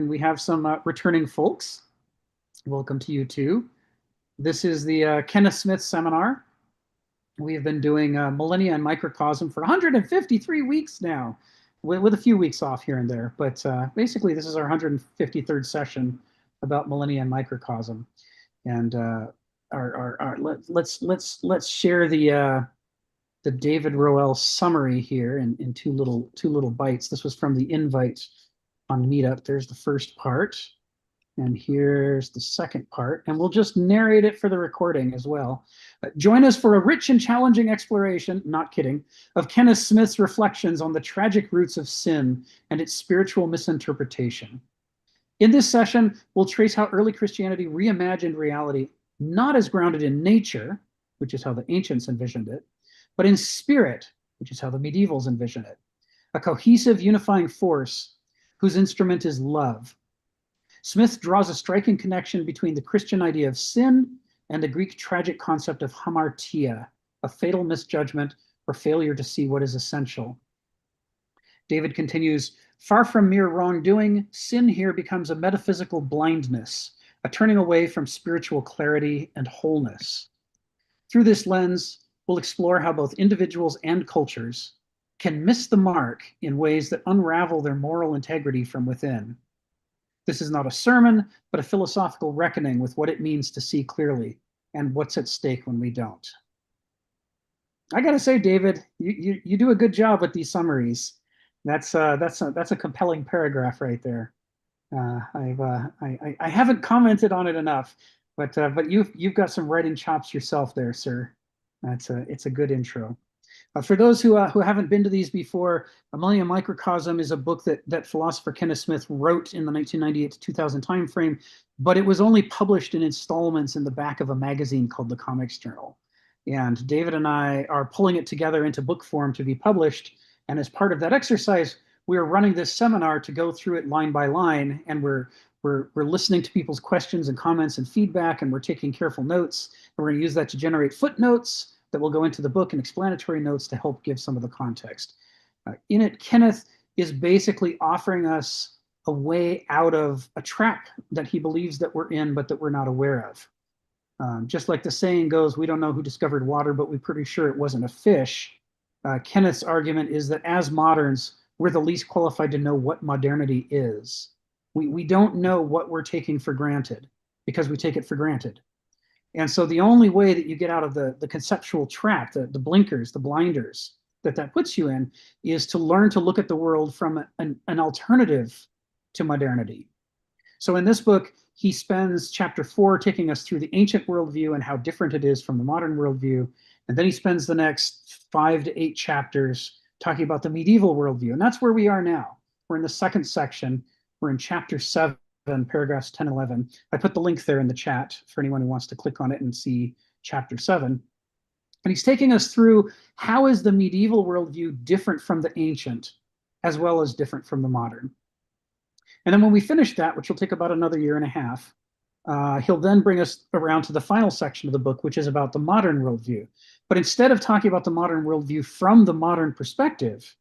We have some returning folks. Welcome to you too. This is the Kenneth Smith seminar. We have been doing Millennia and Microcosm for 153 weeks now, with a few weeks off here and there. But basically, this is our 153rd session about Millennia and Microcosm. And let's share the David Roel summary here in two little bites. This was from the invite on Meetup. There's the first part, and here's the second part, and we'll just narrate it for the recording as well. Join us for a rich and challenging exploration, not kidding, of Kenneth Smith's reflections on the tragic roots of sin and its spiritual misinterpretation. In this session, we'll trace how early Christianity reimagined reality, not as grounded in nature, which is how the ancients envisioned it, but in spirit, which is how the medievals envision it, a cohesive, unifying force whose instrument is love. Smith draws a striking connection between the Christian idea of sin and the Greek tragic concept of hamartia, a fatal misjudgment or failure to see what is essential. David continues, far from mere wrongdoing, sin here becomes a metaphysical blindness, a turning away from spiritual clarity and wholeness. Through this lens, we'll explore how both individuals and cultures can miss the mark in ways that unravel their moral integrity from within. This is not a sermon, but a philosophical reckoning with what it means to see clearly and what's at stake when we don't. I gotta say, David, you do a good job with these summaries. That's a compelling paragraph right there. I haven't commented on it enough, but you've got some writing chops yourself there, sir. It's a good intro. For those who haven't been to these before, Millennia Microcosm is a book that philosopher Kenneth Smith wrote in the 1998 to 2000 timeframe, but it was only published in installments in the back of a magazine called The Comics Journal. And David and I are pulling it together into book form to be published. And as part of that exercise, we are running this seminar to go through it line by line, and we're listening to people's questions and comments and feedback, and we're taking careful notes. And we're going to use that to generate footnotes that will go into the book and explanatory notes to help give some of the context. In it, Kenneth is basically offering us a way out of a trap that he believes that we're in, but that we're not aware of. Just like the saying goes, we don't know who discovered water, but we're pretty sure it wasn't a fish. Kenneth's argument is that as moderns, we're the least qualified to know what modernity is. We don't know what we're taking for granted because we take it for granted. And so the only way that you get out of the conceptual trap, the blinkers, the blinders that puts you in, is to learn to look at the world from an alternative to modernity. So in this book, he spends chapter 4 taking us through the ancient worldview and how different it is from the modern worldview. And then he spends the next 5 to 8 chapters talking about the medieval worldview. And that's where we are now. We're in the second section. We're in chapter 7. Paragraphs 10 and 11. I put the link there in the chat for anyone who wants to click on it and see chapter 7. And he's taking us through how is the medieval worldview different from the ancient, as well as different from the modern. And then when we finish that, which will take about another year and a half, he'll then bring us around to the final section of the book, which is about the modern worldview. But instead of talking about the modern worldview from the modern perspective,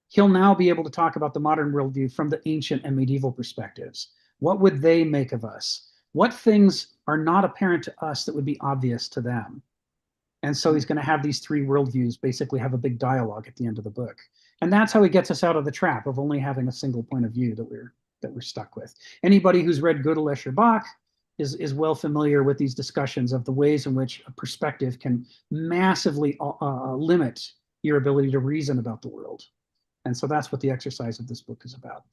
he'll now be able to talk about the modern worldview from the ancient and medieval perspectives. What would they make of us? What things are not apparent to us that would be obvious to them? And so he's going to have these three worldviews basically have a big dialogue at the end of the book. And that's how he gets us out of the trap of only having a single point of view that we're stuck with. Anybody who's read Gödel, or Bach is well familiar with these discussions of the ways in which a perspective can massively limit your ability to reason about the world. And so that's what the exercise of this book is about.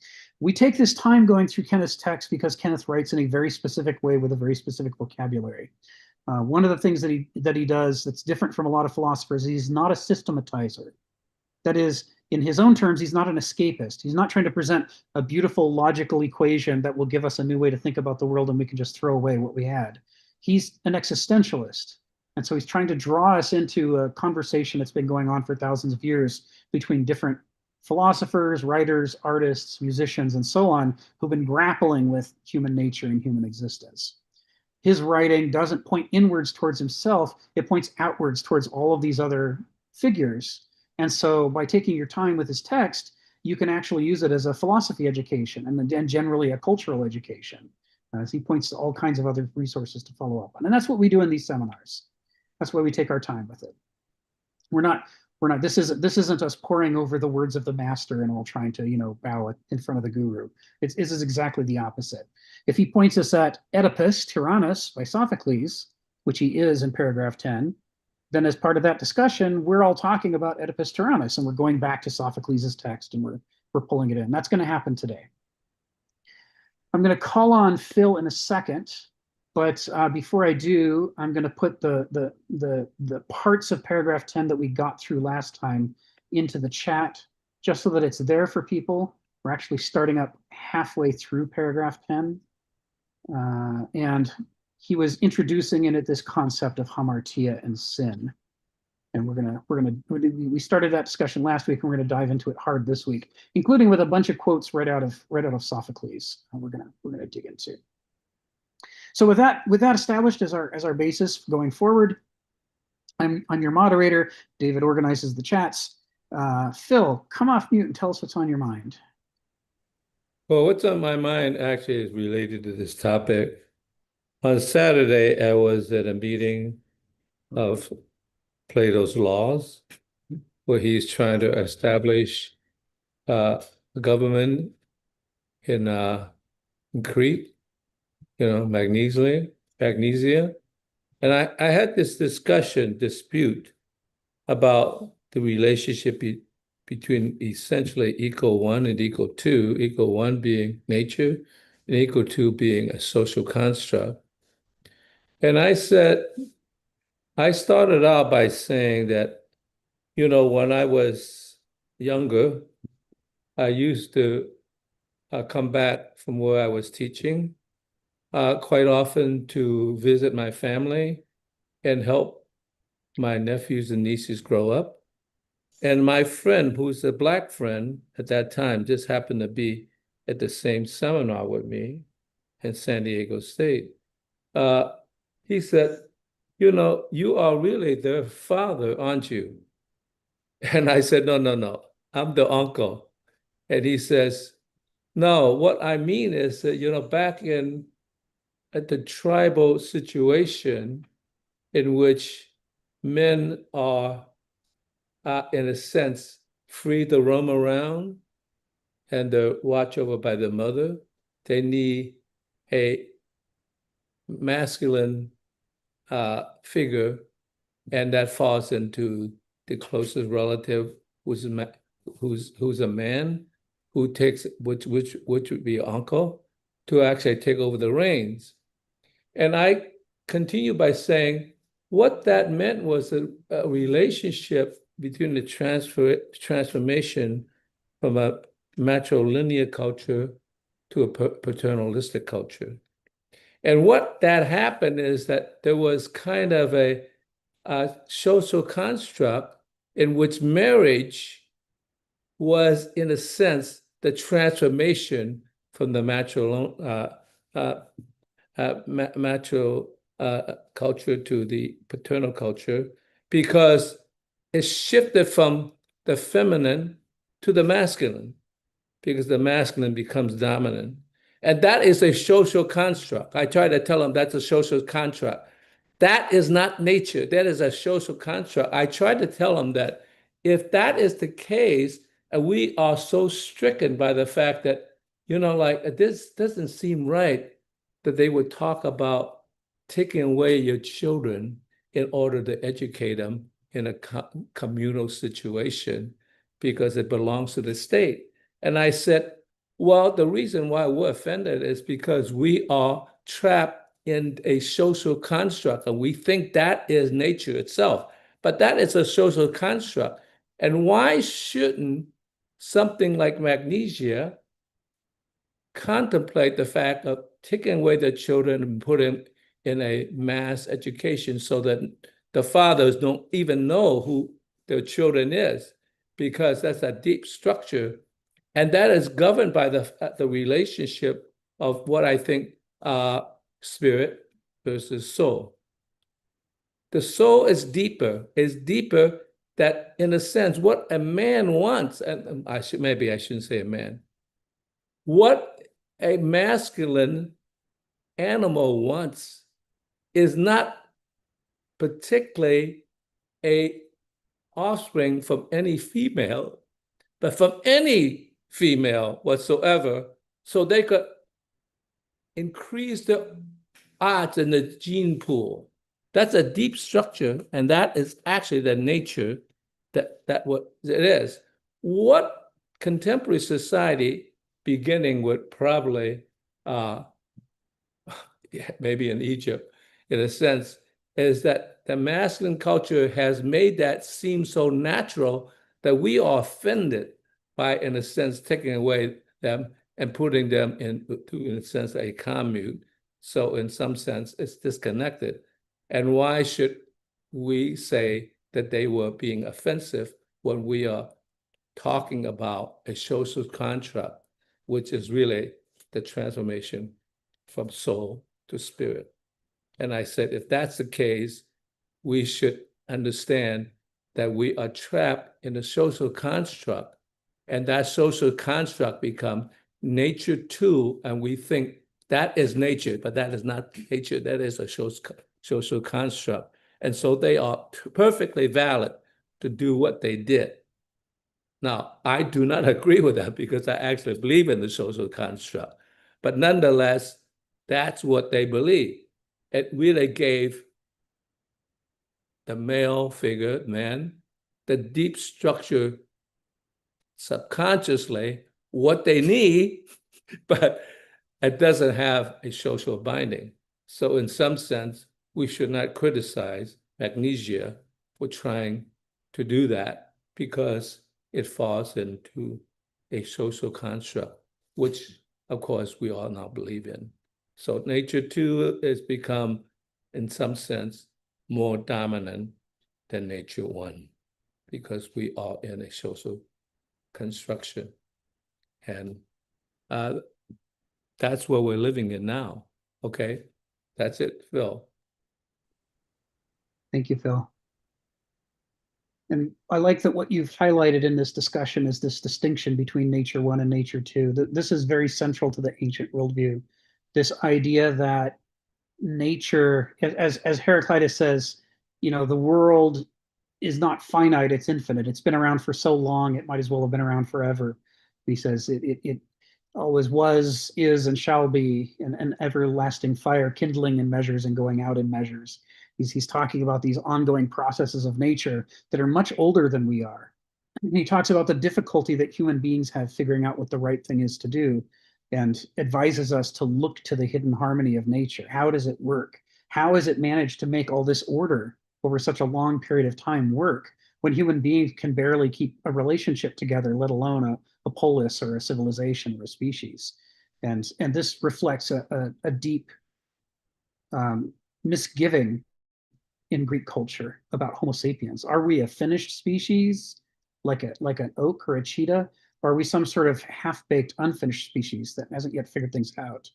We take this time going through Kenneth's text because Kenneth writes in a very specific way with a very specific vocabulary. One of the things that he does that's different from a lot of philosophers, he's not a systematizer. That is, in his own terms, he's not an escapist. He's not trying to present a beautiful logical equation that will give us a new way to think about the world and we can just throw away what we had. He's an existentialist. And so he's trying to draw us into a conversation that's been going on for thousands of years between different philosophers, writers, artists, musicians, and so on, who've been grappling with human nature and human existence. His writing doesn't point inwards towards himself, it points outwards towards all of these other figures. And so by taking your time with his text, you can actually use it as a philosophy education and generally a cultural education. As he points to all kinds of other resources to follow up on. And that's what we do in these seminars. That's why we take our time with it. We're not, this isn't us poring over the words of the master and all trying to, bow in front of the guru. This is exactly the opposite. If he points us at Oedipus Tyrannus by Sophocles, which he is in paragraph 10, then as part of that discussion, we're all talking about Oedipus Tyrannus and we're going back to Sophocles' text and we're pulling it in. That's going to happen today. I'm going to call on Phil in a second, but before I do, I'm going to put the parts of paragraph 10 that we got through last time into the chat, just so that it's there for people. We're actually starting up halfway through paragraph 10. And he was introducing in it this concept of hamartia and sin. And we started that discussion last week, and we're gonna dive into it hard this week, including with a bunch of quotes right out of Sophocles. We're gonna dig into. So with that established as our basis going forward, I'm your moderator. David organizes the chats. Phil, come off mute and tell us what's on your mind. Well, what's on my mind actually is related to this topic. On Saturday, I was at a meeting of Plato's Laws, where he's trying to establish a government in Crete, Magnesia. And I had this dispute about the relationship between essentially equal one and equal one being nature, and equal two being a social construct. And I started out by saying that, when I was younger, I used to come back from where I was teaching quite often to visit my family and help my nephews and nieces grow up. And my friend, who's a Black friend at that time, just happened to be at the same seminar with me in San Diego State. He said, you are really their father, aren't you? And I said, no, I'm the uncle. And he says, no, what I mean is that, back at the tribal situation in which men are, in a sense, free to roam around and they're watched over by the mother, they need a masculine figure, and that falls into the closest relative who's a man who takes which would be uncle, to actually take over the reins. And I continue by saying what that meant was a relationship between the transformation from a matrilineal culture to a paternalistic culture. And what that happened is that there was kind of a social construct in which marriage was, in a sense, the transformation from the matrilineal culture to the paternal culture, because it shifted from the feminine to the masculine, because the masculine becomes dominant. And that is a social construct. I try to tell them that's a social construct. That is not nature. That is a social construct. I try to tell them that if that is the case, and we are so stricken by the fact that, this doesn't seem right, that they would talk about taking away your children in order to educate them in a communal situation because it belongs to the state. And I said, well, the reason why we're offended is because we are trapped in a social construct, and we think that is nature itself. But that is a social construct. And why shouldn't something like Magnesia contemplate the fact of taking away their children and putting in a mass education so that the fathers don't even know who their children is, because that's a deep structure. And that is governed by the relationship of what I think spirit versus soul. The soul is deeper that in a sense, what a man wants, and maybe I shouldn't say a man, what a masculine animal wants is not particularly a offspring from any female, but from any female whatsoever, so they could increase the odds in the gene pool. That's a deep structure, and that is actually the nature that what it is. What contemporary society, beginning with probably maybe in Egypt, in a sense, is that the masculine culture has made that seem so natural that we are offended by, in a sense, taking away them and putting them in a sense, a commune. So in some sense, it's disconnected. And why should we say that they were being offensive when we are talking about a social construct, which is really the transformation from soul to spirit? And I said, if that's the case, we should understand that we are trapped in a social construct, and that social construct become nature too, and we think that is nature, but that is not nature, that is a social construct. And so they are perfectly valid to do what they did. Now, I do not agree with that because I actually believe in the social construct, but nonetheless, that's what they believe. It really gave the male figure, man, the deep structure subconsciously what they need, but it doesn't have a social binding. So in some sense, we should not criticize Magnesia for trying to do that because it falls into a social construct, which of course we all now believe in. So nature too has become, in some sense, more dominant than nature one, because we are in a social construction. And that's where we're living in now. Okay, that's it, Phil. Thank you, Phil. And I like that what you've highlighted in this discussion is this distinction between nature one and nature two. This is very central to the ancient worldview. This idea that nature, as Heraclitus says, the world is not finite, it's infinite. It's been around for so long, it might as well have been around forever. He says it always was, is, and shall be an everlasting fire, kindling in measures and going out in measures. He's talking about these ongoing processes of nature that are much older than we are. And he talks about the difficulty that human beings have figuring out what the right thing is to do, and advises us to look to the hidden harmony of nature. How does it work? How is it managed to make all this order over such a long period of time work when human beings can barely keep a relationship together, let alone a polis or a civilization or a species? And this reflects a deep misgiving in Greek culture about Homo sapiens. Are we a finished species, like an oak or a cheetah, or are we some sort of half-baked, unfinished species that hasn't yet figured things out?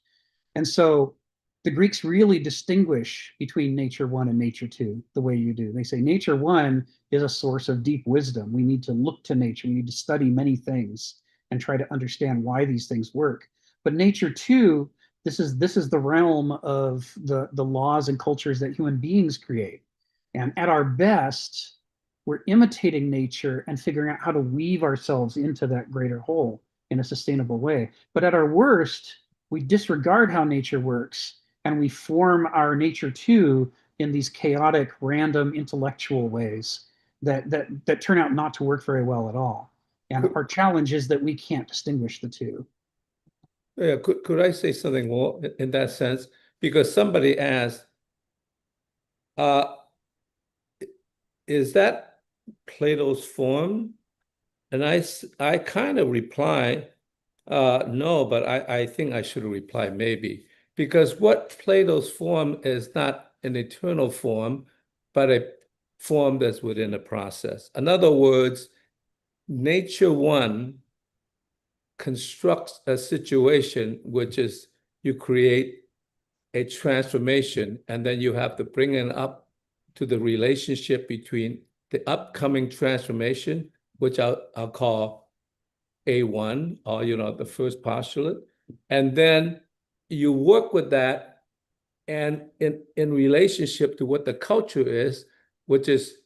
And so the Greeks really distinguish between nature one and nature two the way you do. They say nature one is a source of deep wisdom. We need to look to nature. We need to study many things and try to understand why these things work. But nature two, this is the realm of the laws and cultures that human beings create. And at our best, we're imitating nature and figuring out how to weave ourselves into that greater whole in a sustainable way. But at our worst, we disregard how nature works and we form our nature too in these chaotic, random, intellectual ways that turn out not to work very well at all. And our challenge is that we can't distinguish the two. Yeah, could I say something more in that sense? Because somebody asked, is that Plato's form? And I kind of reply, no, but I think I should reply maybe. Because what Plato's form is not an eternal form, but a form that's within a process. In other words, nature one constructs a situation which is you create a transformation, and then you have to bring it up to the relationship between the upcoming transformation, which I'll call A1, or the first postulate. And then you work with that, and in relationship to what the culture is, which is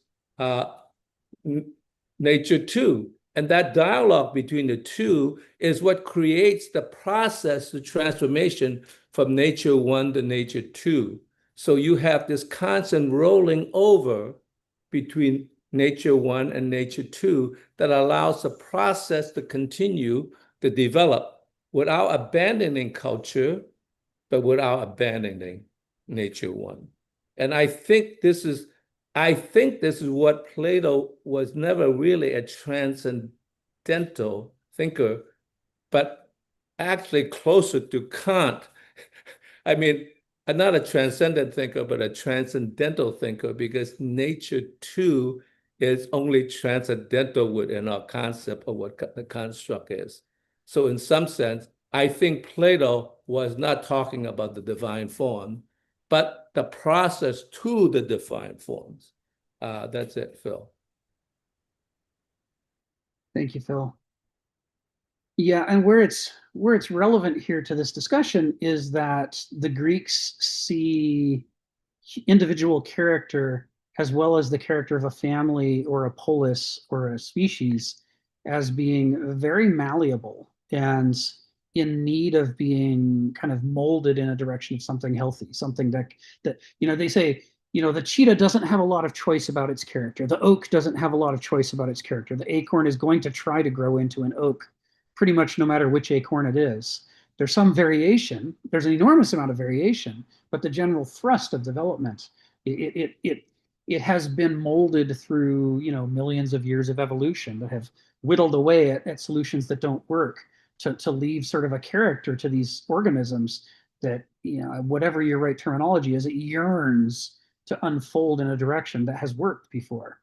nature 2. And that dialogue between the two is what creates the process, the transformation from nature 1 to nature 2. So you have this constant rolling over between nature 1 and nature 2 that allows the process to continue to develop without abandoning culture, but without abandoning nature 1. And I think this is what Plato was never really a transcendental thinker, but actually closer to Kant. I mean, not a transcendent thinker, but a transcendental thinker, because nature 2 is only transcendental within our concept of what the construct is. So in some sense, I think Plato was not talking about the divine form, but the process to the divine forms. That's it, Phil. Thank you, Phil. Yeah, and where it's relevant here to this discussion is that the Greeks see individual character as well as the character of a family or a polis or a species as being very malleable and in need of being kind of molded in a direction of something healthy, something that they say, the cheetah doesn't have a lot of choice about its character. The oak doesn't have a lot of choice about its character. The acorn is going to try to grow into an oak pretty much no matter which acorn it is. There's some variation. There's an enormous amount of variation, but the general thrust of development, it has been molded through millions of years of evolution that have whittled away at solutions that don't work to leave sort of a character to these organisms that whatever your right terminology is, it yearns to unfold in a direction that has worked before.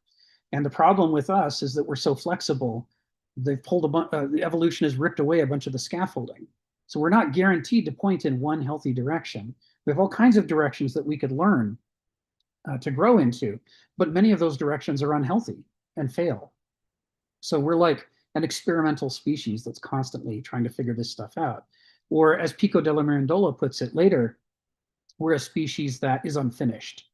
And the problem with us is that we're so flexible. They've pulled the evolution has ripped away a bunch of the scaffolding. So we're not guaranteed to point in one healthy direction. We have all kinds of directions that we could learn to grow into, but many of those directions are unhealthy and fail. So we're like an experimental species that's constantly trying to figure this stuff out. Or as Pico della Mirandola puts it later, we're a species that is unfinished.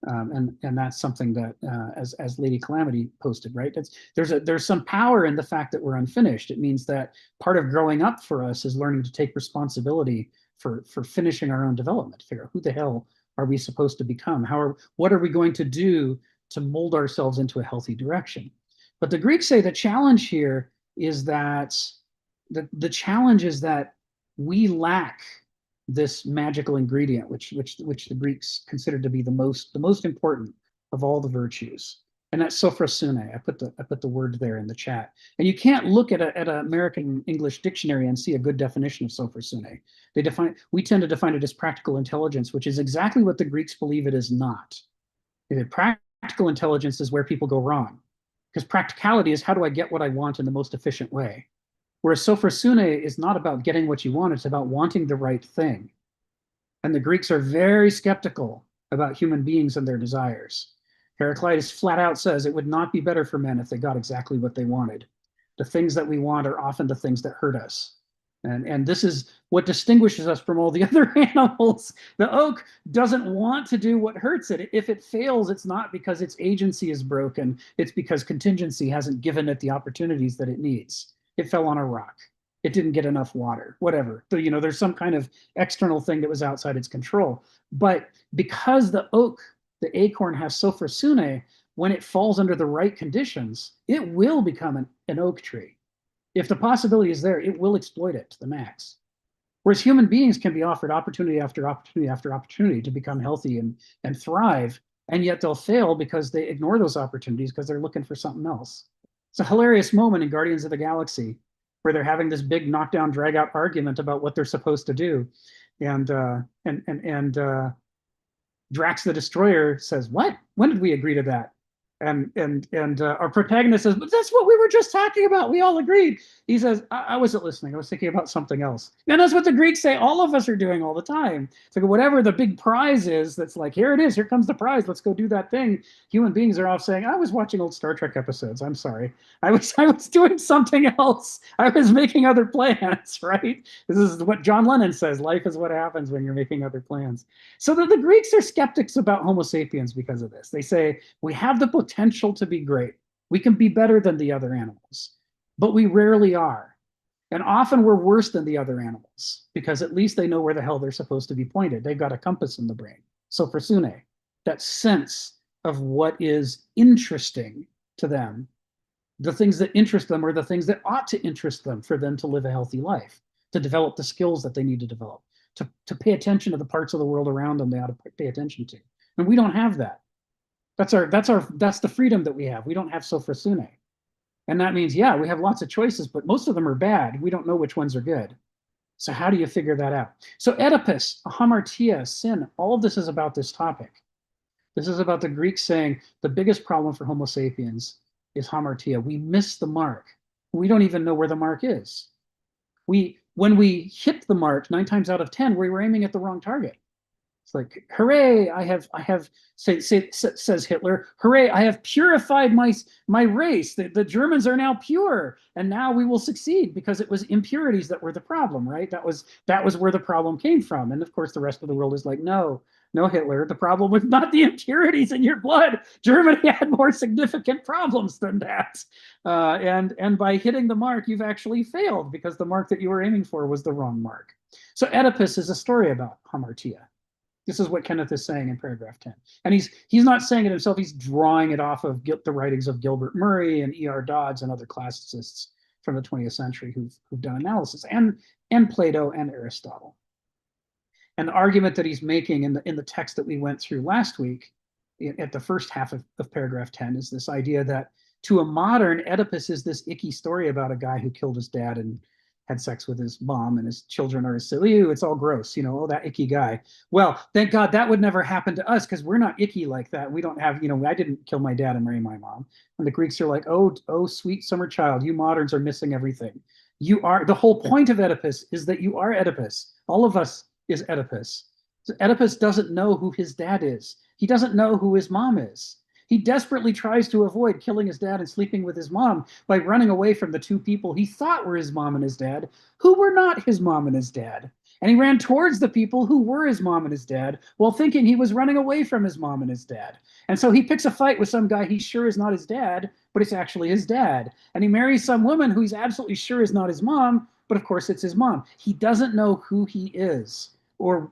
And that's something that, as Lady Calamity posted, right? There's some power in the fact that we're unfinished. It means that part of growing up for us is learning to take responsibility for finishing our own development. Figure out who the hell are we supposed to become? What are we going to do to mold ourselves into a healthy direction? But the Greeks say the challenge here is that the challenge is that we lack this magical ingredient, which the Greeks considered to be the most important of all the virtues, and that's sophrosune. I put the word there in the chat, and you can't look at an American English dictionary and see a good definition of sophrosune. We tend to define it as practical intelligence, which is exactly what the Greeks believe it is not. Practical intelligence is where people go wrong, because practicality is how do I get what I want in the most efficient way. Whereas sophrosune is not about getting what you want, it's about wanting the right thing. And the Greeks are very skeptical about human beings and their desires. Heraclitus flat out says it would not be better for men if they got exactly what they wanted. The things that we want are often the things that hurt us. And this is what distinguishes us from all the other animals. The oak doesn't want to do what hurts it. If it fails, it's not because its agency is broken. It's because contingency hasn't given it the opportunities that it needs. It fell on a rock. It didn't get enough water, whatever. So, there's some kind of external thing that was outside its control. But because the acorn has sophrosune, when it falls under the right conditions, it will become an oak tree. If the possibility is there, it will exploit it to the max. Whereas human beings can be offered opportunity after opportunity after opportunity to become healthy and thrive, and yet they'll fail because they ignore those opportunities because they're looking for something else. It's a hilarious moment in Guardians of the Galaxy where they're having this big knockdown, drag out argument about what they're supposed to do, and Drax the Destroyer says, "What? When did we agree to that?" And our protagonist says, but that's what we were just talking about. We all agreed. He says, I wasn't listening. I was thinking about something else. And that's what the Greeks say all of us are doing all the time. It's like whatever the big prize is, that's like, here it is. Here comes the prize. Let's go do that thing. Human beings are off saying, I was watching old Star Trek episodes. I'm sorry. I was doing something else. I was making other plans, right? This is what John Lennon says. Life is what happens when you're making other plans. So the Greeks are skeptics about Homo sapiens because of this. They say, we have the potential to be great. We can be better than the other animals, but we rarely are. And often we're worse than the other animals because at least they know where the hell they're supposed to be pointed. They've got a compass in the brain. So for Sune, that sense of what is interesting to them, the things that interest them are the things that ought to interest them for them to live a healthy life, to develop the skills that they need to develop, to pay attention to the parts of the world around them they ought to pay attention to. And we don't have that. That's the freedom that we have. We don't have sophrosune. And that means, yeah, we have lots of choices, but most of them are bad. We don't know which ones are good. So how do you figure that out? So Oedipus, hamartia, sin, all of this is about this topic. This is about the Greeks saying the biggest problem for Homo sapiens is hamartia. We miss the mark. We don't even know where the mark is. When we hit the mark 9 times out of 10, we were aiming at the wrong target. It's like, hooray, says Hitler, hooray, I have purified my race. The Germans are now pure, and now we will succeed because it was impurities that were the problem, right? That was where the problem came from. And of course, the rest of the world is like, no, Hitler, the problem was not the impurities in your blood. Germany had more significant problems than that. And by hitting the mark, you've actually failed because the mark that you were aiming for was the wrong mark. So Oedipus is a story about hamartia. This is what Kenneth is saying in paragraph 10. And he's not saying it himself. He's drawing it off of the writings of Gilbert Murray and E.R. Dodds and other classicists from the 20th century who've done analysis, and Plato and Aristotle. And the argument that he's making in the text that we went through last week at the first half of paragraph 10 is this idea that to a modern, Oedipus is this icky story about a guy who killed his dad and had sex with his mom, and his children are silly. It's all gross, oh, that icky guy. Well, thank God that would never happen to us because we're not icky like that. We don't have, I didn't kill my dad and marry my mom. And the Greeks are like, oh, sweet summer child, you moderns are missing everything. The whole point of Oedipus is that you are Oedipus. All of us is Oedipus. So Oedipus doesn't know who his dad is. He doesn't know who his mom is. He desperately tries to avoid killing his dad and sleeping with his mom by running away from the two people he thought were his mom and his dad, who were not his mom and his dad. And he ran towards the people who were his mom and his dad while thinking he was running away from his mom and his dad. And so he picks a fight with some guy he's sure is not his dad, but it's actually his dad. And he marries some woman who he's absolutely sure is not his mom, but of course it's his mom. He doesn't know who he is or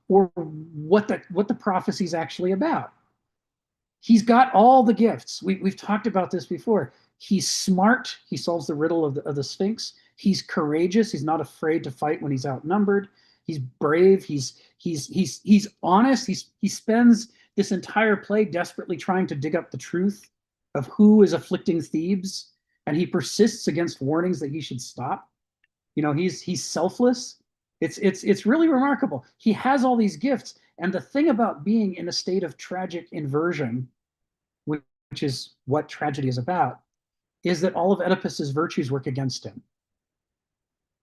what the prophecy's actually about. He's got all the gifts. We've talked about this before. He's smart. He solves the riddle of the Sphinx. He's courageous. He's not afraid to fight when he's outnumbered. He's brave. He's honest. He spends this entire play desperately trying to dig up the truth of who is afflicting Thebes, and he persists against warnings that he should stop. He's selfless. It's really remarkable. He has all these gifts. And the thing about being in a state of tragic inversion, which is what tragedy is about, is that all of Oedipus's virtues work against him.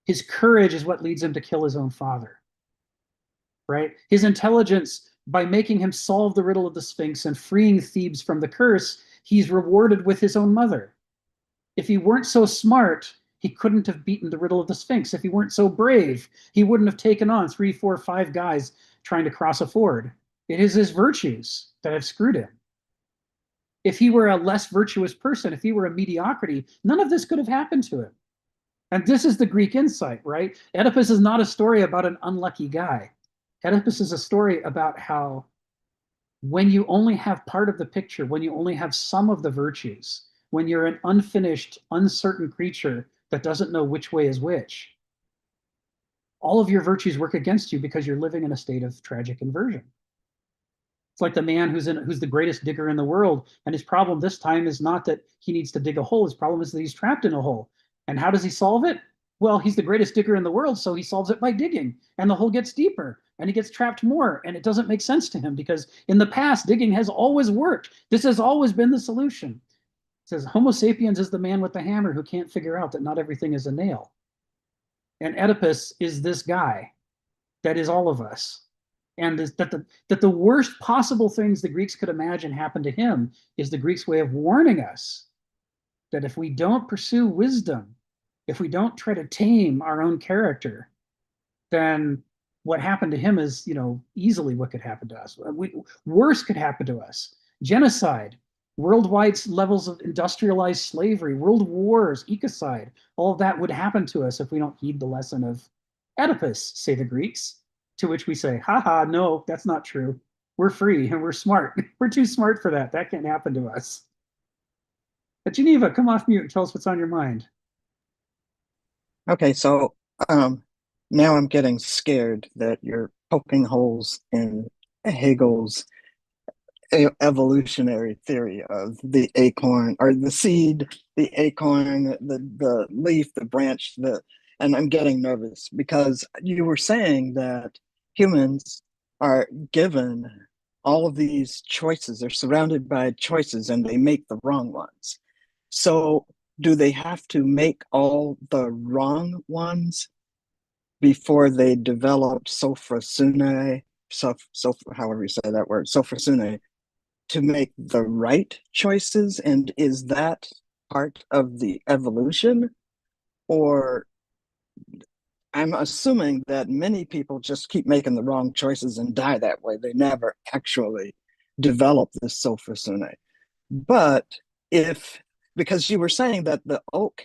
His courage is what leads him to kill his own father, right? His intelligence, by making him solve the riddle of the Sphinx and freeing Thebes from the curse, he's rewarded with his own mother. If he weren't so smart, he couldn't have beaten the riddle of the Sphinx. If he weren't so brave, he wouldn't have taken on 3, 4, 5 guys trying to cross a ford. It is his virtues that have screwed him. If he were a less virtuous person, if he were a mediocrity, none of this could have happened to him. And this is the Greek insight, right? Oedipus is not a story about an unlucky guy. Oedipus is a story about how when you only have part of the picture, when you only have some of the virtues, when you're an unfinished, uncertain creature that doesn't know which way is which, all of your virtues work against you because you're living in a state of tragic inversion. It's like the man who's the greatest digger in the world, and his problem this time is not that he needs to dig a hole. His problem is that he's trapped in a hole. And how does he solve it? Well, he's the greatest digger in the world, so he solves it by digging, and the hole gets deeper, and he gets trapped more, and it doesn't make sense to him because in the past, digging has always worked. This has always been the solution. It says Homo sapiens is the man with the hammer who can't figure out that not everything is a nail. And Oedipus is this guy that is all of us. And that the worst possible things the Greeks could imagine happen to him is the Greeks' way of warning us that if we don't pursue wisdom, if we don't try to tame our own character, then what happened to him is, easily what could happen to us. Worse could happen to us. Genocide, worldwide levels of industrialized slavery, world wars, ecocide, all of that would happen to us if we don't heed the lesson of Oedipus, say the Greeks, to which we say, haha, no, that's not true. We're free and we're smart. We're too smart for that. That can't happen to us. But Geneva, come off mute and tell us what's on your mind. Okay, so now I'm getting scared that you're poking holes in Hegel's evolutionary theory of the acorn or the seed, the acorn, the leaf, the branch, and I'm getting nervous because you were saying that humans are given all of these choices. They're surrounded by choices and they make the wrong ones. So do they have to make all the wrong ones before they develop sophrosune, however you say that word, sophrosune, to make the right choices? And is that part of the evolution? Or I'm assuming that many people just keep making the wrong choices and die that way. They never actually develop this sophrosune. But because you were saying that the oak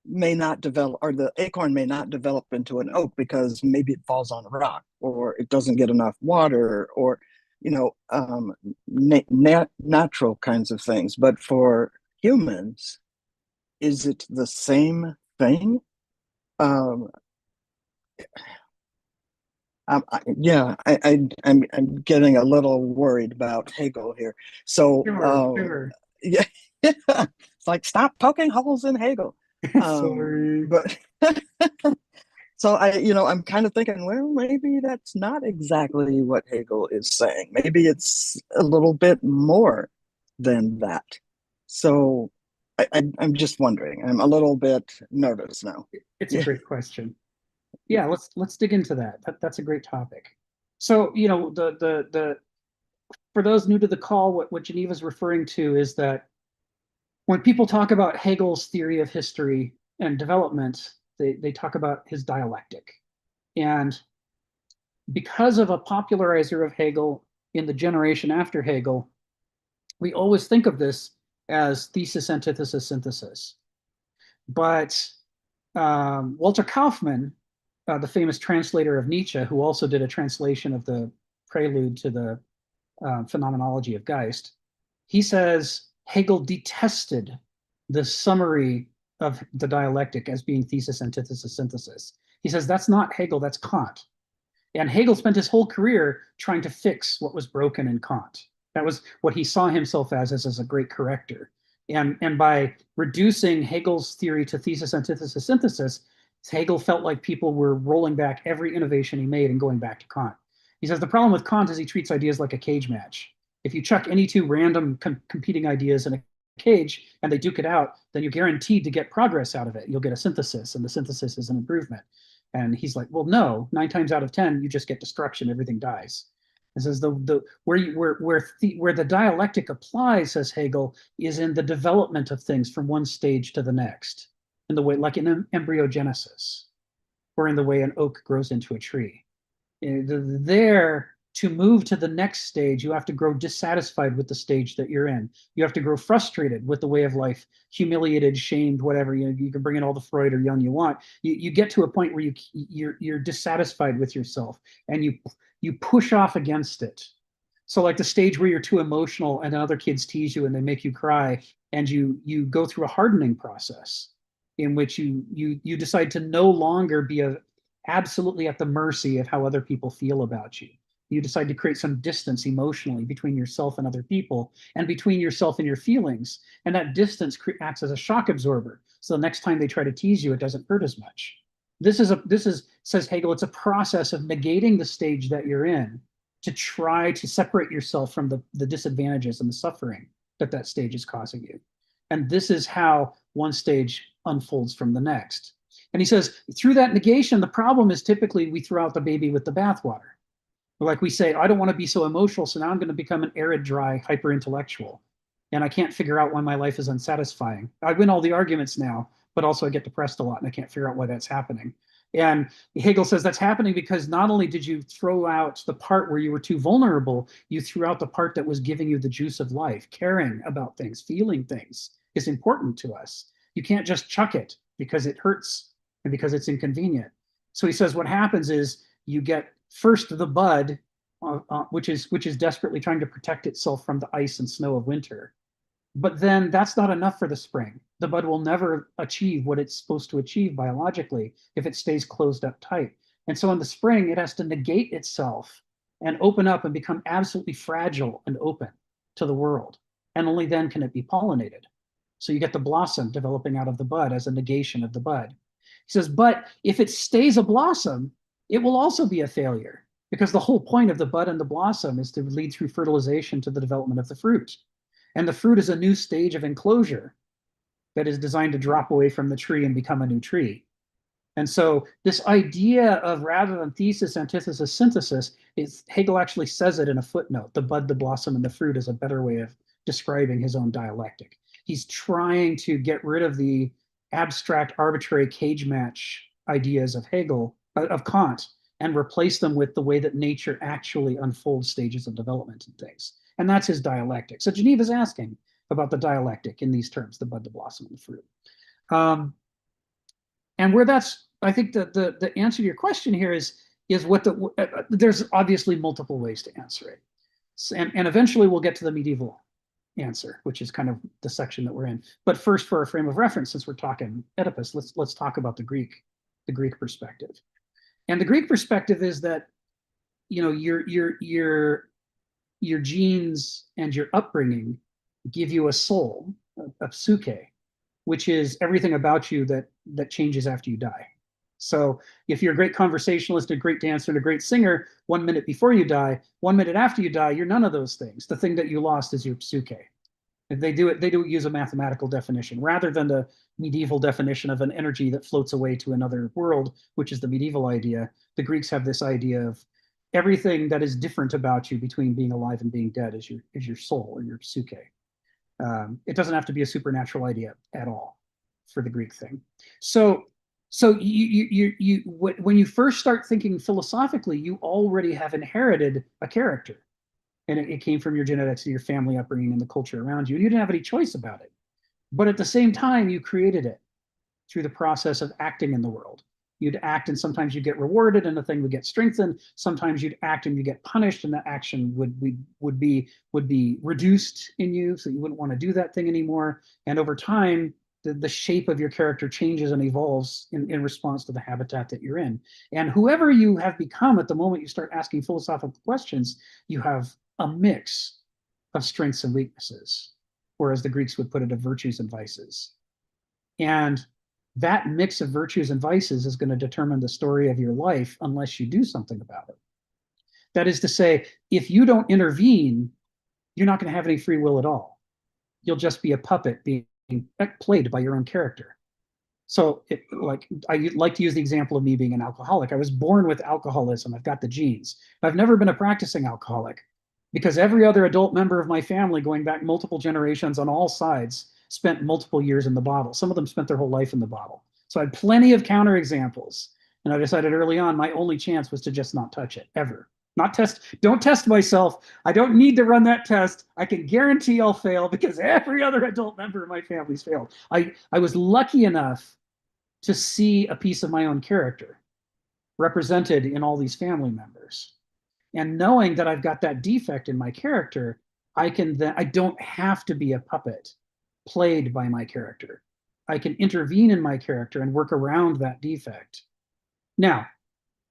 may not develop, or the acorn may not develop into an oak because maybe it falls on a rock or it doesn't get enough water or natural kinds of things. But for humans, is it the same thing? I'm getting a little worried about Hegel here. So Sure. yeah, it's like stop poking holes in Hegel. Sorry. But so I'm kind of thinking, well, maybe that's not exactly what Hegel is saying. Maybe it's a little bit more than that. So I'm just wondering. I'm a little bit nervous now. It's a great question. Yeah, let's dig into that. That's a great topic. So, the for those new to the call, what Geneva's referring to is that when people talk about Hegel's theory of history and development, they talk about his dialectic. And because of a popularizer of Hegel in the generation after Hegel, we always think of this as thesis, antithesis, synthesis. But Walter Kaufmann, the famous translator of Nietzsche, who also did a translation of the prelude to the phenomenology of Geist, he says Hegel detested the summary of the dialectic as being thesis, antithesis, synthesis. He says that's not Hegel, that's Kant. And Hegel spent his whole career trying to fix what was broken in Kant. That was what he saw himself as a great corrector. And by reducing Hegel's theory to thesis, antithesis, synthesis, Hegel felt like people were rolling back every innovation he made and going back to Kant. He says the problem with Kant is he treats ideas like a cage match. If you chuck any two random competing ideas in a cage and they duke it out, then you're guaranteed to get progress out of it. You'll get a synthesis, and the synthesis is an improvement. And he's like, well, no, 9 times out of 10, you just get destruction. Everything dies. And says where the dialectic applies, says Hegel, is in the development of things from one stage to the next, in the way like in embryogenesis, or in the way an oak grows into a tree. There, to move to the next stage, you have to grow dissatisfied with the stage that you're in. You have to grow frustrated with the way of life, humiliated, shamed, whatever. You can bring in all the Freud or Jung you want. You get to a point where you're dissatisfied with yourself, and you push off against it. So like the stage where you're too emotional and other kids tease you and they make you cry, and you go through a hardening process in which you decide to no longer be absolutely at the mercy of how other people feel about you. You decide to create some distance emotionally between yourself and other people, and between yourself and your feelings. And that distance acts as a shock absorber. So the next time they try to tease you, it doesn't hurt as much. This is, says Hegel, it's a process of negating the stage that you're in to try to separate yourself from the disadvantages and the suffering that that stage is causing you. And this is how one stage unfolds from the next. And he says, through that negation, the problem is typically we throw out the baby with the bathwater. Like we say, I don't want to be so emotional, so now I'm going to become an arid, dry, hyper-intellectual. And I can't figure out why my life is unsatisfying. I win all the arguments now, but also I get depressed a lot and I can't figure out why that's happening. And Hegel says that's happening because not only did you throw out the part where you were too vulnerable, you threw out the part that was giving you the juice of life. Caring about things, feeling things is important to us. You can't just chuck it because it hurts and because it's inconvenient. So he says what happens is you get first the bud, which is desperately trying to protect itself from the ice and snow of winter. But then that's not enough for the spring. The bud will never achieve what it's supposed to achieve biologically if it stays closed up tight. And so in the spring, it has to negate itself and open up and become absolutely fragile and open to the world. And only then can it be pollinated. So you get the blossom developing out of the bud as a negation of the bud. He says, but if it stays a blossom, it will also be a failure, because the whole point of the bud and the blossom is to lead through fertilization to the development of the fruit. And the fruit is a new stage of enclosure that is designed to drop away from the tree and become a new tree. And so this idea of, rather than thesis, antithesis, synthesis, is Hegel actually says it in a footnote. The bud, the blossom, and the fruit is a better way of describing his own dialectic. He's trying to get rid of the abstract, arbitrary cage match ideas of Hegel, of Kant, and replace them with the way that nature actually unfolds stages of development and things. And that's his dialectic. So Geneva's asking about the dialectic in these terms, the bud, the blossom, and the fruit. And where that's, I think the answer to your question here is what there's obviously multiple ways to answer it. And eventually we'll get to the medieval answer, which is kind of the section that we're in. But first, for a frame of reference, since we're talking Oedipus, let's talk about the Greek perspective. And the Greek perspective is that, you know, your genes and your upbringing give you a soul, a psyche, which is everything about you that changes after you die. So if you're a great conversationalist, a great dancer, and a great singer, 1 minute before you die, 1 minute after you die, you're none of those things. The thing that you lost is your psyche. If they do use a mathematical definition rather than the medieval definition of an energy that floats away to another world, which is the medieval idea. The Greeks have this idea of everything that is different about you between being alive and being dead is your soul or your psyche. It doesn't have to be a supernatural idea at all for the Greek thing. So when you first start thinking philosophically, you already have inherited a character, and it came from your genetics and your family upbringing and the culture around you, and you didn't have any choice about it. But at the same time, you created it through the process of acting in the world. You'd act, and sometimes you get rewarded, and the thing would get strengthened. Sometimes you'd act and you get punished, and that action would be reduced in you, so you wouldn't want to do that thing anymore. And over time, the shape of your character changes and evolves in response to the habitat that you're in. And whoever you have become at the moment you start asking philosophical questions, you have a mix of strengths and weaknesses, or as the Greeks would put it, of virtues and vices. And that mix of virtues and vices is going to determine the story of your life unless you do something about it. That is to say, if you don't intervene, you're not going to have any free will at all. You'll just be a puppet being played by your own character. So I like to use the example of me being an alcoholic. I was born with alcoholism. I've got the genes. I've never been a practicing alcoholic because every other adult member of my family, going back multiple generations on all sides, spent multiple years in the bottle. Some of them spent their whole life in the bottle. So I had plenty of counterexamples. And I decided early on, my only chance was to just not touch it, ever. Don't test myself. I don't need to run that test. I can guarantee I'll fail because every other adult member of my family's failed. I was lucky enough to see a piece of my own character represented in all these family members. And knowing that I've got that defect in my character, I don't have to be a puppet played by my character. I can intervene in my character and work around that defect. Now,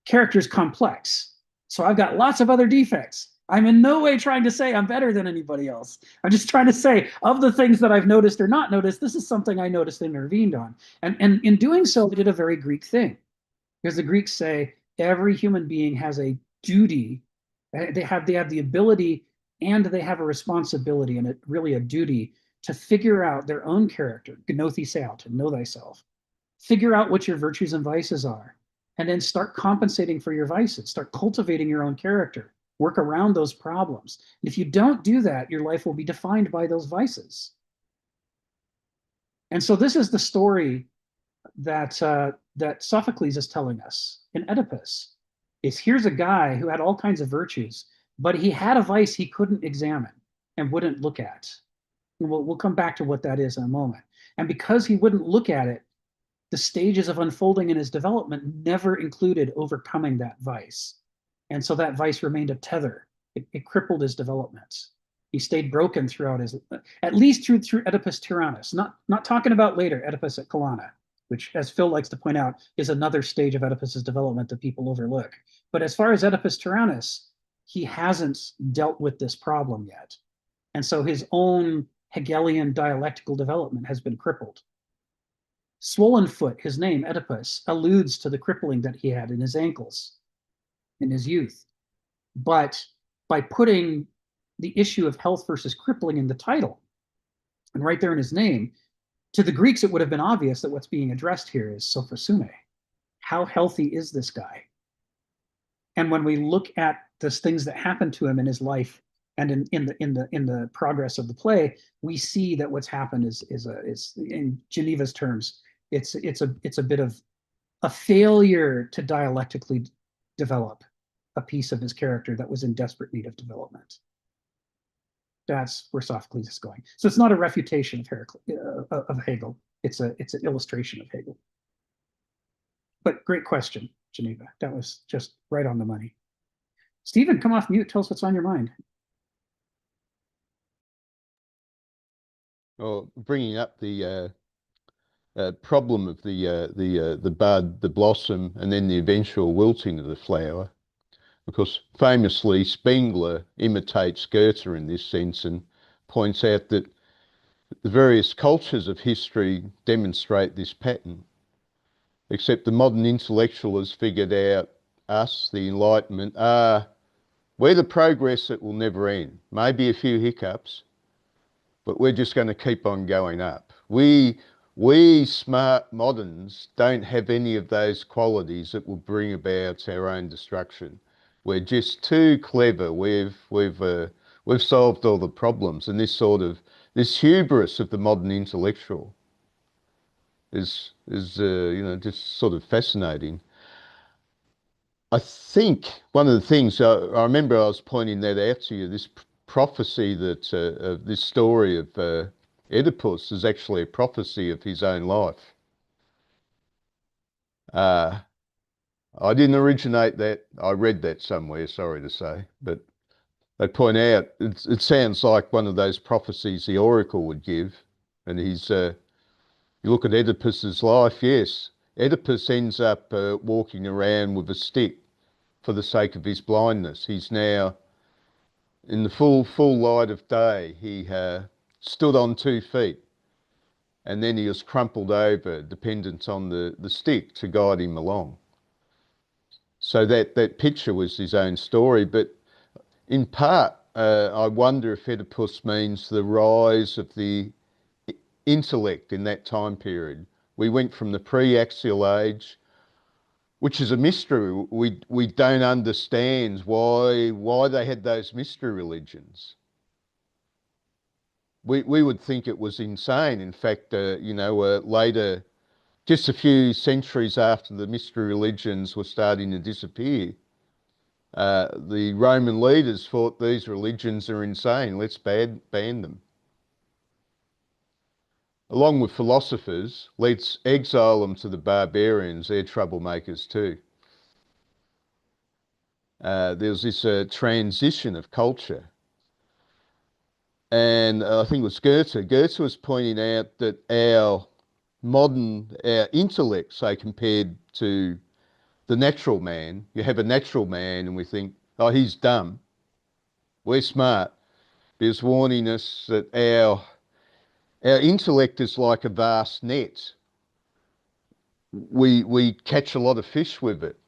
character is complex. So I've got lots of other defects. I'm in no way trying to say I'm better than anybody else. I'm just trying to say, of the things that I've noticed or not noticed, this is something I noticed and intervened on. And in doing so, I did a very Greek thing, because the Greeks say every human being has a duty. They have the ability and they have a responsibility and really a duty to figure out their own character, gnothiseao, to know thyself. Figure out what your virtues and vices are, and then start compensating for your vices. Start cultivating your own character. Work around those problems. And if you don't do that, your life will be defined by those vices. And so this is the story that that Sophocles is telling us in Oedipus. Is here's a guy who had all kinds of virtues, but he had a vice he couldn't examine and wouldn't look at. And we'll come back to what that is in a moment. And because he wouldn't look at it, the stages of unfolding in his development never included overcoming that vice. And so that vice remained a tether. It crippled his development. He stayed broken throughout his, at least through Oedipus Tyrannus, not talking about later Oedipus at Colonna, which, as Phil likes to point out, is another stage of Oedipus's development that people overlook. But as far as Oedipus Tyrannus, he hasn't dealt with this problem yet. And so his own Hegelian dialectical development has been crippled. Swollen Foot, his name, Oedipus, alludes to the crippling that he had in his ankles in his youth. But by putting the issue of health versus crippling in the title, and right there in his name, to the Greeks, it would have been obvious that what's being addressed here is sophrosune. How healthy is this guy? And when we look at the things that happened to him in his life and in the progress of the play, we see that what's happened is in Geneva's terms, it's a bit of a failure to dialectically develop a piece of his character that was in desperate need of development. That's where Sophocles is going. So it's not a refutation of Hegel. It's an illustration of Hegel. But great question, Geneva. That was just right on the money. Stephen, come off mute. Tell us what's on your mind. Well, bringing up the problem of the bud, the blossom, and then the eventual wilting of the flower. Because famously, Spengler imitates Goethe in this sense and points out that the various cultures of history demonstrate this pattern. Except the modern intellectual has figured out us, the Enlightenment, we're the progress that will never end. Maybe a few hiccups, but we're just going to keep on going up. We smart moderns don't have any of those qualities that will bring about our own destruction. We're just too clever. We've solved all the problems, and this hubris of the modern intellectual is just sort of fascinating. I think one of the things I remember I was pointing that out to you, this prophecy that this story of Oedipus is actually a prophecy of his own life. I didn't originate that. I read that somewhere, sorry to say, but they point out it sounds like one of those prophecies the oracle would give. And you look at Oedipus's life, yes, Oedipus ends up walking around with a stick for the sake of his blindness. He's now in the full light of day. He stood on 2 feet, and then he was crumpled over, dependent on the stick to guide him along. So that picture was his own story, but in part, I wonder if Oedipus means the rise of the intellect in that time period. We went from the pre-axial age, which is a mystery. We don't understand why they had those mystery religions. We would think it was insane. In fact, later, just a few centuries after the mystery religions were starting to disappear, the Roman leaders thought these religions are insane. Let's ban them. Along with philosophers, let's exile them to the barbarians. They're troublemakers too. There's this transition of culture. And I think it was Goethe. Goethe was pointing out that our intellect, say, compared to the natural man, you have a natural man and we think oh, he's dumb. We're smart. But it's warning us that our intellect is like a vast net. We catch a lot of fish with it,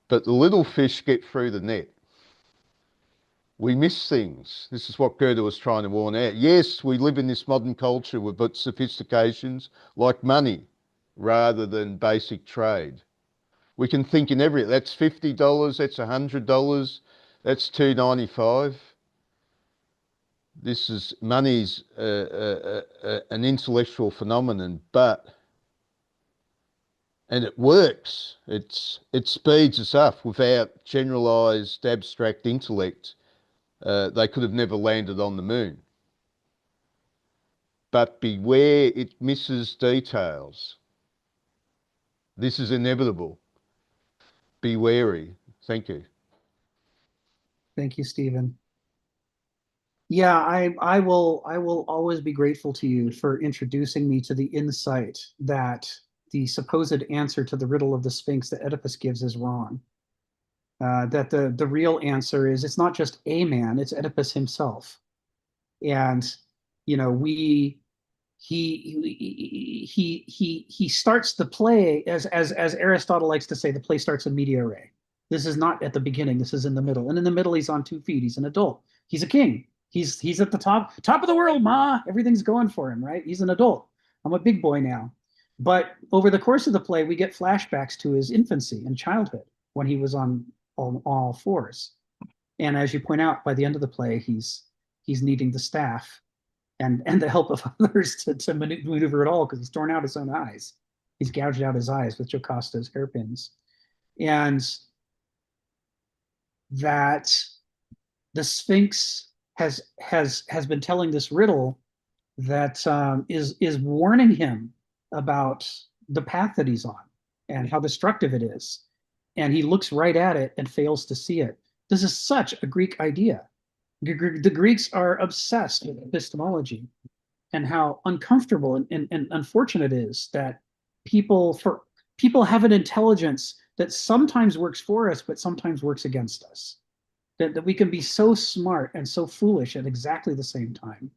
but the little fish get through the net. We miss things. This is what Goethe was trying to warn out. Yes, we live in this modern culture with sophistications like money rather than basic trade. We can think in every, that's $50, that's $100, that's $2.95. This is, money's an intellectual phenomenon, and it works. It speeds us up. Without generalized abstract intellect, they could have never landed on the moon. But beware, it misses details. This is inevitable. Be wary. Thank you. Thank you, Stephen. Yeah, I will always be grateful to you for introducing me to the insight that the supposed answer to the riddle of the Sphinx that Oedipus gives is wrong. That the real answer is, it's not just a man, it's Oedipus himself. And you know, he starts the play as Aristotle likes to say, the play starts in media res. This is not at the beginning, this is in the middle. And in the middle, he's on 2 feet. He's an adult. He's a king. He's at the top of the world, ma. Everything's going for him, right? He's an adult. I'm a big boy now. But over the course of the play, we get flashbacks to his infancy and childhood when he was on all fours. And as you point out, by the end of the play, he's needing the staff and the help of others to maneuver it all, because he's torn out his own eyes. He's gouged out his eyes with Jocasta's hairpins. And that the Sphinx has been telling this riddle that is warning him about the path that he's on and how destructive it is. And he looks right at it and fails to see it. This is such a Greek idea. The Greeks are obsessed with epistemology and how uncomfortable and unfortunate it is that people have an intelligence that sometimes works for us, but sometimes works against us. That we can be so smart and so foolish at exactly the same time.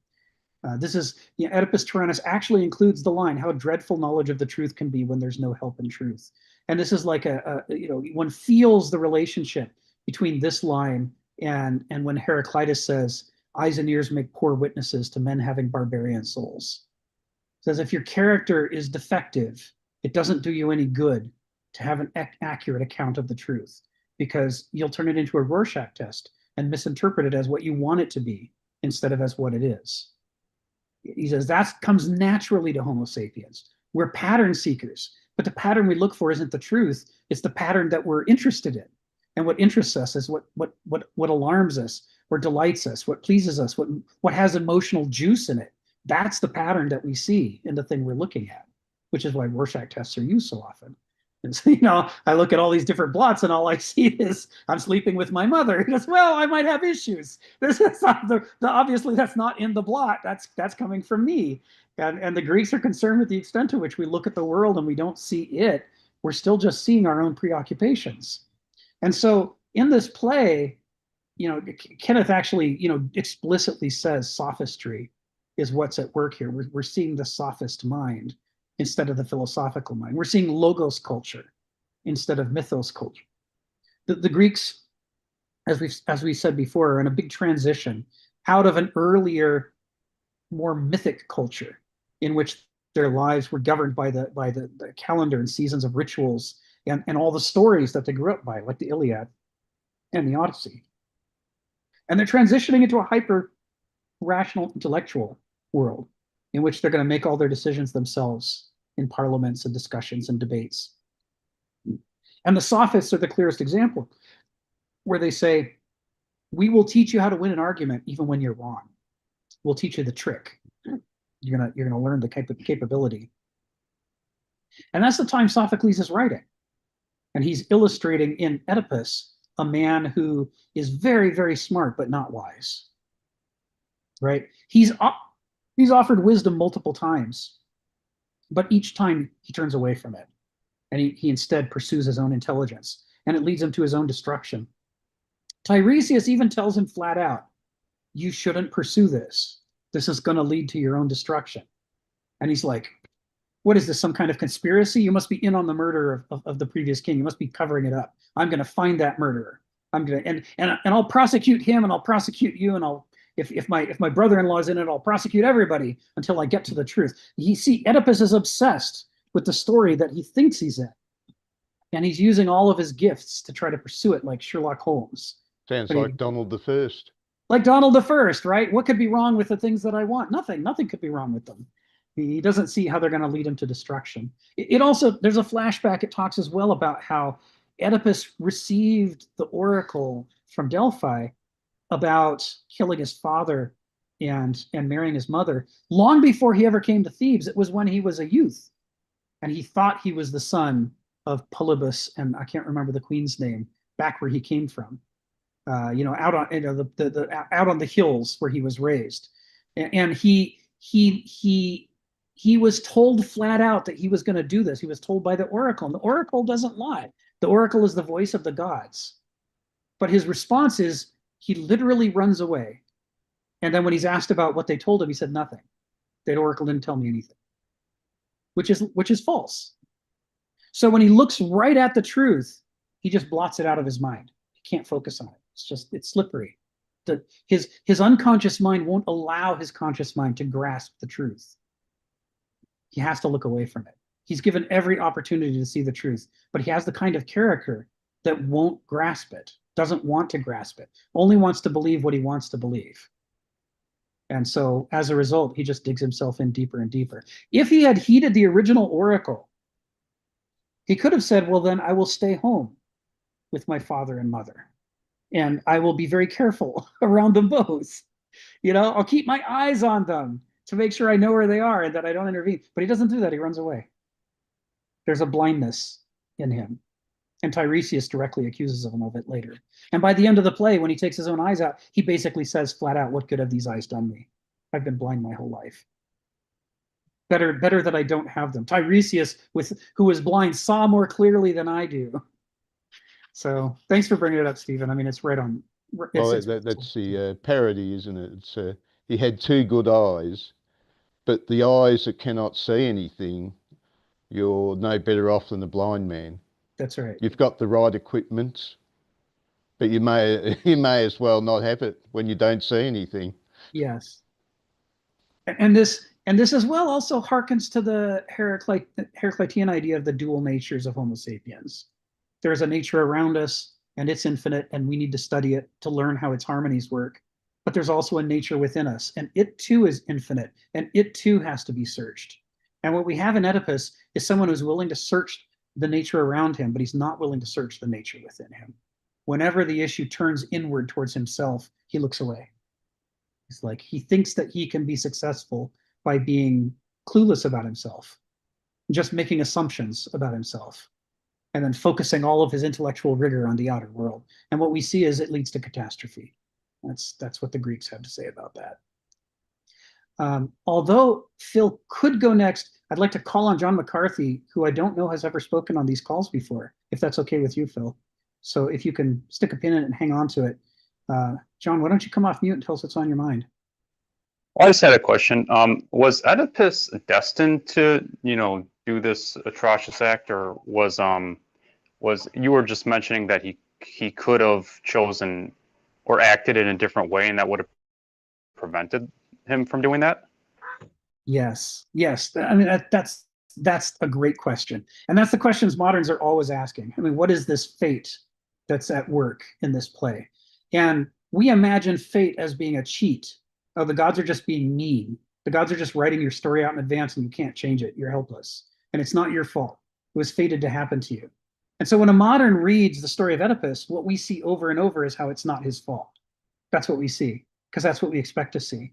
This is, Oedipus Tyrannus actually includes the line, how dreadful knowledge of the truth can be when there's no help in truth. And this is like one feels the relationship between this line and when Heraclitus says, eyes and ears make poor witnesses to men having barbarian souls. It says, if your character is defective, it doesn't do you any good to have an accurate account of the truth, because you'll turn it into a Rorschach test and misinterpret it as what you want it to be instead of as what it is. He says that comes naturally to Homo sapiens. We're pattern seekers, but the pattern we look for isn't the truth. It's the pattern that we're interested in. And what interests us is what alarms us, what delights us, what pleases us, what has emotional juice in it. That's the pattern that we see in the thing we're looking at, which is why Rorschach tests are used so often. And so, I look at all these different blots and all I see is I'm sleeping with my mother. He goes, well, I might have issues. This is not obviously that's not in the blot. That's coming from me. And the Greeks are concerned with the extent to which we look at the world and we don't see it. We're still just seeing our own preoccupations. And so in this play, Kenneth actually, explicitly says sophistry is what's at work here. We're seeing the sophist mind instead of the philosophical mind. We're seeing logos culture instead of mythos culture. The Greeks, as we said before, are in a big transition out of an earlier, more mythic culture in which their lives were governed by the calendar and seasons of rituals and all the stories that they grew up by, like the Iliad and the Odyssey. And they're transitioning into a hyper-rational intellectual world in which they're going to make all their decisions themselves in parliaments and discussions and debates. And the sophists are the clearest example, where they say, we will teach you how to win an argument even when you're wrong. We'll teach you the trick. You're gonna learn the capability. And that's the time Sophocles is writing. And he's illustrating in Oedipus a man who is very, very smart, but not wise. Right? He's offered wisdom multiple times, but each time he turns away from it. And he instead pursues his own intelligence. and it leads him to his own destruction. Tiresias even tells him flat out, you shouldn't pursue this. This is going to lead to your own destruction. And he's like, what is this, some kind of conspiracy? You must be in on the murder of the previous king. You must be covering it up. I'm going to find that murderer. I'm going to, and I'll prosecute him, and I'll prosecute you, and if my brother-in-law is in it, I'll prosecute everybody until I get to the truth. Oedipus is obsessed with the story that he thinks he's in. And he's using all of his gifts to try to pursue it like Sherlock Holmes. Sounds like Donald the First. Like Donald the First, right? What could be wrong with the things that I want? Nothing. Nothing could be wrong with them. He doesn't see how they're going to lead him to destruction. It also, there's a flashback, it talks as well about how Oedipus received the oracle from Delphi about killing his father and marrying his mother long before he ever came to Thebes. It was when he was a youth, and he thought he was the son of Polybus, and I can't remember the queen's name, back where he came from. Out on out on the hills where he was raised, and he was told flat out that he was going to do this. He was told by the oracle, and the oracle doesn't lie. The oracle is the voice of the gods, but his response is he literally runs away. And then when he's asked about what they told him, he said nothing. That oracle didn't tell me anything, which is false. So when he looks right at the truth, he just blots it out of his mind. He can't focus on it. It's slippery. His unconscious mind won't allow his conscious mind to grasp the truth. He has to look away from it. He's given every opportunity to see the truth, but he has the kind of character that won't grasp it, doesn't want to grasp it, only wants to believe what he wants to believe. And so as a result, he just digs himself in deeper and deeper. If he had heeded the original oracle, he could have said, well, then I will stay home with my father and mother, and I will be very careful around them both. I'll keep my eyes on them to make sure I know where they are and that I don't intervene. But he doesn't do that. He runs away. There's a blindness in him. And Tiresias directly accuses him of it later. And by the end of the play, when he takes his own eyes out, he basically says flat out, what good have these eyes done me? I've been blind my whole life. Better that I don't have them. Tiresias, who was blind, saw more clearly than I do. So thanks for bringing it up, Stephen. I mean, it's right on. That's the parody, isn't it? It's he had two good eyes, but the eyes that cannot see anything, you're no better off than the blind man. That's right. You've got the right equipment, but you may as well not have it when you don't see anything. Yes. And this as well also harkens to the Heraclitean idea of the dual natures of Homo sapiens. There's a nature around us, and it's infinite, and we need to study it to learn how its harmonies work. But there's also a nature within us, and it too is infinite, and it too has to be searched. And what we have in Oedipus is someone who's willing to search the nature around him, but he's not willing to search the nature within him. Whenever the issue turns inward towards himself, he looks away. It's like he thinks that he can be successful by being clueless about himself, just making assumptions about himself, and then focusing all of his intellectual rigor on the outer world. And what we see is it leads to catastrophe. That's what the Greeks have to say about that. Although Phil could go next, I'd like to call on John McCarthy, who I don't know has ever spoken on these calls before, if that's okay with you, Phil. So if you can stick a pin in it and hang on to it. John, why don't you come off mute and tell us what's on your mind? Well, I just had a question. Was Oedipus destined to, do this atrocious act, or was you were just mentioning that he could have chosen or acted in a different way, and that would have prevented him from doing that? Yes. I mean, that's a great question, and that's the questions moderns are always asking. I mean, what is this fate that's at work in this play? And we imagine fate as being a cheat. Oh, the gods are just being mean. The gods are just writing your story out in advance, and you can't change it. You're helpless, and it's not your fault. It was fated to happen to you. And so when a modern reads the story of Oedipus, what we see over and over is how it's not his fault. That's what we see, because that's what we expect to see.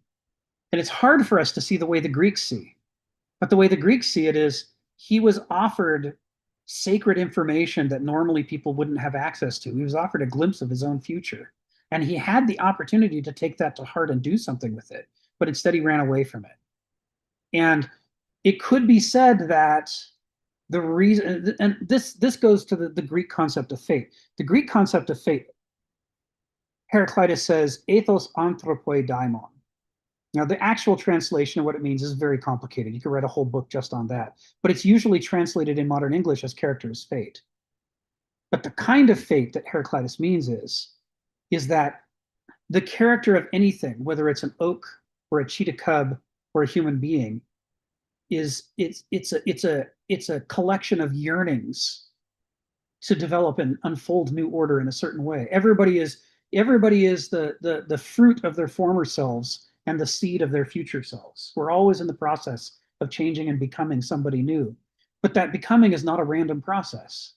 And it's hard for us to see the way the Greeks see. But the way the Greeks see it is he was offered sacred information that normally people wouldn't have access to. He was offered a glimpse of his own future. And he had the opportunity to take that to heart and do something with it. But instead he ran away from it. And it could be said that The reason, and this goes to the Greek concept of fate. The Greek concept of fate, Heraclitus says, ethos anthropoi daimon. Now, the actual translation of what it means is very complicated. You could write a whole book just on that. But it's usually translated in modern English as character is fate. But the kind of fate that Heraclitus means is that the character of anything, whether it's an oak or a cheetah cub or a human being, it's a collection of yearnings to develop and unfold new order in a certain way. Everybody is the fruit of their former selves and the seed of their future selves. We're always in the process of changing and becoming somebody new. But that becoming is not a random process.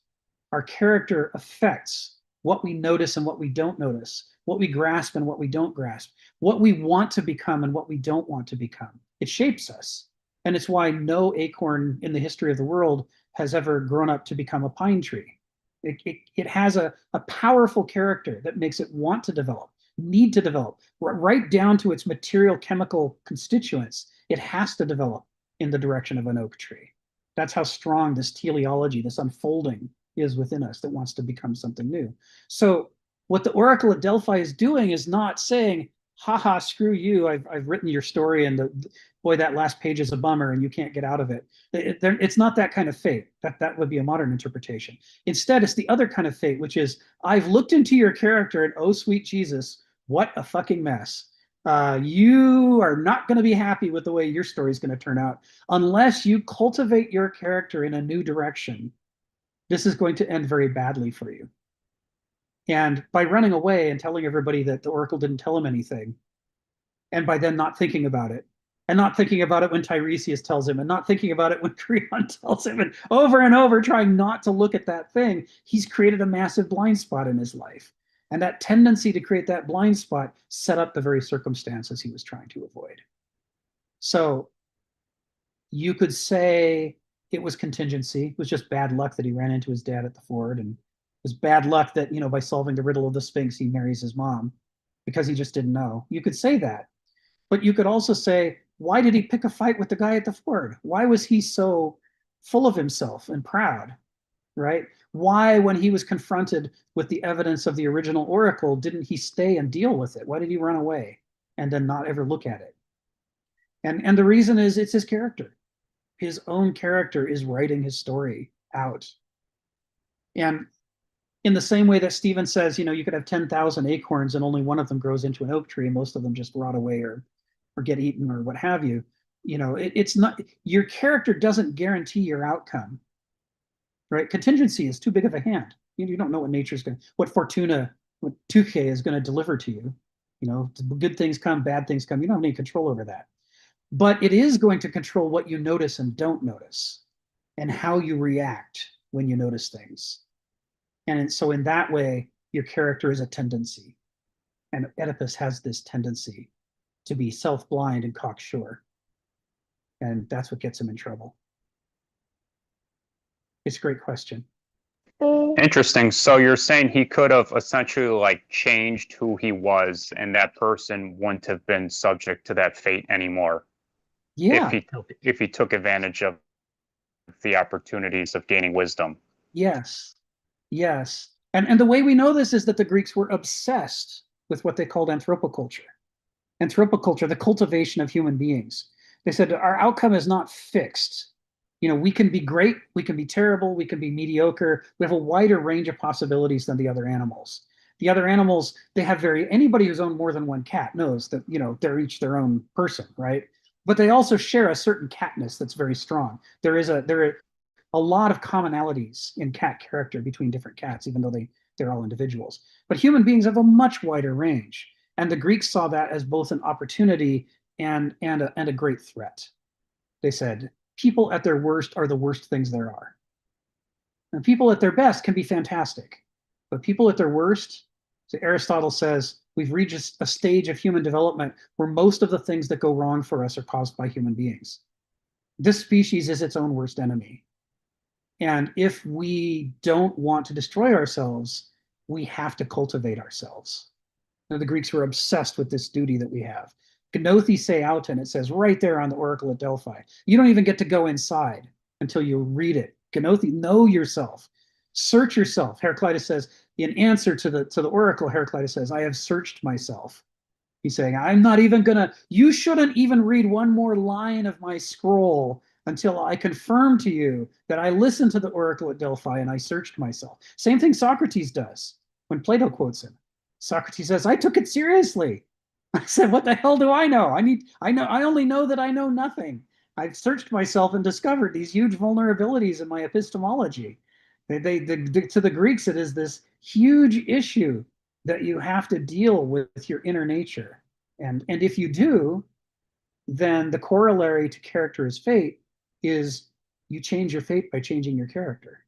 Our character affects what we notice and what we don't notice, what we grasp and what we don't grasp, what we want to become and what we don't want to become. It shapes us. And it's why no acorn in the history of the world has ever grown up to become a pine tree. It has a powerful character that makes it want to develop, need to develop, right down to its material chemical constituents. It has to develop in the direction of an oak tree. That's how strong this teleology, this unfolding is within us that wants to become something new. So what the Oracle at Delphi is doing is not saying, haha, screw you, I've written your story and boy, that last page is a bummer and you can't get out of it. It's not that kind of fate. That would be a modern interpretation. Instead, it's the other kind of fate, which is, I've looked into your character and oh, sweet Jesus, what a fucking mess. You are not going to be happy with the way your story is going to turn out unless you cultivate your character in a new direction. This is going to end very badly for you. And by running away and telling everybody that the Oracle didn't tell him anything, and by then not thinking about it, and not thinking about it when Tiresias tells him, and not thinking about it when Creon tells him, and over trying not to look at that thing, he's created a massive blind spot in his life. And that tendency to create that blind spot set up the very circumstances he was trying to avoid. So you could say it was contingency. It was just bad luck that he ran into his dad at the ford, and it was bad luck that, by solving the riddle of the Sphinx, he marries his mom because he just didn't know. You could say that. But you could also say, why did he pick a fight with the guy at the ford? Why was he so full of himself and proud, right? Why, when he was confronted with the evidence of the original Oracle, didn't he stay and deal with it? Why did he run away and then not ever look at it? And the reason is it's his character. His own character is writing his story out. And in the same way that Stephen says, you could have 10,000 acorns and only one of them grows into an oak tree, and most of them just rot away or get eaten or what have you. It's not, your character doesn't guarantee your outcome, right? Contingency is too big of a hand. You don't know what nature's what Fortuna, what Tuche is going to deliver to you. Good things come, bad things come. You don't have any control over that. But it is going to control what you notice and don't notice, and how you react when you notice things. And so in that way, your character is a tendency. And Oedipus has this tendency to be self-blind and cocksure. And that's what gets him in trouble. It's a great question. Interesting. So you're saying he could have essentially changed who he was, and that person wouldn't have been subject to that fate anymore. Yeah. If he took advantage of the opportunities of gaining wisdom. Yes. Yes. And the way we know this is that the Greeks were obsessed with what they called anthropoculture. Anthropoculture, the cultivation of human beings. They said our outcome is not fixed. We can be great, we can be terrible, we can be mediocre. We have a wider range of possibilities than the other animals. The other animals, they have anybody who's owned more than one cat knows that, they're each their own person, right? But they also share a certain catness that's very strong. There are a lot of commonalities in cat character between different cats, even though they're all individuals. But human beings have a much wider range. And the Greeks saw that as both an opportunity and a great threat. They said, people at their worst are the worst things there are. And people at their best can be fantastic. But people at their worst, so Aristotle says, we've reached a stage of human development where most of the things that go wrong for us are caused by human beings. This species is its own worst enemy. And if we don't want to destroy ourselves, we have to cultivate ourselves. Now, the Greeks were obsessed with this duty that we have. Gnothi se auton, it says right there on the Oracle at Delphi. You don't even get to go inside until you read it Kenothi, know yourself. Search yourself. Heraclitus says, in answer to the oracle, Heraclitus says, I have searched myself. He's saying, I'm not even gonna, you shouldn't even read one more line of my scroll until I confirm to you that I listened to the oracle at Delphi and I searched myself. Same thing Socrates does when Plato quotes him. Socrates says, I took it seriously. I said, what the hell do I know? I only know that I know nothing. I've searched myself and discovered these huge vulnerabilities in my epistemology. To the Greeks, it is this huge issue that you have to deal with your inner nature. And if you do, then the corollary to character is fate is you change your fate by changing your character.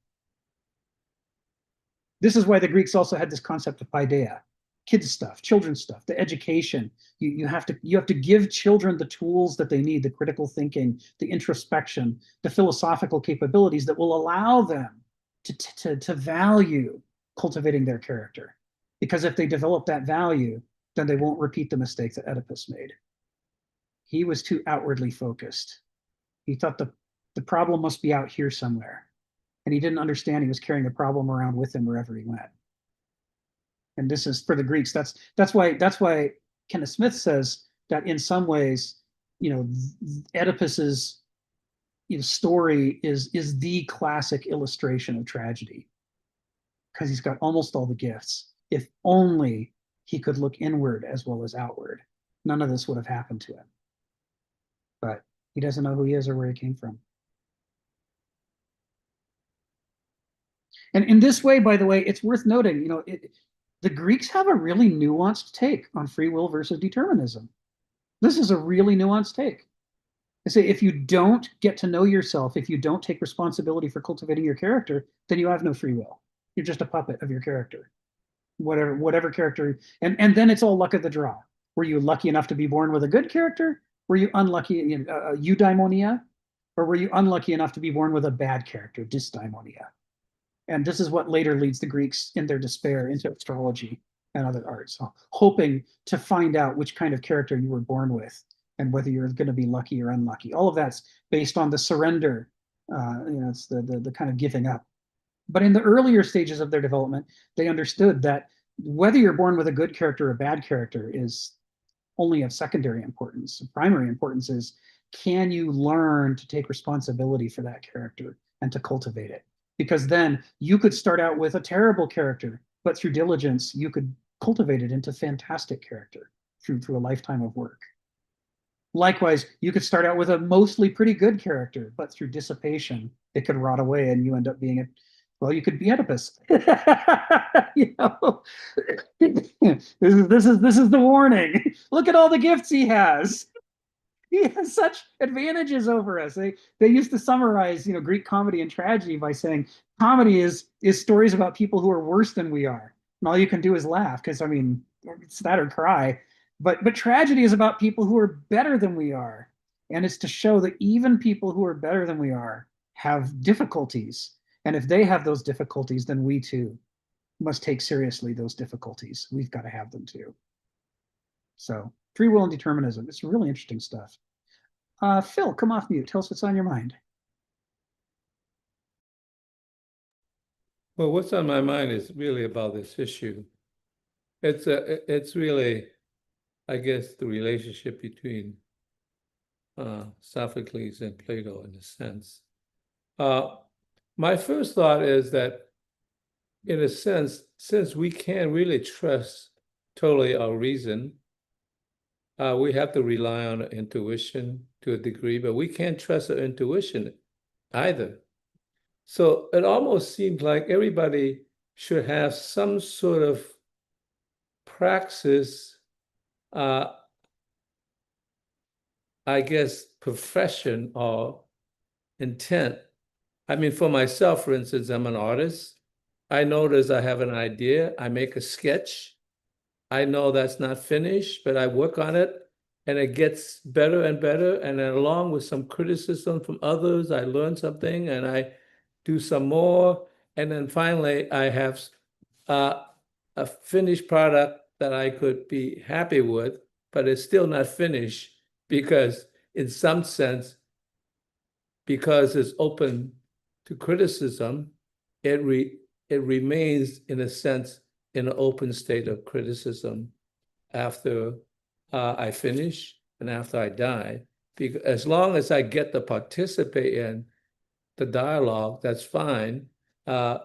This is why the Greeks also had this concept of paideia, kids stuff, children's stuff, the education. You have to give children the tools that they need, the critical thinking, the introspection, the philosophical capabilities that will allow them to value cultivating their character. Because if they develop that value, then they won't repeat the mistake that Oedipus made. He was too outwardly focused. He thought the problem must be out here somewhere. And he didn't understand he was carrying the problem around with him wherever he went. And this is for the Greeks. That's why Kenneth Smith says that in some ways, Oedipus's story is the classic illustration of tragedy, because he's got almost all the gifts. If only he could look inward as well as outward, none of this would have happened to him. But he doesn't know who he is or where he came from. And in this way, by the way, it's worth noting, the Greeks have a really nuanced take on free will versus determinism. This is a really nuanced take. They say if you don't get to know yourself, if you don't take responsibility for cultivating your character, then you have no free will. You're just a puppet of your character. Whatever character, and then it's all luck of the draw. Were you lucky enough to be born with a good character? Were you unlucky, eudaimonia? Or were you unlucky enough to be born with a bad character, dysdaimonia? And this is what later leads the Greeks in their despair into astrology and other arts, so hoping to find out which kind of character you were born with and whether you're going to be lucky or unlucky. All of that's based on the surrender. It's the kind of giving up. But in the earlier stages of their development, they understood that whether you're born with a good character or a bad character is only of secondary importance. The primary importance is, can you learn to take responsibility for that character and to cultivate it? Because then you could start out with a terrible character, but through diligence, you could cultivate it into fantastic character through a lifetime of work. Likewise, you could start out with a mostly pretty good character, but through dissipation, it could rot away and you end up being you could be Oedipus. This is the warning. Look at all the gifts he has. He has such advantages over us. They used to summarize, Greek comedy and tragedy by saying comedy is stories about people who are worse than we are, and all you can do is laugh because it's that or cry. But tragedy is about people who are better than we are, and it's to show that even people who are better than we are have difficulties, and if they have those difficulties, then we too must take seriously those difficulties. We've got to have them too. So free will and determinism. It's really interesting stuff. Phil, come off mute. Tell us what's on your mind. Well, what's on my mind is really about this issue. It's really, I guess, the relationship between Sophocles and Plato in a sense. My first thought is that, in a sense, since we can't really trust totally our reason, we have to rely on intuition to a degree, but we can't trust our intuition either. So it almost seems like everybody should have some sort of praxis, I guess, profession or intent. I mean, for myself, for instance, I'm an artist. I notice I have an idea. I make a sketch. I know that's not finished, but I work on it and it gets better and better. And then along with some criticism from others, I learn something and I do some more. And then finally, I have a finished product that I could be happy with, but it's still not finished because in some sense, because it's open to criticism, it remains, in a sense, in an open state of criticism after I finish and after I die. Because as long as I get to participate in the dialogue, that's fine. So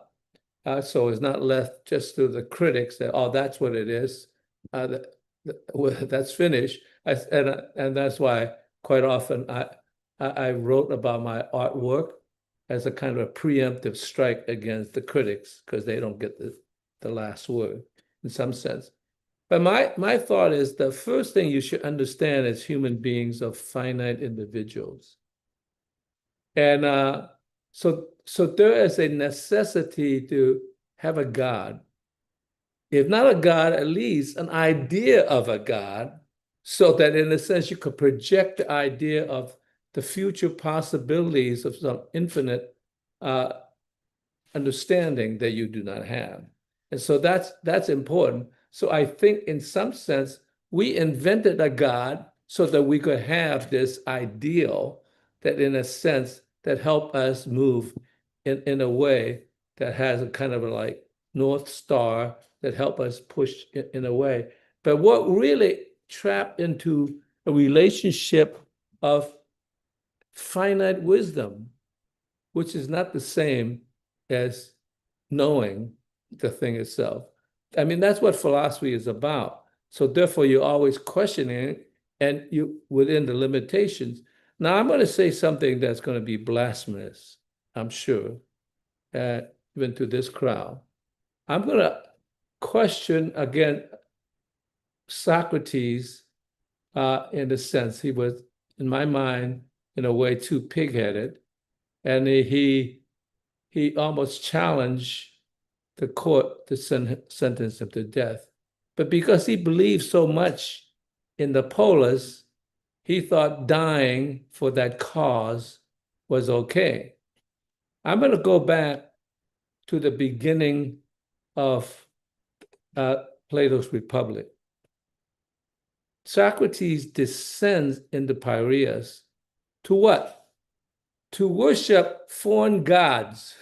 it's not left just to the critics that, oh, that's what it is. That's finished. And that's why quite often I wrote about my artwork as a kind of a preemptive strike against the critics, because they don't get the last word in some sense. But my thought is the first thing you should understand as human beings are finite individuals. And so there is a necessity to have a God. If not a God, at least an idea of a God, so that in a sense you could project the idea of the future possibilities of some infinite understanding that you do not have. And so that's important. So I think in some sense, we invented a God so that we could have this ideal that, in a sense, that help us move in a way that has a kind of a like North Star that help us push in a way. But what really trapped into a relationship of finite wisdom, which is not the same as knowing the thing itself. I mean, that's what philosophy is about. So therefore, you're always questioning, and you within the limitations. Now, I'm going to say something that's going to be blasphemous, I'm sure, even to this crowd. I'm going to question again Socrates in a sense. He was, in my mind, in a way, too pig-headed, and he almost challenged the court to sentence him to death. But because he believed so much in the polis, he thought dying for that cause was okay. I'm going to go back to the beginning of Plato's Republic. Socrates descends into Piraeus to what? To worship foreign gods,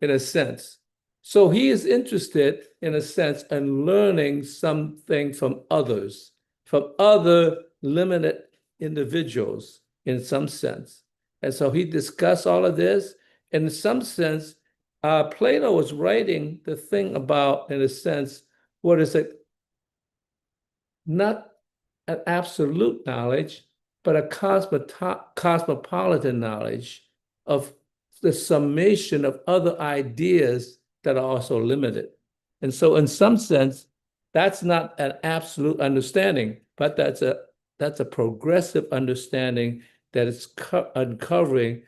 in a sense. So he is interested, in a sense, in learning something from others, from other limited individuals, in some sense. And so he discussed all of this. In some sense, Plato was writing the thing about, in a sense, what is it? Not an absolute knowledge, but a cosmopolitan knowledge of the summation of other ideas that are also limited. And so in some sense, that's not an absolute understanding, but that's a progressive understanding that is uncovering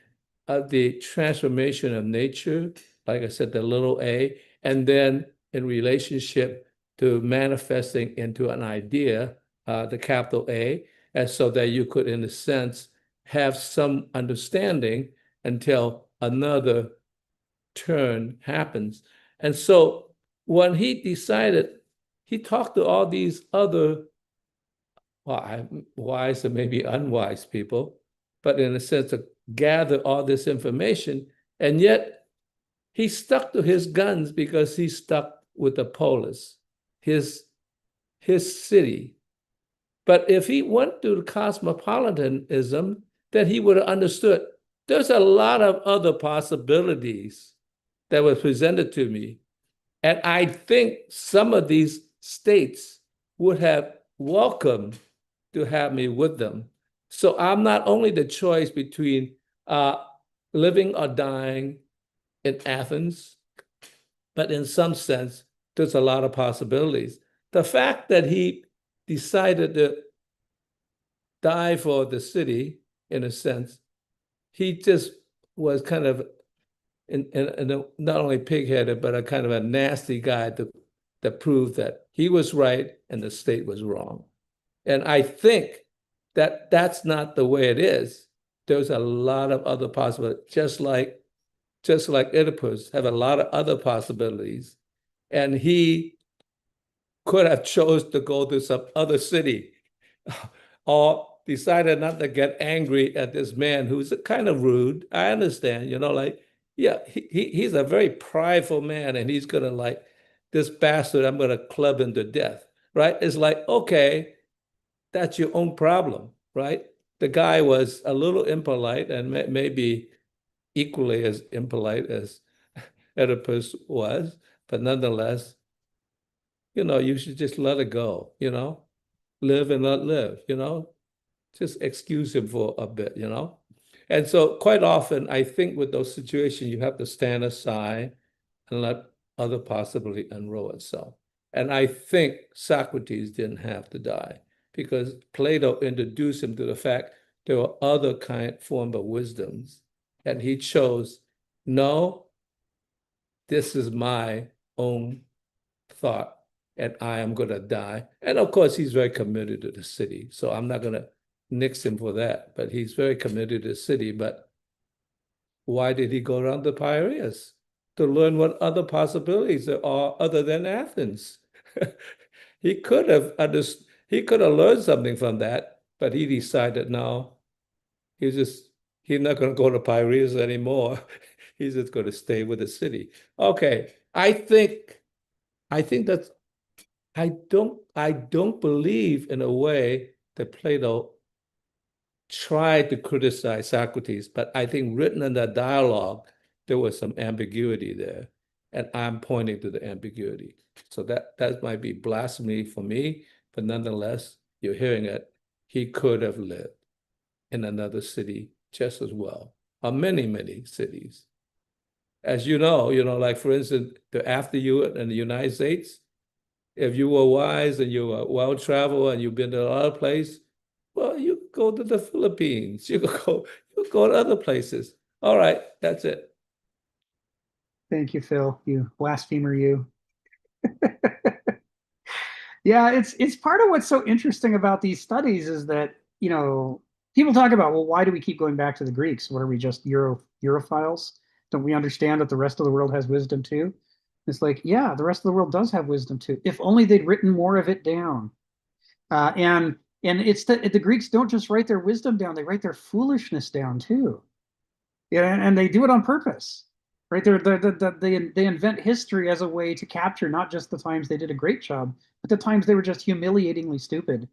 the transformation of nature, like I said, the little a, and then in relationship to manifesting into an idea, the capital A, and so that you could, in a sense, have some understanding until another turn happens. And so when he decided, he talked to all these other wise and maybe unwise people, but in a sense to gather all this information, and yet he stuck to his guns because he stuck with the polis, his city. But if he went to cosmopolitanism, then he would have understood there's a lot of other possibilities that were presented to me. And I think some of these states would have welcomed to have me with them. So I'm not only the choice between living or dying in Athens, but in some sense, there's a lot of possibilities. The fact that he decided to die for the city, in a sense, he just was kind of not only pig-headed, but a kind of a nasty guy that proved that he was right and the state was wrong. And I think that that's not the way it is. There's a lot of other possibilities, just like Oedipus have a lot of other possibilities. And he could have chose to go to some other city or decided not to get angry at this man who's kind of rude. I understand, like Yeah, he's a very prideful man, and he's gonna like this bastard, I'm gonna club him to death, right? It's like, okay, that's your own problem, right? The guy was a little impolite and maybe equally as impolite as Oedipus was, but nonetheless, you should just let it go, live and let live, just excuse him for a bit, And so quite often, I think with those situations, you have to stand aside and let other possibility unroll itself. And I think Socrates didn't have to die because Plato introduced him to the fact there were other form of wisdoms, and he chose, no, this is my own thought, and I am going to die. And of course, he's very committed to the city, so I'm not going to nix him for that, but he's very committed to the city. But why did he go around the Piraeus? To learn what other possibilities there are other than Athens. He could have learned something from that, but he decided no, he's not going to go to Piraeus anymore. He's just going to stay with the city. Okay, I think that's I don't believe in a way that Plato tried to criticize Socrates, but I think written in that dialogue, there was some ambiguity there. And I'm pointing to the ambiguity. So that might be blasphemy for me, but nonetheless, you're hearing it. He could have lived in another city just as well, or many, many cities. As you know, like for instance, after you in the United States, if you were wise and you were well-traveled and you've been to a lot of places, well, you go to the Philippines, you go to other places. All right, that's it. Thank you, Phil. You blasphemer, you. Yeah, it's part of what's so interesting about these studies is that, people talk about, well, why do we keep going back to the Greeks? What are we, just Europhiles? Don't we understand that the rest of the world has wisdom too? It's like, yeah, the rest of the world does have wisdom too. If only they'd written more of it down. And it's the Greeks don't just write their wisdom down; they write their foolishness down too. Yeah, and they do it on purpose, right? They invent history as a way to capture not just the times they did a great job, but the times they were just humiliatingly stupid.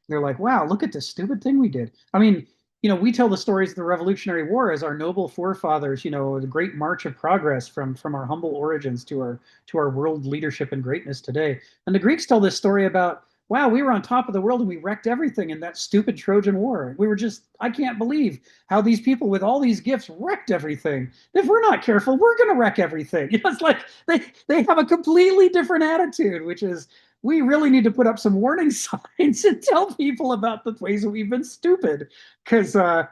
They're like, wow, look at this stupid thing we did. I mean, we tell the stories of the Revolutionary War as our noble forefathers, the great march of progress from our humble origins to our world leadership and greatness today. And the Greeks tell this story about, wow, we were on top of the world and we wrecked everything in that stupid Trojan War. We were just, I can't believe how these people with all these gifts wrecked everything. If we're not careful, we're going to wreck everything. It's like they have a completely different attitude, which is, we really need to put up some warning signs and tell people about the ways that we've been stupid. Because, oh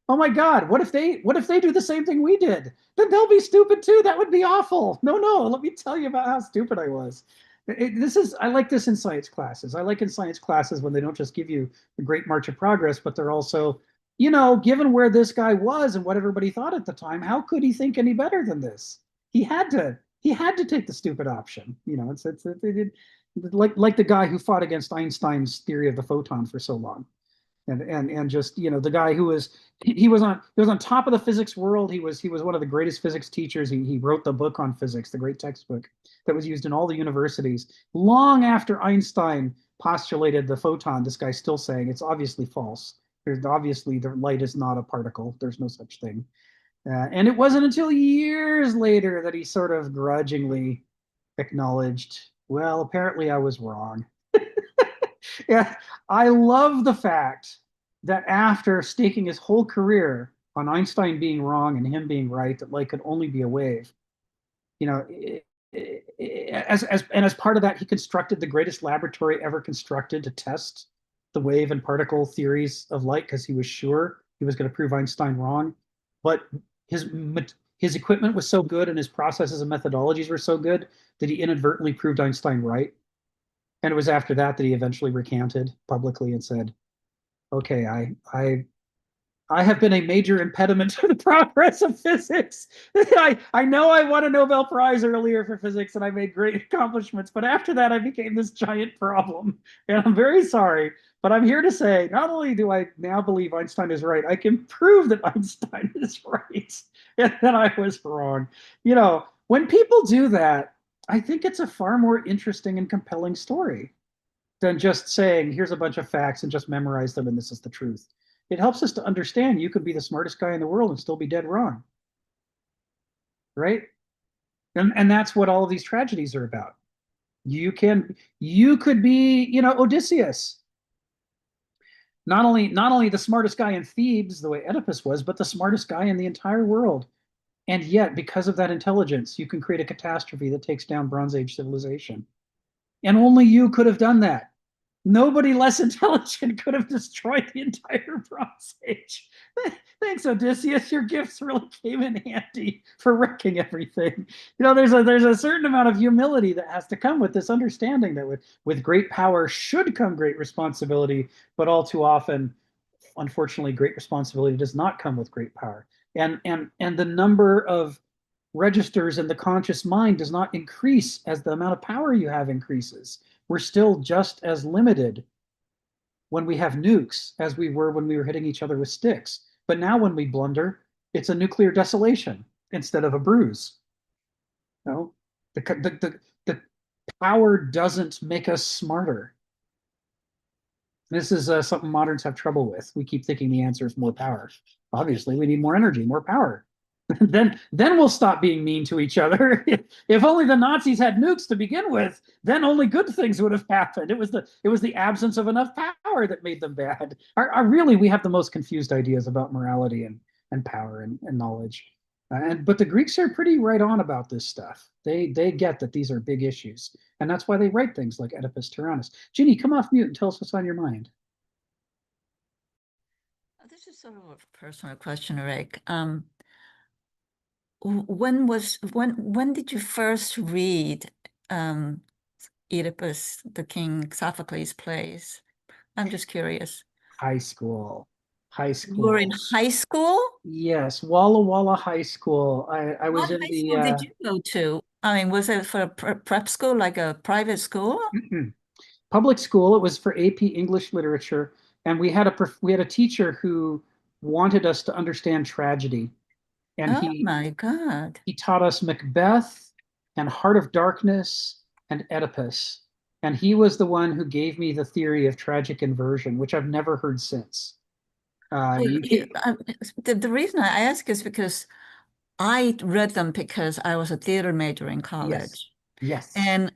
my God, what if they do the same thing we did? Then they'll be stupid too. That would be awful. No, let me tell you about how stupid I was. I like this in science classes. I like in science classes when they don't just give you the great march of progress, but they're also, given where this guy was and what everybody thought at the time, how could he think any better than this? He had to take the stupid option. It's like the guy who fought against Einstein's theory of the photon for so long. And just, the guy who was on top of the physics world. He was one of the greatest physics teachers. He wrote the book on physics, the great textbook that was used in all the universities long after Einstein postulated the photon. This guy's still saying it's obviously false. There's obviously, the light is not a particle. There's no such thing. And it wasn't until years later that he sort of grudgingly acknowledged, well, apparently I was wrong. Yeah, I love the fact that after staking his whole career on Einstein being wrong and him being right, that light could only be a wave. As part of that, he constructed the greatest laboratory ever constructed to test the wave and particle theories of light because he was sure he was going to prove Einstein wrong. But his equipment was so good and his processes and methodologies were so good that he inadvertently proved Einstein right. And it was after that that he eventually recanted publicly and said, okay, I have been a major impediment to the progress of physics. I know I won a Nobel Prize earlier for physics and I made great accomplishments, but after that I became this giant problem. And I'm very sorry, but I'm here to say not only do I now believe Einstein is right, I can prove that Einstein is right and that I was wrong. You know, when people do that, I think it's a far more interesting and compelling story than just saying, here's a bunch of facts and just memorize them and this is the truth. It helps us to understand you could be the smartest guy in the world and still be dead wrong. Right? And that's what all of these tragedies are about. You could be, you know, Odysseus. Not only the smartest guy in Thebes, the way Oedipus was, but the smartest guy in the entire world. And yet, because of that intelligence, you can create a catastrophe that takes down Bronze Age civilization. And only you could have done that. Nobody less intelligent could have destroyed the entire Bronze Age. Thanks, Odysseus. Your gifts really came in handy for wrecking everything. You know, there's a certain amount of humility that has to come with this understanding that with great power should come great responsibility, but all too often, unfortunately, great responsibility does not come with great power. And the number of registers in the conscious mind does not increase as the amount of power you have increases. We're still just as limited when we have nukes as we were when we were hitting each other with sticks. But now when we blunder, it's a nuclear desolation instead of a bruise. No, the power doesn't make us smarter. This is something moderns have trouble with. We keep thinking the answer is more power. Obviously, we need more energy, more power. then we'll stop being mean to each other. If only the Nazis had nukes to begin with, then only good things would have happened. It was the absence of enough power that made them bad. Really, we have the most confused ideas about morality and power and knowledge. But the Greeks are pretty right on about this stuff. They get that these are big issues, and that's why they write things like Oedipus Tyrannus. Ginny, come off mute and tell us what's on your mind. This is sort of a personal question, Rick. When did you first read Oedipus, the King Sophocles plays? I'm just curious. High school. You were in high school? Yes, Walla Walla High School. I was What in high the school did you go to? I mean, was it for a prep school, like a private school? Public school. It was for AP English literature, and we had a teacher who wanted us to understand tragedy, and Oh my God. he taught us Macbeth and Heart of Darkness and Oedipus, and he was the one who gave me the theory of tragic inversion, which I've never heard since. The reason I ask is because I read them because I was a theater major in college. Yes. And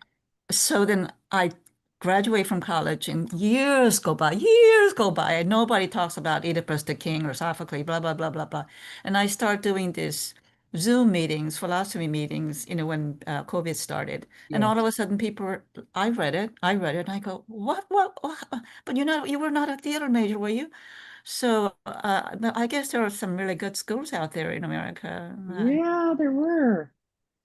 so then I graduate from college and years go by, and nobody talks about Oedipus the King or Sophocles, blah, blah, blah, blah, blah. And I start doing this Zoom meetings, philosophy meetings, you know, when COVID started. And all of a sudden I read it, and I go, what? But you were not a theater major, were you? So I guess there are some really good schools out there in America. Yeah, there were.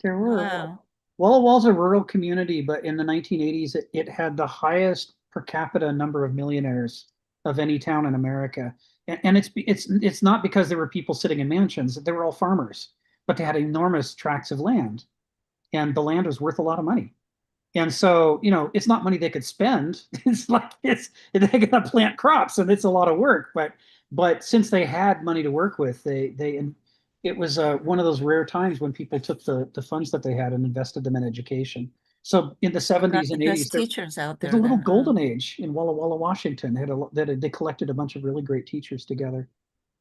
Wow. Walla Walla's a rural community, but in the 1980s, it had the highest per capita number of millionaires of any town in America. And it's not because there were people sitting in mansions. They were all farmers, but they had enormous tracts of land, and the land was worth a lot of money. And so, you know, it's not money they could spend. It's like they gotta plant crops, and it's a lot of work. But since they had money to work with, it was one of those rare times when people took the funds that they had and invested them in education. So in the 70s and 80s, teachers out there. there's a little golden age in Walla Walla, Washington. They collected a bunch of really great teachers together.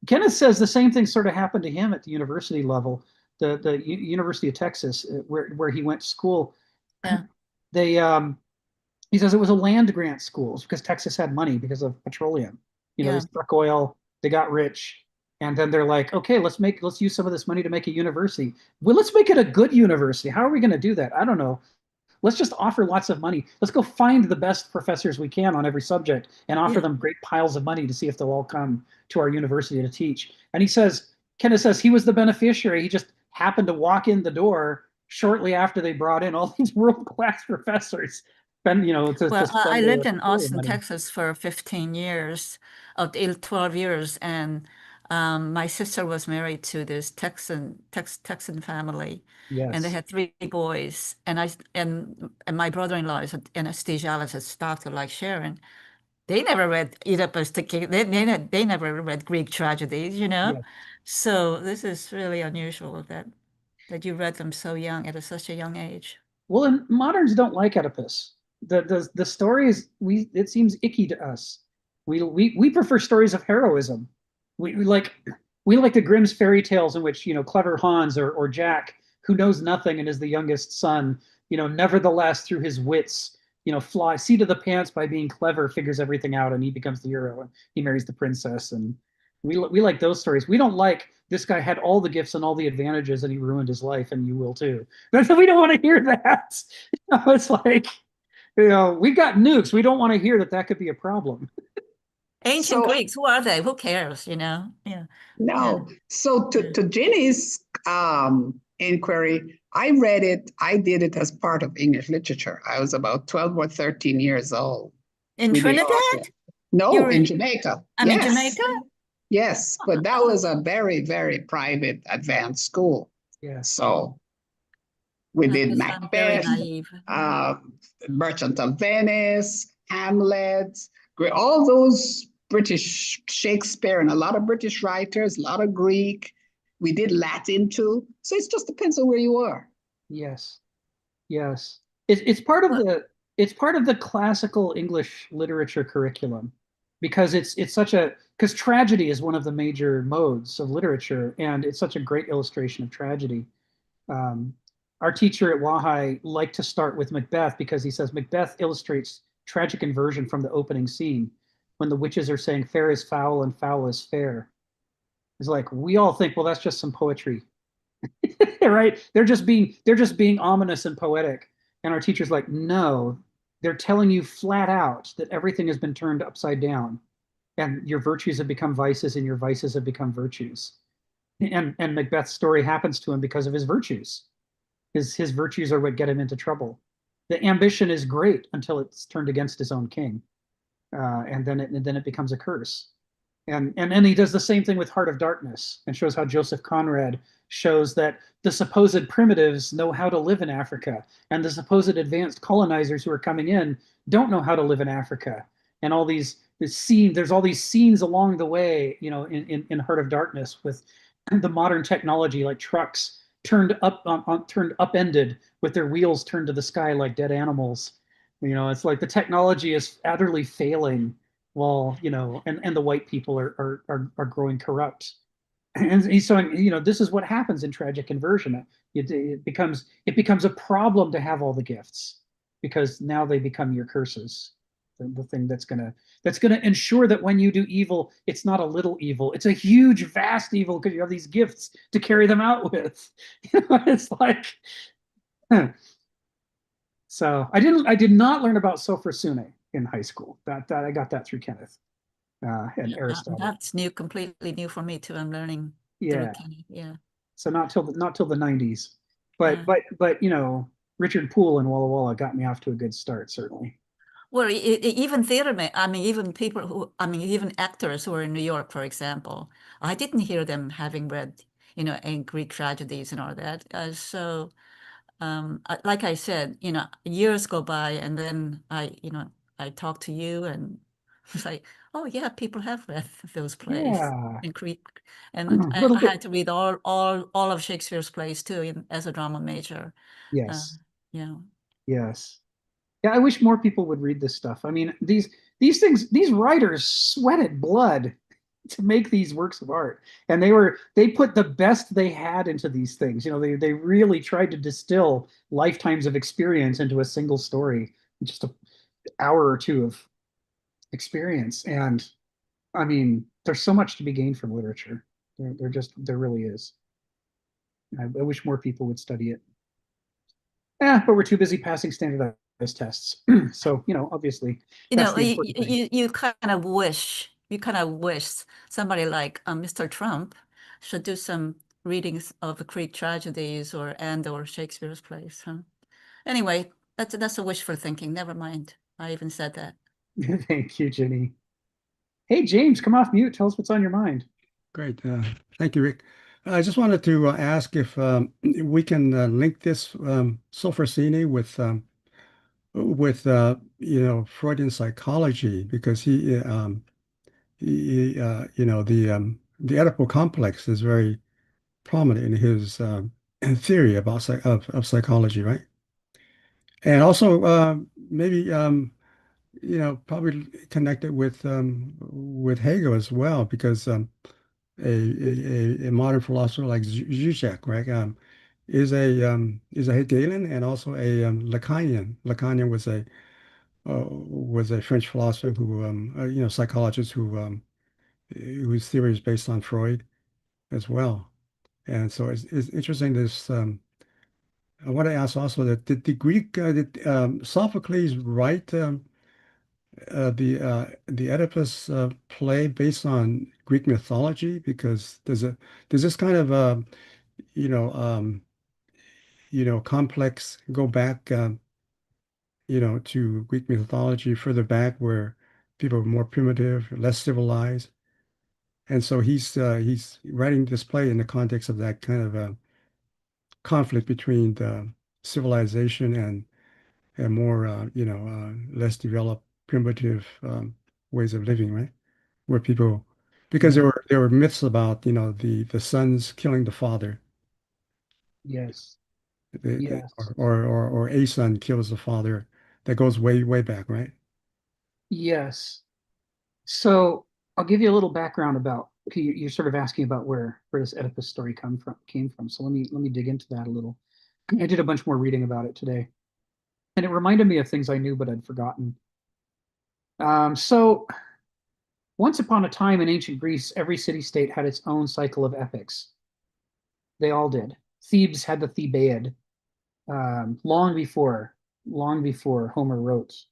Kenneth says the same thing sort of happened to him at the university level, the University of Texas, where he went to school. Yeah. He says it was a land grant school because Texas had money because of petroleum. You know, they struck oil, they got rich, and then they're like, okay, let's use some of this money to make a university. Well, let's make it a good university. How are we going to do that? I don't know. Let's just offer lots of money. Let's go find the best professors we can on every subject and offer them great piles of money to see if they'll all come to our university to teach. And Kenneth says he was the beneficiary. He just happened to walk in the door shortly after they brought in all these world-class professors. And, you know, I lived in Austin, Texas for 15 years, of 12 years, and My sister was married to this Texan family, and they Yes. had 3 boys. And my brother-in-law is an anesthesiologist, doctor like Sharon. They never read Oedipus the King. They never read Greek tragedies, you know. Yeah. So this is really unusual that you read them so young at such a young age. Well, and moderns don't like Oedipus. The stories it seems icky to us. We prefer stories of heroism. We like the Grimm's fairy tales in which, clever Hans or Jack, who knows nothing and is the youngest son, nevertheless through his wits, fly seat of the pants by being clever, figures everything out, and he becomes the hero and he marries the princess. And we like those stories. We don't like this guy had all the gifts and all the advantages and he ruined his life, and you will too. But we don't want to hear that. It's like, we got nukes. We don't want to hear that could be a problem. Ancient Greeks, who are they? Who cares, Yeah. No. So to Jenny's inquiry, I read it. I did it as part of English literature. I was about 12 or 13 years old. In Trinidad? No, in Jamaica. In Jamaica? Yes, but that was a very, very private advanced school. Yeah. So we did Macbeth, Merchant of Venice, Hamlet, all those British Shakespeare, and a lot of British writers, a lot of Greek. We did Latin too. So it just depends on where you are. Yes. Yes. It's part of the classical English literature curriculum, because because tragedy is one of the major modes of literature, and it's such a great illustration of tragedy. Our teacher at Wahai liked to start with Macbeth because he says Macbeth illustrates tragic inversion from the opening scene when the witches are saying fair is foul and foul is fair. It's like, we all think, well, that's just some poetry. Right? They're just being ominous and poetic. And our teacher's like, no, they're telling you flat out that everything has been turned upside down, and your virtues have become vices and your vices have become virtues. And Macbeth's story happens to him because of his virtues. His virtues are what get him into trouble. The ambition is great until it's turned against his own king, and then it becomes a curse. And he does the same thing with Heart of Darkness, and shows how Joseph Conrad shows that the supposed primitives know how to live in Africa, and the supposed advanced colonizers who are coming in don't know how to live in Africa. And all these scenes, there's all these scenes along the way, in Heart of Darkness, with the modern technology like trucks turned upended with their wheels turned to the sky like dead animals. It's like the technology is utterly failing, while and the white people are growing corrupt. And he's showing, this is what happens in tragic inversion. It becomes a problem to have all the gifts, because now they become your curses. The thing that's gonna ensure that when you do evil, it's not a little evil, it's a huge, vast evil, because you have these gifts to carry them out with. It's like, so I did not learn about Sophrosyne in high school. That I got that through Kenneth and Aristotle. That's completely new for me too. I'm learning. Yeah. Yeah. So not till the 90s, but Richard Poole and Walla Walla got me off to a good start, certainly. Well, even theater, even people even actors who are in New York, for example, I didn't hear them having read, Greek tragedies and all that. So, like I said, years go by, and then I talk to you, and it's like, oh yeah, people have read those plays in Greek, and I had to read all of Shakespeare's plays too, as a drama major. Yes. Yes. Yeah, I wish more people would read this stuff. I mean, these things, these writers sweated blood to make these works of art, and they put the best they had into these things. They really tried to distill lifetimes of experience into a single story, just an hour or two of experience. And I mean, there's so much to be gained from literature. There really is. I wish more people would study it. But we're too busy passing standardized tests. So, obviously, you kind of wish somebody like Mr. Trump should do some readings of Greek tragedies or Shakespeare's plays. Huh? Anyway, that's a wishful thinking. Never mind. I even said that. Thank you, Jenny. Hey, James, come off mute. Tell us what's on your mind. Great. Thank you, Rick. I just wanted to ask if we can link this Solfersini with Freudian psychology, because he the Oedipal complex is very prominent in his theory about of psychology, right? And also maybe probably connected with Hegel as well, because a modern philosopher like Zizek, right, is a Hegelian and also a Lacanian. Lacanian was a French philosopher who psychologist whose theory is based on Freud as well. And so it's interesting this. I want to ask also that did the Greek did Sophocles write the Oedipus play based on Greek mythology? Because does this kind of you know um, complex go back to Greek mythology further back, where people were more primitive, less civilized, and so he's writing this play in the context of that kind of conflict between the civilization and more less developed primitive ways of living, right? Where people, because there were myths about the sons killing the father, Yes. the- Yes. or a son kills the father. That goes way back, right? Yes. So I'll give you a little background about, okay, you're sort of asking about where this Oedipus story came from. So let me dig into that a little. I did a bunch more reading about it today, and it reminded me of things I knew but I'd forgotten. So once upon a time in ancient Greece, every city-state had its own cycle of epics. They all did. Thebes had the Thebaid, long before Homer wrote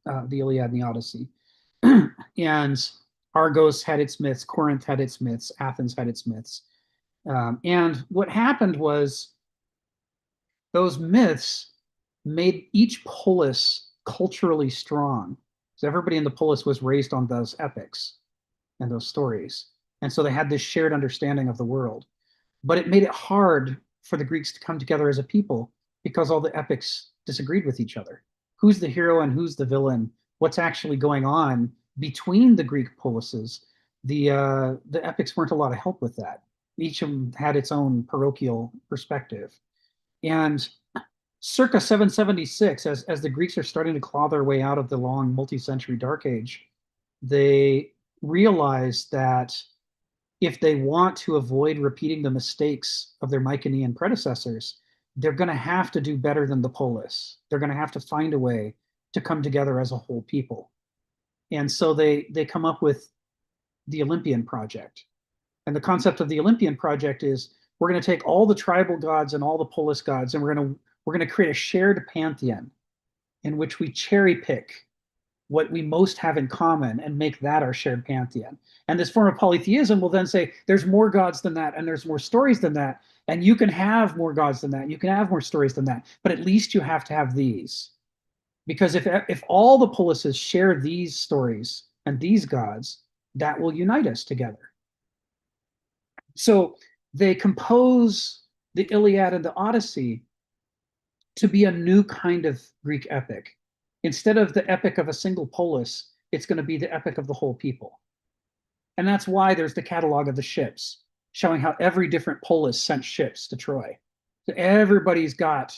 the Iliad and the Odyssey. And Argos had its myths, Corinth had its myths, Athens had its myths. And what happened was those myths made each polis culturally strong. So everybody in the polis was raised on those epics and those stories. And so they had this shared understanding of the world. But it made it hard for the Greeks to come together as a people because all the epics disagreed with each other. Who's the hero and who's the villain? What's actually going on between the Greek polises? The epics weren't a lot of help with that. Each of them had its own parochial perspective. And circa 776, as the Greeks are starting to claw their way out of the long multi-century Dark Age, they realize that if they want to avoid repeating the mistakes of their Mycenaean predecessors, they're going to have to do better than the polis. They're going to have to find a way to come together as a whole people. And so they come up with the Olympian project. And the concept of the Olympian project is we're going to take all the tribal gods and all the polis gods, and we're going to create a shared pantheon in which we cherry pick what we most have in common and make that our shared pantheon. And this form of polytheism will then say there's more gods than that, and there's more stories than that, and you can have more gods than that, you can have more stories than that, but at least you have to have these. Because if all the polises share these stories and these gods, that will unite us together. So they compose the Iliad and the Odyssey to be a new kind of Greek epic. Instead of the epic of a single polis, it's going to be the epic of the whole people. And that's why there's the catalog of the ships, showing how every different polis sent ships to Troy. So everybody's got,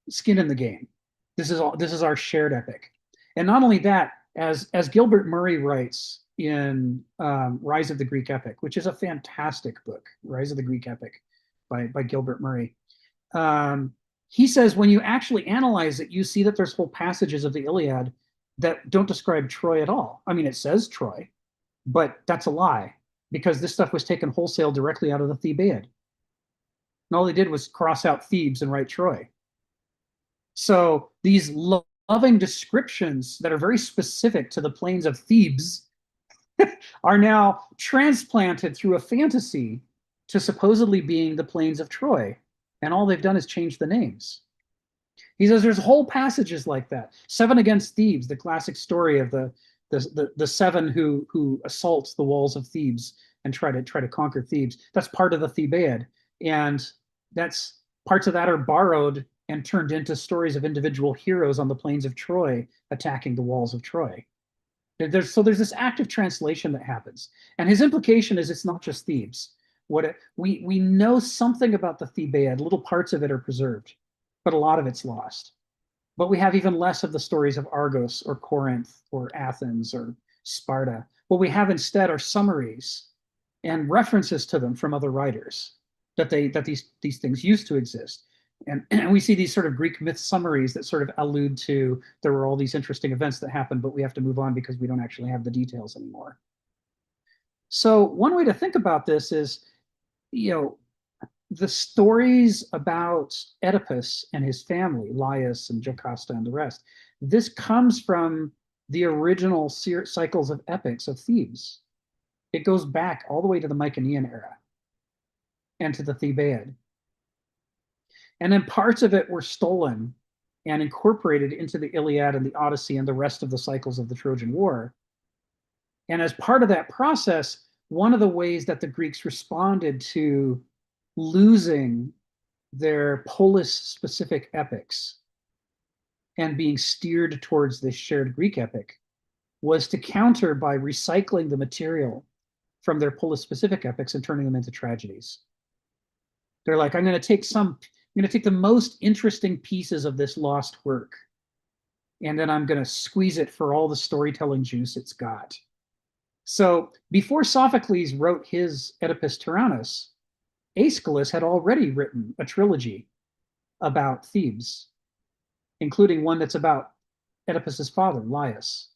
skin in the game. This is our shared epic. And not only that, as Gilbert Murray writes in Rise of the Greek Epic, which is a fantastic book, Rise of the Greek Epic by Gilbert Murray. He says when you actually analyze it, you see that there's whole passages of the Iliad that don't describe Troy at all. I mean, it says Troy, but that's a lie because this stuff was taken wholesale directly out of the Thebaid. And all they did was cross out Thebes and write Troy. So these loving descriptions that are very specific to the plains of Thebes are now transplanted through a fantasy to supposedly being the plains of Troy. And all they've done is change the names. He says there's whole passages like that. 7 against Thebes, the classic story of the seven who assault the walls of Thebes and try to conquer Thebes. That's part of the Thebaid, and that's parts of that are borrowed and turned into stories of individual heroes on the plains of Troy attacking the walls of Troy. There's this active translation that happens, and his implication is it's not just Thebes. We know something about the Thebaid, little parts of it are preserved, but a lot of it's lost. But we have even less of the stories of Argos or Corinth or Athens or Sparta. What we have instead are summaries and references to them from other writers that these things used to exist. And we see these sort of Greek myth summaries that sort of allude to there were all these interesting events that happened, but we have to move on because we don't actually have the details anymore. So one way to think about this is, the stories about Oedipus and his family, Laius and Jocasta and the rest, this comes from the original cycles of epics of Thebes. It goes back all the way to the Mycenaean era and to the Thebaid. And then parts of it were stolen and incorporated into the Iliad and the Odyssey and the rest of the cycles of the Trojan War. And as part of that process, one of the ways that the Greeks responded to losing their polis-specific epics and being steered towards this shared Greek epic was to counter by recycling the material from their polis-specific epics and turning them into tragedies. They're like, I'm going to take the most interesting pieces of this lost work, and then I'm going to squeeze it for all the storytelling juice it's got. So before Sophocles wrote his Oedipus Tyrannus, Aeschylus had already written a trilogy about Thebes, including one that's about Oedipus's father, Laius,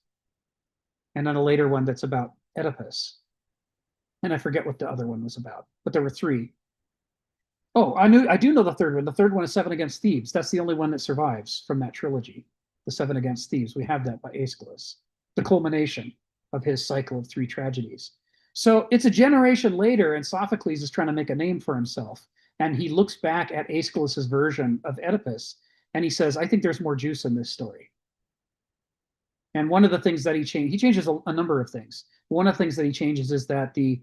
and then a later one that's about Oedipus. And I forget what the other one was about, but there were three. Oh, I do know the third one. The third one is Seven Against Thebes. That's the only one that survives from that trilogy, the Seven Against Thebes. We have that by Aeschylus, the culmination of his cycle of three tragedies. So it's a generation later, and Sophocles is trying to make a name for himself. And he looks back at Aeschylus's version of Oedipus, and he says, I think there's more juice in this story. And one of the things that he changes a number of things. One of the things that he changes is that the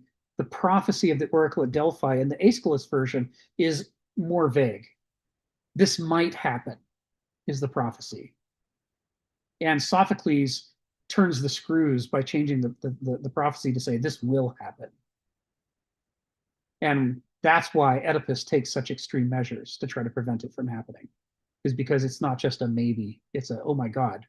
prophecy of the oracle at Delphi in the Aeschylus version is more vague. This might happen, is the prophecy. And Sophocles turns the screws by changing the prophecy to say this will happen. And that's why Oedipus takes such extreme measures to try to prevent it from happening, is because it's not just a maybe, it's a, oh my God.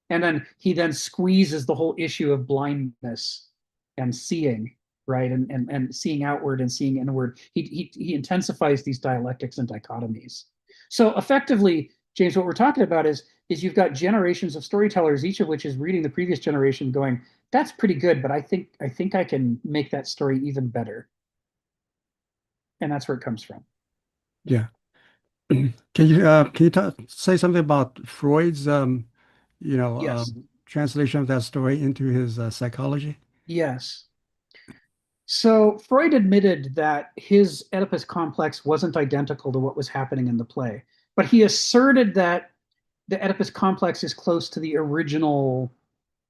And then he squeezes the whole issue of blindness and seeing, right? And seeing outward and seeing inward. He intensifies these dialectics and dichotomies. So effectively, James, what we're talking about is you've got generations of storytellers, each of which is reading the previous generation going, that's pretty good, but I think I can make that story even better. And that's where it comes from. Yeah. Can you say something about Freud's Yes. translation of that story into his psychology? Yes. So Freud admitted that his Oedipus complex wasn't identical to what was happening in the play, but he asserted that the Oedipus complex is close to the original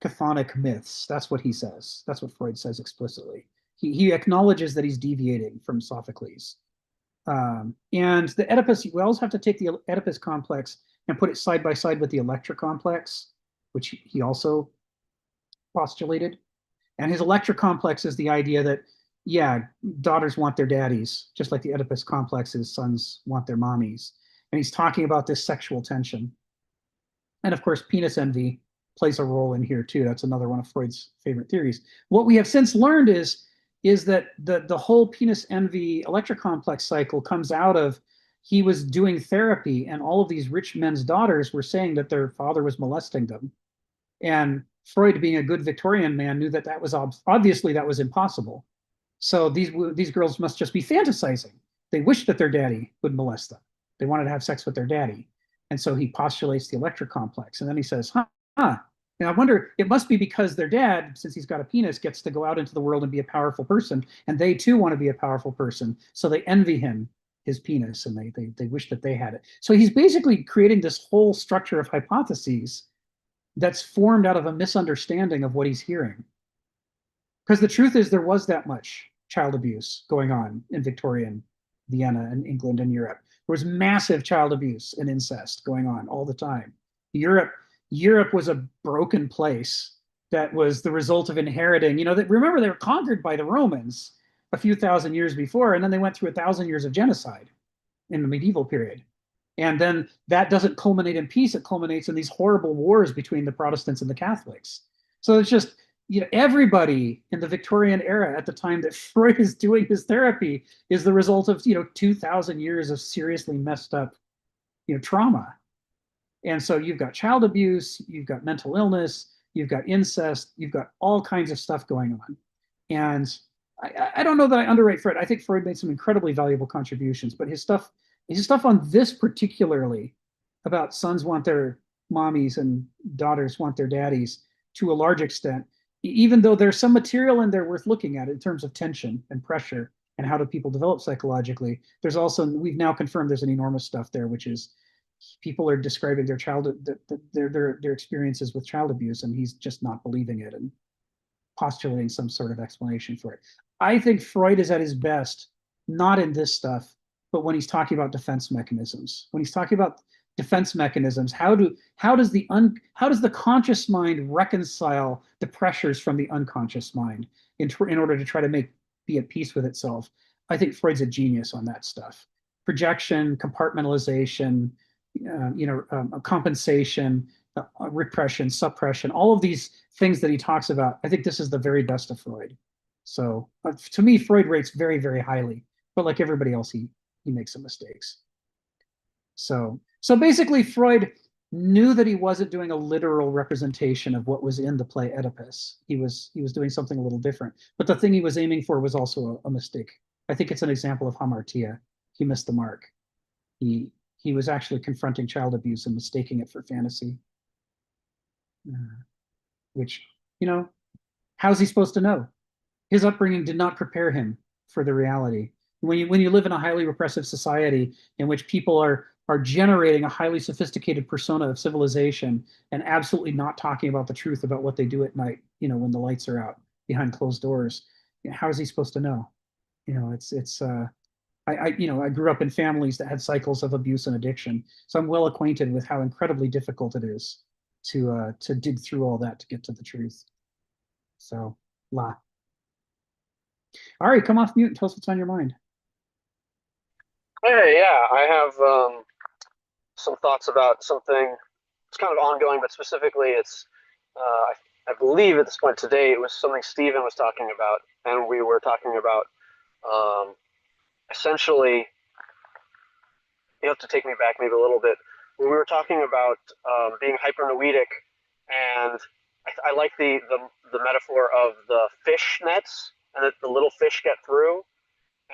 chthonic myths. That's what he says. That's what Freud says explicitly. He acknowledges that he's deviating from Sophocles. And the Oedipus, we always have to take the Oedipus complex and put it side by side with the Electra complex, which he also postulated. And his Electra complex is the idea that, yeah, daughters want their daddies, just like the Oedipus complex's sons want their mommies. And he's talking about this sexual tension. And of course, penis envy plays a role in here too. That's another one of Freud's favorite theories. What we have since learned is that the whole penis envy Electra complex cycle comes out of he was doing therapy, and all of these rich men's daughters were saying that their father was molesting them. And Freud, being a good Victorian man, knew that was obviously that was impossible. So these girls must just be fantasizing. They wish that their daddy would molest them. They wanted to have sex with their daddy. And so he postulates the Electra complex. And then he says, and I wonder, it must be because their dad, since he's got a penis, gets to go out into the world and be a powerful person. And they too want to be a powerful person. So they envy him, his penis, and they wish that they had it. So he's basically creating this whole structure of hypotheses that's formed out of a misunderstanding of what he's hearing. Because the truth is there was that much child abuse going on in Victorian Vienna and England and Europe. There was massive child abuse and incest going on all the time. Europe was a broken place that was the result of inheriting, remember they were conquered by the Romans a few thousand years before, and then they went through 1,000 years of genocide in the medieval period. And then that doesn't culminate in peace, it culminates in these horrible wars between the Protestants and the Catholics. So it's just, everybody in the Victorian era at the time that Freud is doing his therapy is the result of, 2,000 years of seriously messed up, trauma. And so you've got child abuse, you've got mental illness, you've got incest, you've got all kinds of stuff going on. And I don't know that I underrate Freud. I think Freud made some incredibly valuable contributions, but his stuff on this particularly about sons want their mommies and daughters want their daddies to a large extent, even though there's some material in there worth looking at in terms of tension and pressure and how do people develop psychologically. There's also, we've now confirmed there's an enormous stuff there, which is people are describing their childhood, their experiences with child abuse, and he's just not believing it and postulating some sort of explanation for it. I think Freud is at his best, not in this stuff, but when he's talking about defense mechanisms. When he's talking about defense mechanisms, how does the conscious mind reconcile the pressures from the unconscious mind in order to try to be at peace with itself? I think Freud's a genius on that stuff. Projection, compartmentalization, compensation, repression, suppression, all of these things that he talks about. I think this is the very best of Freud. So to me, Freud rates very, very highly, but like everybody else, he makes some mistakes. So basically Freud knew that he wasn't doing a literal representation of what was in the play Oedipus. He was doing something a little different, but the thing he was aiming for was also a mistake. I think it's an example of hamartia. He missed the mark. He was actually confronting child abuse and mistaking it for fantasy. Which, how's he supposed to know? His upbringing did not prepare him for the reality. When you live in a highly repressive society in which people are generating a highly sophisticated persona of civilization and absolutely not talking about the truth about what they do at night, when the lights are out behind closed doors, how is he supposed to know? I grew up in families that had cycles of abuse and addiction, so I'm well acquainted with how incredibly difficult it is to dig through all that to get to the truth. So, la. Ari, come off mute and tell us what's on your mind. Hey, yeah, I have some thoughts about something. It's kind of ongoing, but specifically, it's I believe at this point today it was something Stephen was talking about, and we were talking about essentially. You have to take me back maybe a little bit. When we were talking about being hypernoetic, and I like the metaphor of the fish nets, and that the little fish get through.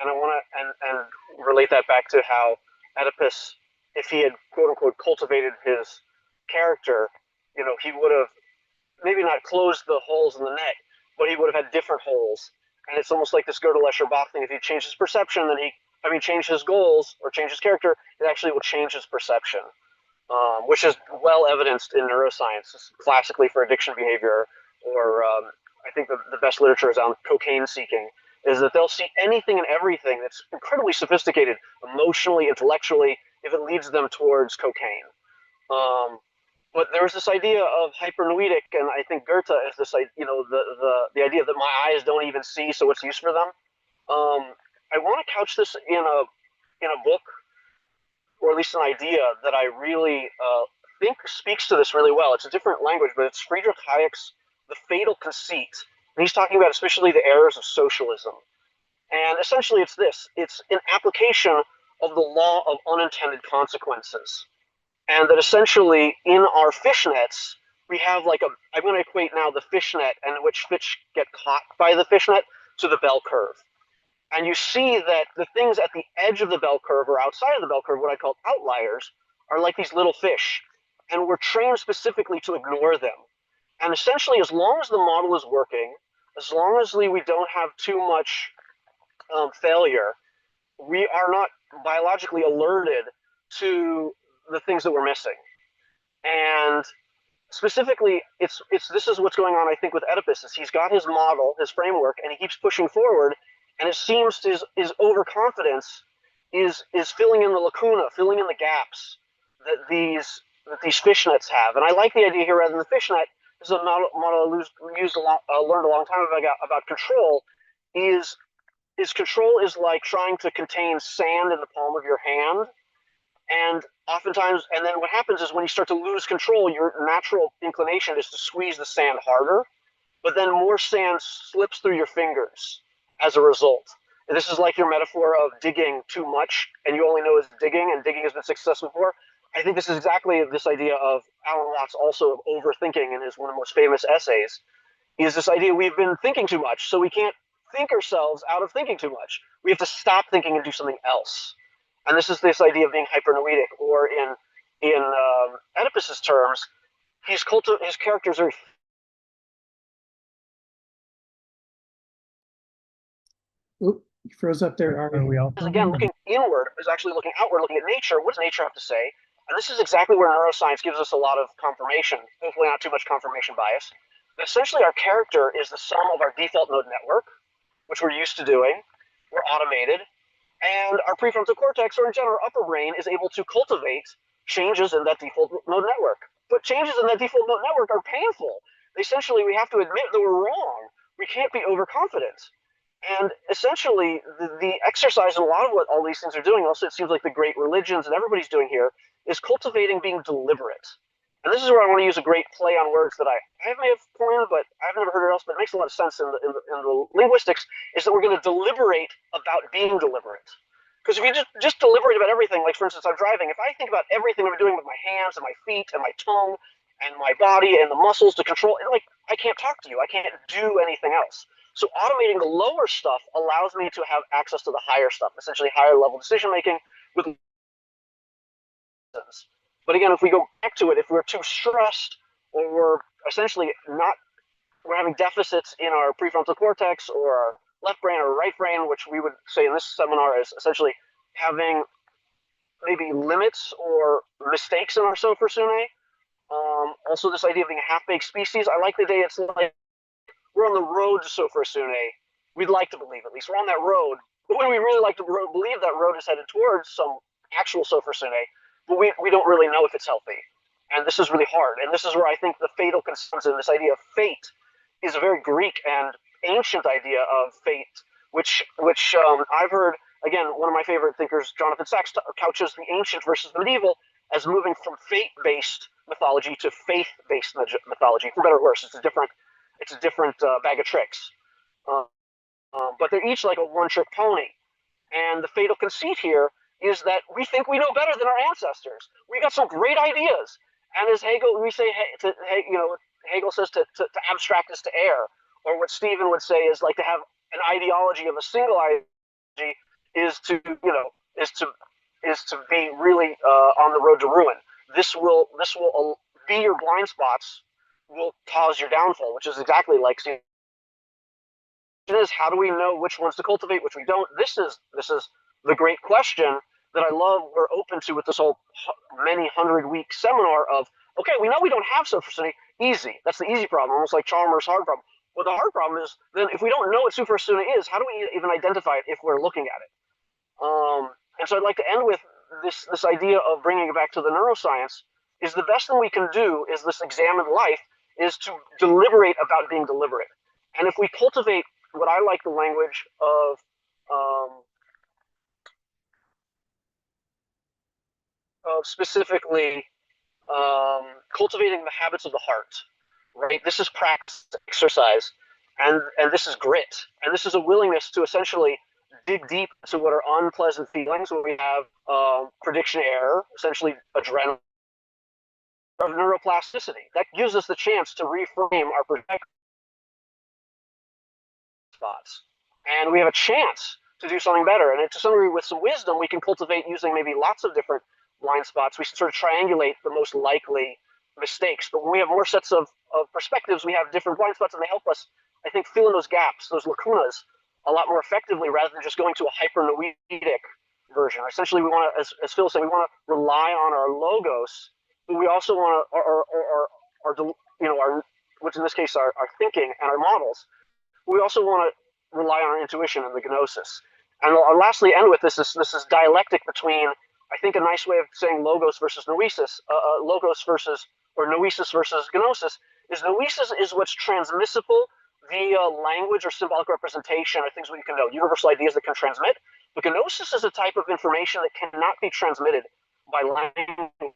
And I want to and relate that back to how Oedipus, if he had quote unquote cultivated his character, he would have maybe not closed the holes in the net, but he would have had different holes. And it's almost like this Gödel-Escher-Bach thing. If he changed his perception, then changed his goals or changed his character, it actually will change his perception, which is well evidenced in neuroscience, classically for addiction behavior, or I think the best literature is on cocaine seeking, is that they'll see anything and everything that's incredibly sophisticated, emotionally, intellectually, if it leads them towards cocaine. But there was this idea of hypernoetic, and I think Goethe is this, the idea that my eyes don't even see, so what's use for them? I want to couch this in a book, or at least an idea that I really think speaks to this really well. It's a different language, but it's Friedrich Hayek's The Fatal Conceit. And he's talking about especially the errors of socialism. And essentially it's this. It's an application of the law of unintended consequences. And that essentially in our fishnets, we have I'm going to equate now the fishnet and in which fish get caught by the fishnet to the bell curve. And you see that the things at the edge of the bell curve or outside of the bell curve, what I call outliers, are like these little fish. And we're trained specifically to ignore them. And essentially, as long as the model is working, as long as we don't have too much failure, we are not biologically alerted to the things that we're missing. And specifically, this is what's going on, I think, with Oedipus. Is he's got his model, his framework, and he keeps pushing forward. And it seems his overconfidence is filling in the lacuna, filling in the gaps that these fishnets have. And I like the idea here rather than the fishnet. This is a model learned a long time ago about control. Is control is like trying to contain sand in the palm of your hand. And oftentimes, and then what happens is when you start to lose control, your natural inclination is to squeeze the sand harder, but then more sand slips through your fingers as a result. And this is like your metaphor of digging too much, and you only know is digging, and digging has been successful before. I think this is exactly this idea of Alan Watts also of overthinking in his one of the most famous essays, is this idea we've been thinking too much, so we can't think ourselves out of thinking too much. We have to stop thinking and do something else. And this is this idea of being hypernoetic, or in Oedipus's terms, his characters are. Oop, you froze up there, Ari. Are we all Because again, looking inward is actually looking outward, looking at nature. What does nature have to say? And this is exactly where neuroscience gives us a lot of confirmation, hopefully not too much confirmation bias. But essentially, our character is the sum of our default mode network, which we're used to doing. We're automated. And our prefrontal cortex, or in general, our upper brain, is able to cultivate changes in that default mode network. But changes in that default mode network are painful. Essentially, we have to admit that we're wrong. We can't be overconfident. And essentially, the exercise in a lot of what all these things are doing, also it seems like the great religions and everybody's doing here, is cultivating being deliberate. And this is where I want to use a great play on words that I may have coined, but I've never heard it else, but it makes a lot of sense in the linguistics, is that we're going to deliberate about being deliberate. Because if you just deliberate about everything, like for instance, I'm driving, if I think about everything I'm doing with my hands and my feet and my tongue and my body and the muscles to control, like I can't talk to you, I can't do anything else. So automating the lower stuff allows me to have access to the higher stuff, essentially higher level decision making with. But again, if we go back to it, if we're too stressed, or we're essentially we're having deficits in our prefrontal cortex or our left brain or right brain, which we would say in this seminar is essentially having maybe limits or mistakes in our sophrosyne. Also, this idea of being a half-baked species. I like the idea it's like we're on the road to sophrosyne. We'd like to believe, at least, we're on that road. But when we really like to believe that road is headed towards some actual sophrosyne, but we don't really know if it's healthy. And this is really hard. And this is where I think the fatal concerns in this idea of fate is a very Greek and ancient idea of fate, which I've heard, again, one of my favorite thinkers, Jonathan Sachs, couches the ancient versus the medieval as moving from fate-based mythology to faith-based mythology. For better or worse, it's a different bag of tricks. But they're each like a one-trick pony. And the fatal conceit here is that we think we know better than our ancestors. We got some great ideas. And as Hegel, we say, Hegel says to abstract is to err. Or what Stephen would say is like to have an ideology of a single ideology is to be really on the road to ruin. This will be your blind spots, will cause your downfall, which is exactly like is how do we know which ones to cultivate, which we don't? This is the great question that I love we're open to with this whole many 100-week seminar of, okay, we know we don't have sophrosyne. Easy. That's the easy problem, almost like Chalmers' hard problem. Well, the hard problem is then if we don't know what sophrosyne is, how do we even identify it if we're looking at it? And so I'd like to end with this idea of bringing it back to the neuroscience is the best thing we can do is this examined life is to deliberate about being deliberate. And if we cultivate what I like the language of specifically cultivating the habits of the heart, right? This is practice, exercise, and this is grit, and this is a willingness to essentially dig deep into what are unpleasant feelings when we have prediction error, essentially adrenaline, of neuroplasticity. That gives us the chance to reframe our perspective spots, and we have a chance to do something better. And to some degree, with some wisdom, we can cultivate using maybe lots of different blind spots. We can sort of triangulate the most likely mistakes. But when we have more sets of perspectives, we have different blind spots, and they help us, I think, fill in those gaps, those lacunas, a lot more effectively rather than just going to a hyper-noetic version. Essentially, we want to, as Phil said, we want to rely on our logos, but we also want to, our which in this case are thinking and our models. We also want to rely on our intuition and the gnosis. And I'll lastly end with this is dialectic between, I think a nice way of saying logos versus noesis, logos versus, or noesis versus gnosis, is noesis is what's transmissible via language or symbolic representation, or things what you can know, universal ideas that can transmit. But gnosis is a type of information that cannot be transmitted by language.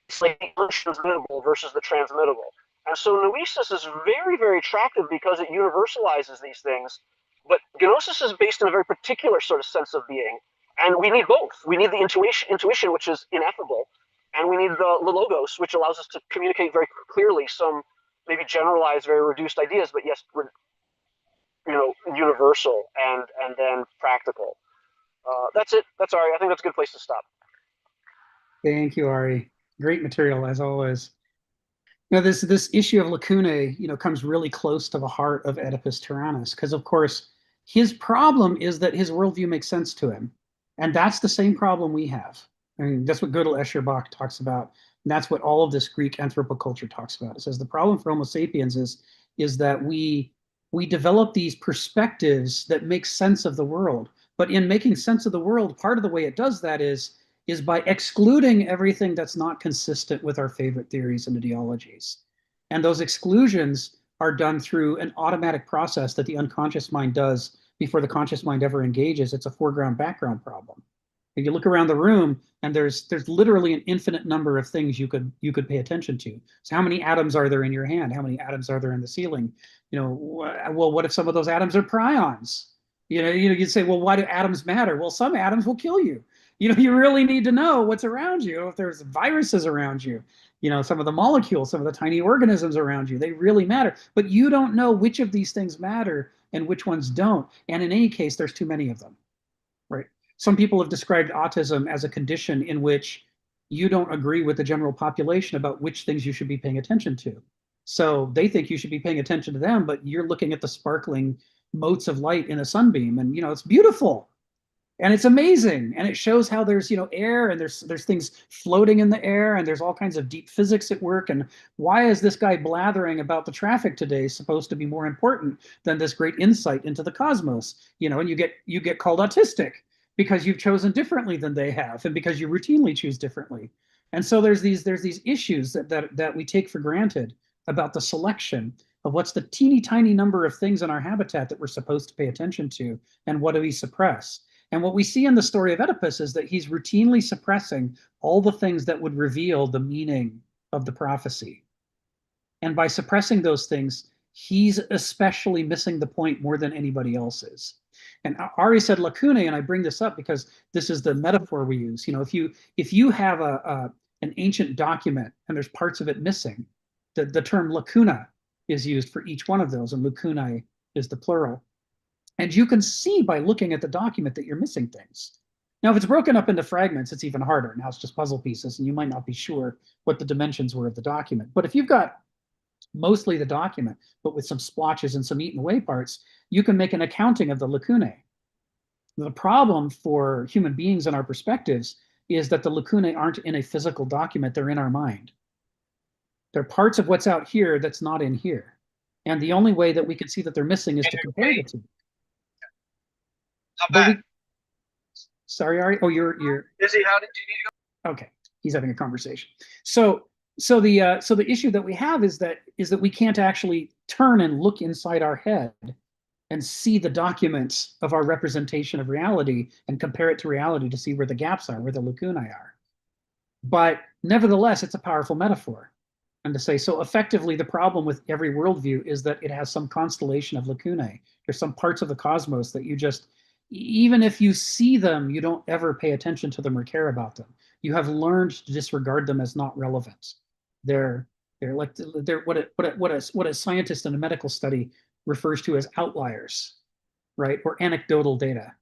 It's like the untransmittable versus the transmittable. And so noesis is very, very attractive because it universalizes these things. But gnosis is based in a very particular sort of sense of being. And we need both. We need the intuition, which is ineffable, and we need the logos, which allows us to communicate very clearly some maybe generalized, very reduced ideas, but yes, universal and then practical. That's it. That's Ari. I think that's a good place to stop. Thank you, Ari. Great material as always. Now, this issue of lacunae, comes really close to the heart of Oedipus Tyrannus, because of course his problem is that his worldview makes sense to him, and that's the same problem we have. I mean, that's what Gödel Escherbach talks about, and that's what all of this Greek anthropoculture talks about. It says the problem for Homo sapiens is that we develop these perspectives that make sense of the world, but in making sense of the world, part of the way it does that is by excluding everything that's not consistent with our favorite theories and ideologies. And those exclusions are done through an automatic process that the unconscious mind does before the conscious mind ever engages. It's a foreground-background problem. If you look around the room, and there's literally an infinite number of things you could pay attention to. So how many atoms are there in your hand? How many atoms are there in the ceiling? Well, what if some of those atoms are prions? You'd say, well, why do atoms matter? Well, some atoms will kill you. You really need to know what's around you. If there's viruses around you, some of the molecules, some of the tiny organisms around you, they really matter. But you don't know which of these things matter and which ones don't. And in any case, there's too many of them, right? Some people have described autism as a condition in which you don't agree with the general population about which things you should be paying attention to. So they think you should be paying attention to them, but you're looking at the sparkling motes of light in a sunbeam, and it's beautiful. And it's amazing, and it shows how there's air, and there's things floating in the air, and there's all kinds of deep physics at work. And why is this guy blathering about the traffic today supposed to be more important than this great insight into the cosmos? And you get called autistic because you've chosen differently than they have, and because you routinely choose differently. And so there's these issues that we take for granted about the selection of what's the teeny tiny number of things in our habitat that we're supposed to pay attention to, and what do we suppress. And what we see in the story of Oedipus is that he's routinely suppressing all the things that would reveal the meaning of the prophecy. And by suppressing those things, he's especially missing the point more than anybody else is. And Ari said lacunae, and I bring this up because this is the metaphor we use. If you have an ancient document and there's parts of it missing, the term lacuna is used for each one of those, and lacunae is the plural. And you can see by looking at the document that you're missing things. Now, if it's broken up into fragments, it's even harder. Now it's just puzzle pieces, and you might not be sure what the dimensions were of the document. But if you've got mostly the document, but with some splotches and some eaten away parts, you can make an accounting of the lacunae. The problem for human beings and our perspectives is that the lacunae aren't in a physical document, they're in our mind. They're parts of what's out here that's not in here. And the only way that we can see that they're missing is to compare the two. Sorry, Ari. Oh, you're Izzy, how did you need to go? Okay, he's having a conversation. So the issue that we have is that we can't actually turn and look inside our head and see the documents of our representation of reality and compare it to reality to see where the gaps are, where the lacunae are. But nevertheless, it's a powerful metaphor. And to say, so effectively, the problem with every worldview is that it has some constellation of lacunae. There's some parts of the cosmos that you just, even if you see them, you don't ever pay attention to them or care about them. You have learned to disregard them as not relevant. They're what a scientist in a medical study refers to as outliers, right? Or anecdotal data.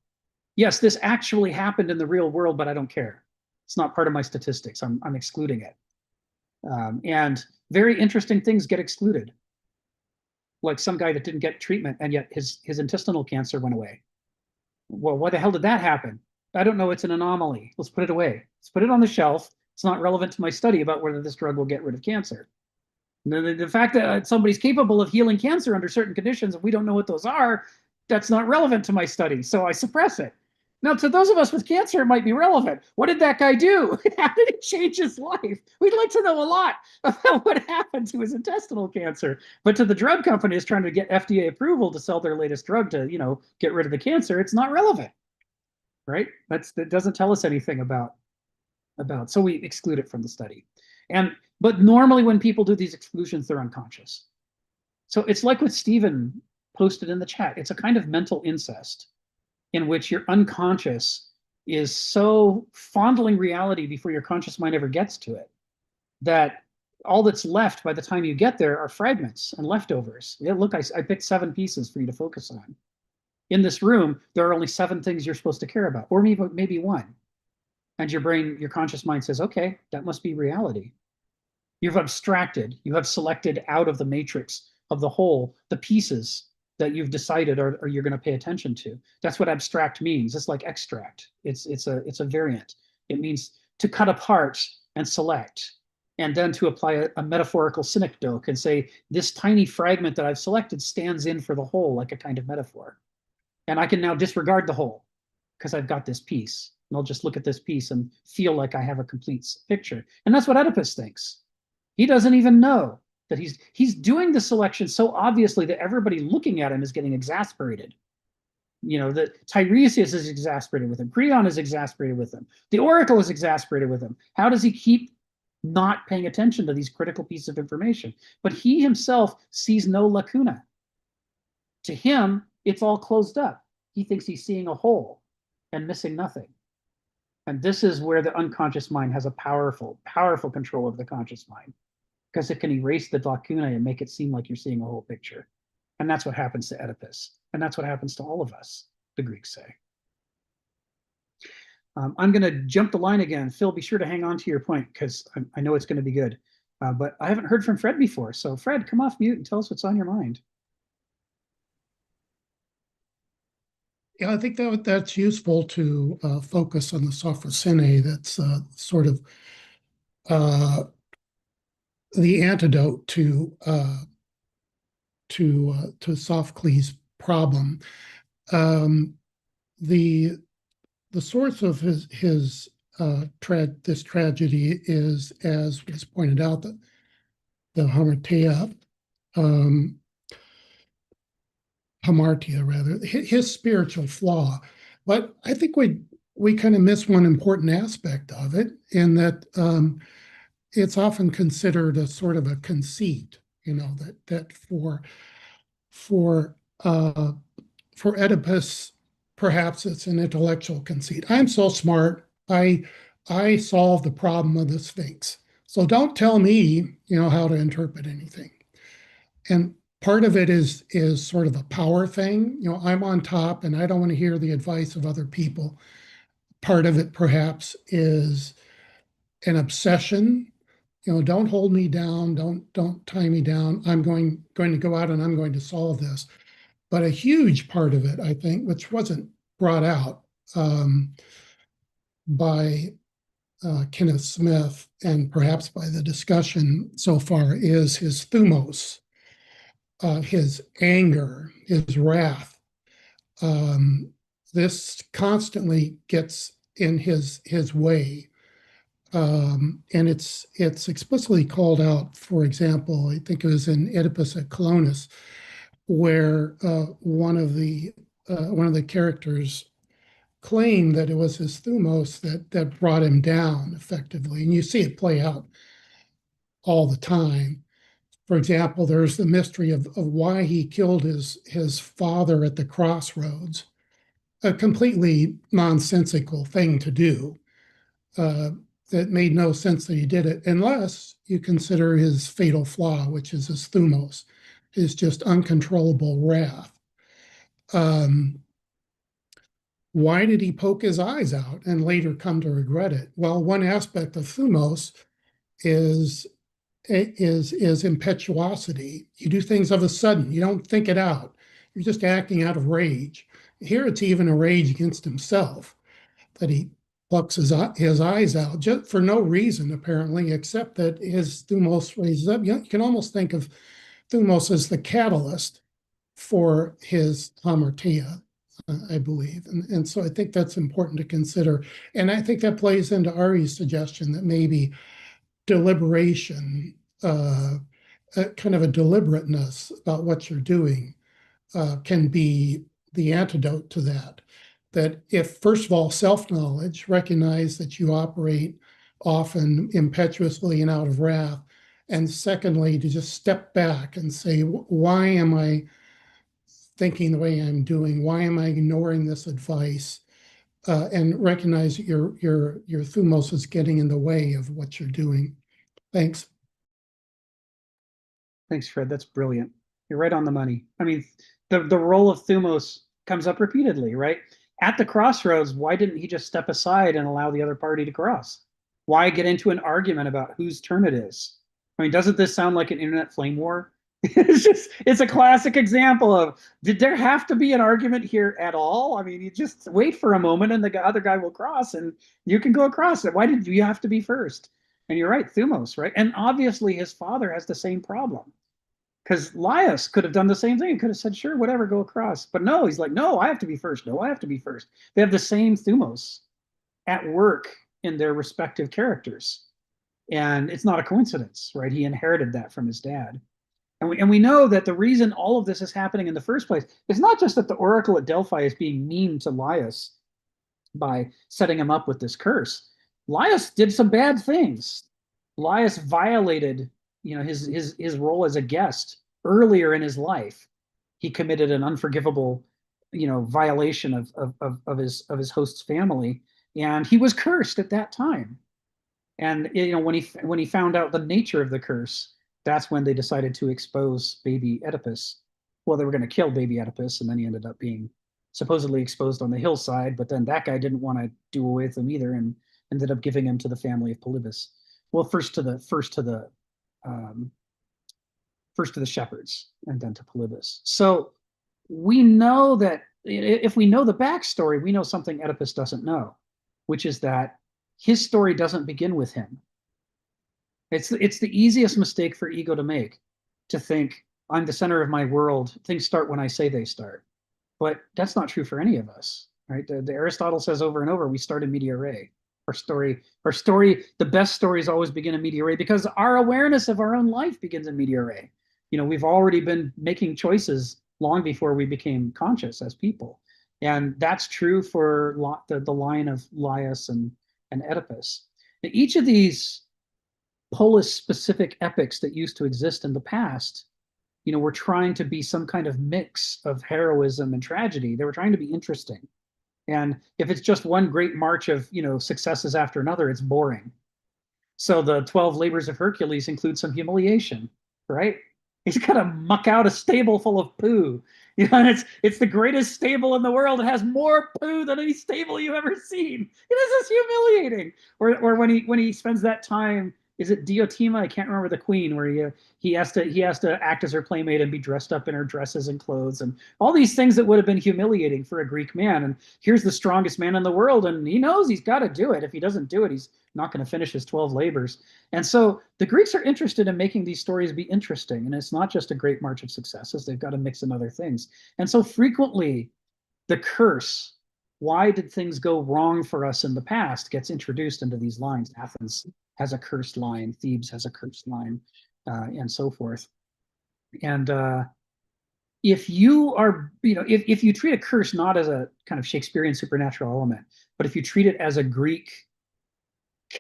Yes, this actually happened in the real world, but I don't care. It's not part of my statistics. I'm excluding it. And very interesting things get excluded. Like some guy that didn't get treatment, and yet his intestinal cancer went away. Well, why the hell did that happen? I don't know. It's an anomaly. Let's put it away. Let's put it on the shelf. It's not relevant to my study about whether this drug will get rid of cancer. The fact that somebody's capable of healing cancer under certain conditions, if we don't know what those are, that's not relevant to my study, so I suppress it. Now, to those of us with cancer, it might be relevant. What did that guy do? How did he change his life? We'd like to know a lot about what happened to his intestinal cancer. But to the drug companies trying to get FDA approval to sell their latest drug to, get rid of the cancer, it's not relevant, right? That doesn't tell us anything about, so we exclude it from the study. But normally when people do these exclusions, they're unconscious. So it's like what Stephen posted in the chat. It's a kind of mental incest in which your unconscious is so fondling reality before your conscious mind ever gets to it, that all that's left by the time you get there are fragments and leftovers. Yeah, look, I picked 7 pieces for you to focus on. In this room, there are only 7 things you're supposed to care about, or maybe 1. And your brain, your conscious mind says, okay, that must be reality. You've abstracted, you have selected out of the matrix of the whole, the pieces that you've decided or you're going to pay attention to. That's what abstract means. It's like extract. It's a variant. It means to cut apart and select, and then to apply a metaphorical synecdoche and say, this tiny fragment that I've selected stands in for the whole, like a kind of metaphor. And I can now disregard the whole because I've got this piece. And I'll just look at this piece and feel like I have a complete picture. And that's what Oedipus thinks. He doesn't even know that he's doing the selection so obviously that everybody looking at him is getting exasperated. That Tiresias is exasperated with him. Creon is exasperated with him. The Oracle is exasperated with him. How does he keep not paying attention to these critical pieces of information? But he himself sees no lacuna. To him, it's all closed up. He thinks he's seeing a whole and missing nothing. And this is where the unconscious mind has a powerful, powerful control over the conscious mind, because it can erase the lacuna and make it seem like you're seeing a whole picture. And that's what happens to Oedipus. And that's what happens to all of us, the Greeks say. I'm going to jump the line again. Phil, be sure to hang on to your point, because I know it's going to be good. But I haven't heard from Fred before. So Fred, come off mute and tell us what's on your mind. Yeah, I think that's useful to focus on the sophrosine. That's sort of the antidote to Sophocles' problem. The source of his this tragedy is, as was pointed out, the hamartia. Hamartia, rather, his spiritual flaw. But I think we kind of miss one important aspect of it, in that it's often considered a sort of a conceit, that for Oedipus, perhaps it's an intellectual conceit. I'm so smart, I solved the problem of the Sphinx. So don't tell me, how to interpret anything. And part of it is sort of a power thing. I'm on top and I don't want to hear the advice of other people. Part of it perhaps is an obsession. Don't hold me down, don't tie me down. I'm going to go out and I'm going to solve this. But a huge part of it, I think, which wasn't brought out by Kenneth Smith and perhaps by the discussion so far, is his thumos. His anger, his wrath. This constantly gets in his way. And it's explicitly called out, for example, I think it was in Oedipus at Colonus, where one of the characters claimed that it was his thumos that brought him down effectively. And you see it play out all the time. For example, there's the mystery of why he killed his father at the crossroads, a completely nonsensical thing to do. That made no sense that he did it, unless you consider his fatal flaw, which is his thumos, his just uncontrollable wrath. Why did he poke his eyes out and later come to regret it? Well, one aspect of thumos is impetuosity. You do things of a sudden. You don't think it out. You're just acting out of rage. Here it's even a rage against himself, that he plucks his eyes out just for no reason, apparently, except that his thumos raises up. You can almost think of thumos as the catalyst for his hamartia, I believe. And so I think that's important to consider. And I think that plays into Ari's suggestion that maybe deliberation, kind of a deliberateness about what you're doing, can be the antidote to that. That if, first of all, self-knowledge, recognize that you operate often impetuously and out of wrath, and secondly, to just step back and say, why am I thinking the way I'm doing? Why am I ignoring this advice? And recognize that your thumos is getting in the way of what you're doing. Thanks. Thanks, Fred. That's brilliant. You're right on the money. I mean, the role of thumos comes up repeatedly, right? At the crossroads, why didn't he just step aside and allow the other party to cross? Why get into an argument about whose turn it is? I mean, doesn't this sound like an internet flame war? It's a classic example of, did there have to be an argument here at all? I mean, you just wait for a moment and the other guy will cross and you can go across it. Why did you have to be first? And you're right, thumos, right? And obviously his father has the same problem. Because Laius could have done the same thing. He could have said, sure, whatever, go across. But no, he's like, no, I have to be first. No, I have to be first. They have the same thumos at work in their respective characters. And it's not a coincidence, right? He inherited that from his dad. And we know that the reason all of this is happening in the first place is not just that the oracle at Delphi is being mean to Laius by setting him up with this curse. Laius did some bad things. Laius violated, his role as a guest earlier in his life. He committed an unforgivable, violation of his host's family, and he was cursed at that time. And when he found out the nature of the curse, that's when they decided to expose baby Oedipus. Well, they were going to kill baby Oedipus, and then he ended up being supposedly exposed on the hillside. But then that guy didn't want to do away with him either, and ended up giving him to the family of Polybus. Well, first to the shepherds, and then to Polybus. So we know that if we know the backstory, we know something Oedipus doesn't know, which is that his story doesn't begin with him. It's the easiest mistake for ego to make, to think, I'm the center of my world. Things start when I say they start. But that's not true for any of us, right? The Aristotle says over and over, we start in media res. Our story, the best stories always begin in media res because our awareness of our own life begins in media res. We've already been making choices long before we became conscious as people. And that's true for the line of Laius and Oedipus. Now, each of these polis-specific epics that used to exist in the past, were trying to be some kind of mix of heroism and tragedy. They were trying to be interesting. And if it's just one great march of, successes after another, it's boring. So the 12 labors of Hercules include some humiliation, right? He's got to muck out a stable full of poo. And it's the greatest stable in the world. It has more poo than any stable you've ever seen. This is humiliating. Or when he spends that time, is it Diotima? I can't remember the queen, where he has to act as her playmate and be dressed up in her dresses and clothes and all these things that would have been humiliating for a Greek man. And here's the strongest man in the world, and he knows he's got to do it. If he doesn't do it, he's not going to finish his 12 labors. And so the Greeks are interested in making these stories be interesting, and it's not just a great march of successes. They've got to mix in other things. And so frequently, the curse, why did things go wrong for us in the past, gets introduced into these lines. Athens has a cursed line, Thebes has a cursed line, and so forth. And if you are, if you treat a curse not as a kind of Shakespearean supernatural element, but if you treat it as a Greek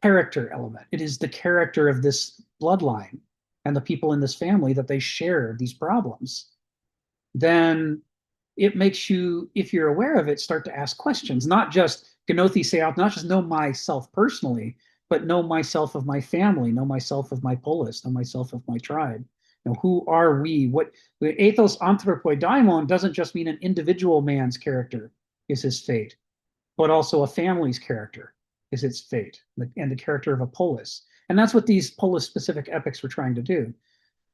character element, it is the character of this bloodline and the people in this family that they share these problems, then it makes you, if you're aware of it, start to ask questions, not just gnothi seauth, not just know myself personally, but know myself of my family, know myself of my polis, know myself of my tribe. Who are we? What ethos anthropoi daimon doesn't just mean an individual man's character is his fate, but also a family's character is its fate, and the character of a polis. And that's what these polis-specific epics were trying to do.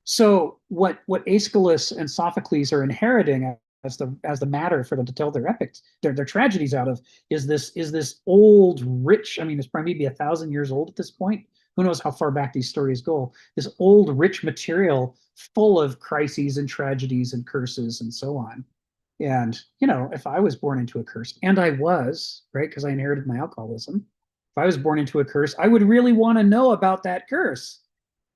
So what Aeschylus and Sophocles are inheriting as the matter for them to tell their epics, their tragedies out of, is this old rich. I mean, it's probably maybe 1,000 years old at this point. Who knows how far back these stories go? This old rich material full of crises and tragedies and curses and so on. And if I was born into a curse, and I was, right, because I inherited my alcoholism, if I was born into a curse, I would really want to know about that curse,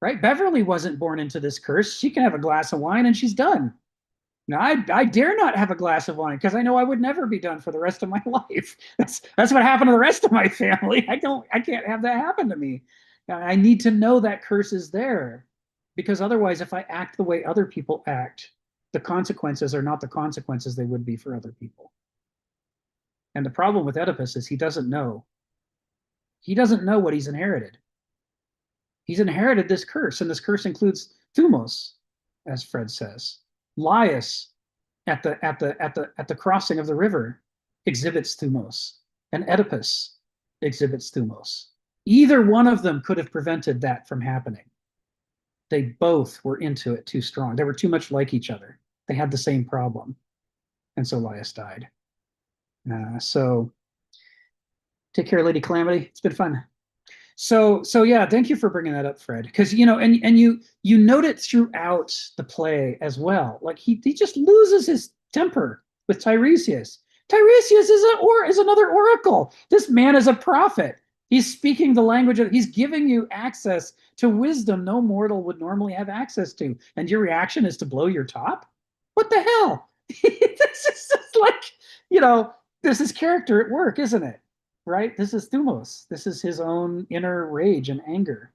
right? Beverly wasn't born into this curse. She can have a glass of wine and she's done. Now, I dare not have a glass of wine because I know I would never be done for the rest of my life. That's what happened to the rest of my family. I can't have that happen to me. I need to know that curse is there, because otherwise, if I act the way other people act, the consequences are not the consequences they would be for other people. And the problem with Oedipus is he doesn't know. He doesn't know what he's inherited. He's inherited this curse, and this curse includes thumos, as Fred says. Laius at the crossing of the river exhibits thumos, and Oedipus exhibits thumos. Either one of them could have prevented that from happening. They both were into it too strong. They were too much like each other. They had the same problem. And so Laius died. So take care, Lady Calamity. It's been fun. So yeah, thank you for bringing that up, Fred. Because and you note it throughout the play as well. Like he just loses his temper with Tiresias. Tiresias is another oracle. This man is a prophet. He's speaking the language he's giving you access to wisdom no mortal would normally have access to. And your reaction is to blow your top? What the hell? This is just like, this is character at work, isn't it? Right? This is thumos. This is his own inner rage and anger.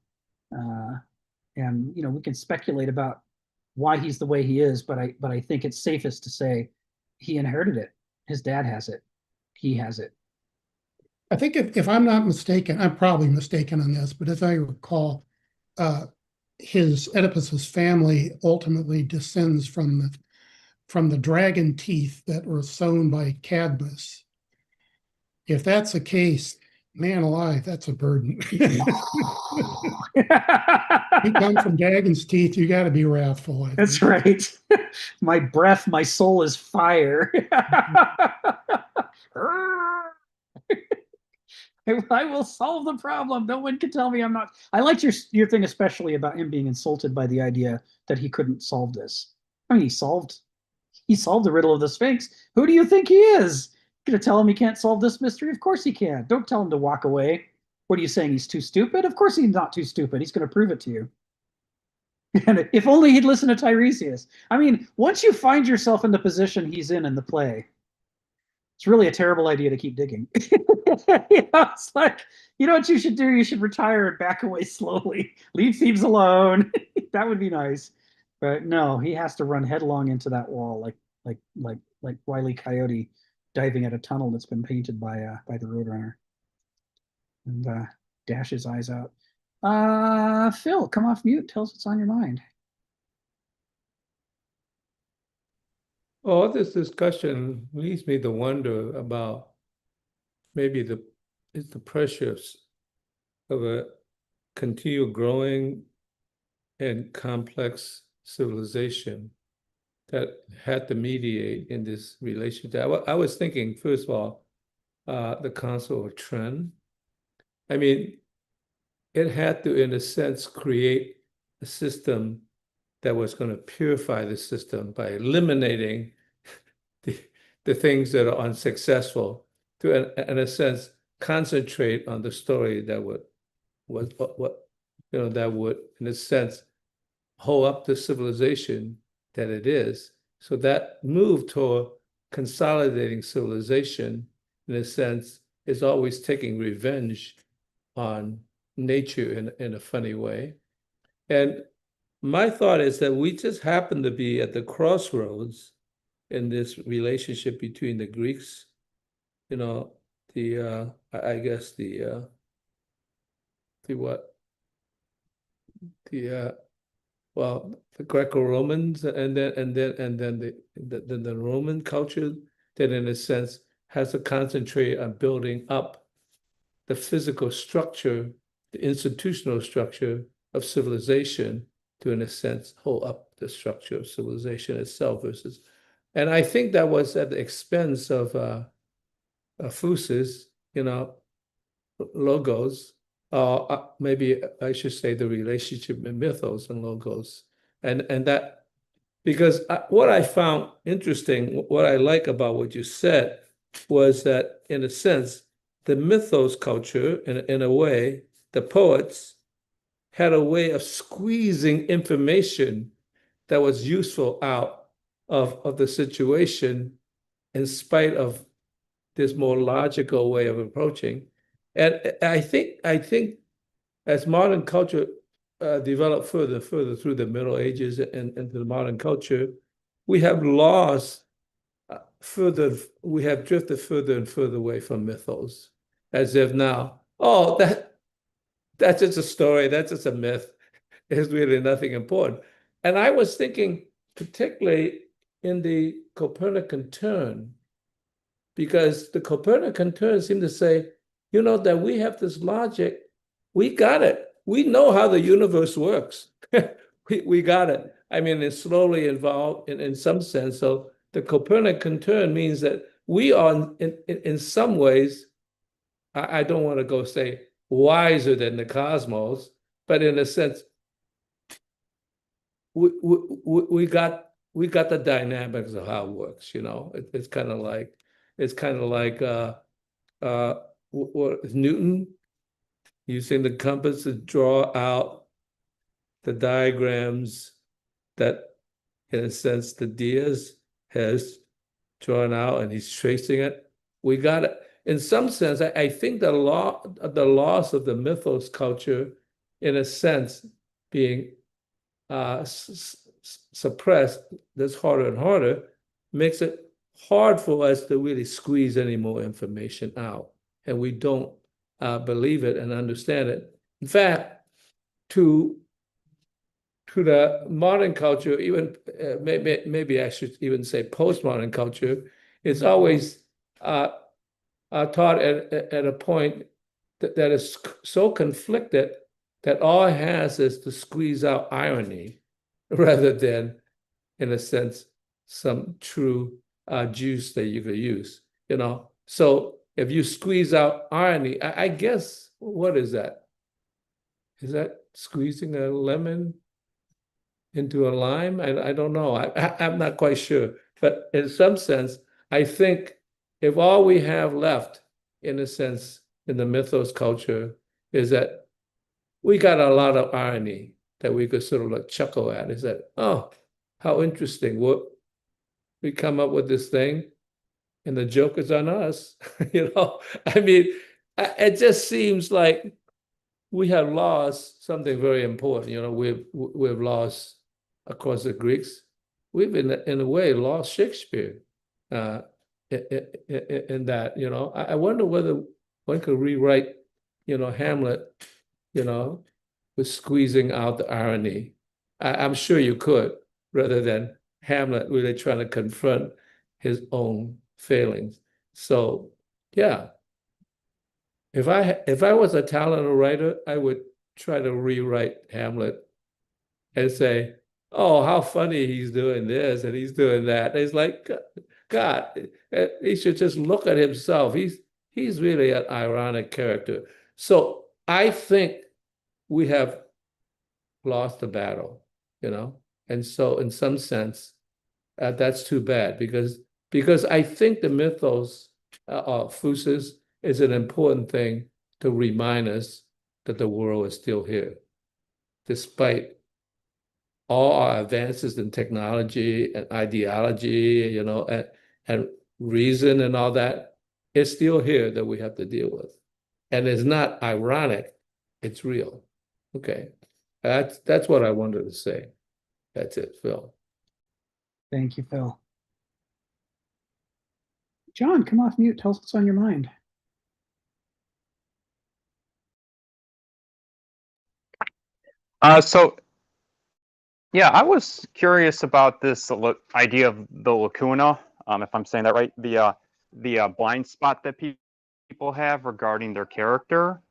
And we can speculate about why he's the way he is, but I think it's safest to say he inherited it. His dad has it. He has it. I think if I'm not mistaken, I'm probably mistaken on this, but as I recall, Oedipus's family ultimately descends from the dragon teeth that were sown by Cadmus. If that's the case, man alive, that's a burden. You come from dragon's teeth, you got to be wrathful. That's right. My breath, my soul is fire. I will solve the problem. No one can tell me I'm not. I liked your thing, especially about him being insulted by the idea that he couldn't solve this. I mean, he solved the riddle of the Sphinx. Who do you think he is? Gonna tell him he can't solve this mystery? Of course he can. Don't tell him to walk away. What are you saying? He's too stupid? Of course he's not too stupid. He's going to prove it to you. And if only he'd listen to Tiresias. I mean, once you find yourself in the position he's in the play, it's really a terrible idea to keep digging. It's like, you know what you should do? You should retire and back away slowly. Leave Thebes alone. That would be nice. But no, he has to run headlong into that wall like Wile E. Coyote diving at a tunnel that's been painted by the Roadrunner. And dash his eyes out. Phil, come off mute. Tell us what's on your mind. All this discussion leads me to wonder about maybe the pressures of a continual growing and complex civilization that had to mediate in this relationship. I was thinking, first of all, the Council of Trent. I mean, it had to, in a sense, create a system that was going to purify the system by eliminating the things that are unsuccessful to, in a sense, concentrate on the story that would, in a sense, hold up the civilization that it is. So that move toward consolidating civilization, in a sense, is always taking revenge on nature in a funny way. And my thought is that we just happen to be at the crossroads in this relationship between the Greeks, the Greco-Romans and then the Roman culture that in a sense has to concentrate on building up the physical structure, the institutional structure of civilization to, in a sense, hold up the structure of civilization itself versus And I think that was at the expense of Fusus, logos, maybe I should say the relationship with mythos and logos. And that, because what I found interesting, what I like about what you said was that, in a sense, the mythos culture, in a way, the poets had a way of squeezing information that was useful out of the situation in spite of this more logical way of approaching. And I think as modern culture developed further through the Middle Ages and into the modern culture, we have lost we have drifted further and further away from mythos, as if now, oh, that's just a story, that's just a myth. It's really nothing important. And I was thinking, particularly in the Copernican turn, because the Copernican turn seemed to say, that we have this logic, we got it. We know how the universe works. we got it. I mean, it's slowly evolved in some sense. So the Copernican turn means that we are, in some ways, I don't want to go say wiser than the cosmos, but in a sense, we got the dynamics of how it works. It's kind of like what is Newton using the compass to draw out the diagrams that, in a sense, the Diaz has drawn out, and he's tracing it. We got it. In some sense, I think the loss of the mythos culture, in a sense, being suppressed, that's harder and harder, makes it hard for us to really squeeze any more information out. And we don't believe it and understand it. In fact, to the modern culture, even maybe I should even say postmodern culture, it's always taught at a point that is so conflicted that all it has is to squeeze out irony rather than, in a sense, some true juice that you could use, So if you squeeze out irony, I guess, what is that? Is that squeezing a lemon into a lime? I don't know. I'm not quite sure. But in some sense, I think if all we have left, in a sense, in the mythos culture, is that we got a lot of irony that we could sort of like chuckle at. Is that, oh, how interesting. We come up with this thing and the joke is on us. I mean, it just seems like we have lost something very important. We've lost, of course, the Greeks. We've in a way lost Shakespeare in that. I wonder whether one could rewrite, Hamlet, with squeezing out the irony. I'm sure you could, rather than Hamlet really trying to confront his own failings. So, yeah. If I was a talented writer, I would try to rewrite Hamlet and say, oh, how funny he's doing this and he's doing that. It's like, God, he should just look at himself. He's really an ironic character. So I think we have lost the battle, And so in some sense, that's too bad because I think the mythos of Fusus is an important thing to remind us that the world is still here. Despite all our advances in technology and ideology, and reason and all that, it's still here that we have to deal with. And it's not ironic, it's real. Okay. That's what I wanted to say. That's it, Phil. Thank you, Phil. John, come off mute. Tell us what's on your mind. Yeah, I was curious about this idea of the lacuna, if I'm saying that right, the blind spot that people have regarding their character.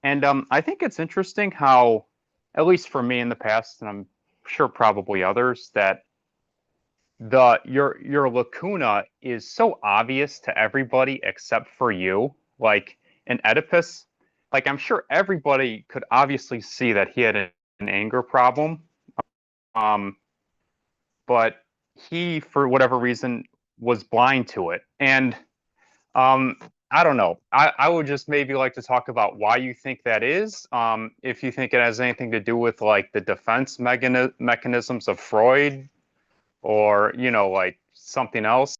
And I think it's interesting how, at least for me in the past, and I'm sure probably others, that your lacuna is so obvious to everybody except for you. Like in Oedipus, like I'm sure everybody could obviously see that he had an anger problem. But he, for whatever reason, was blind to it. And I don't know. I would just maybe like to talk about why you think that is. If you think it has anything to do with like the defense mechanisms of Freud, or like something else.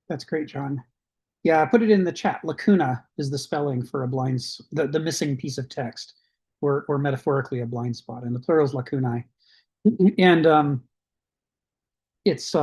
That's great, John. Yeah, I put it in the chat. Lacuna is the spelling for a the missing piece of text, or metaphorically a blind spot, and the plural is lacunae. And it's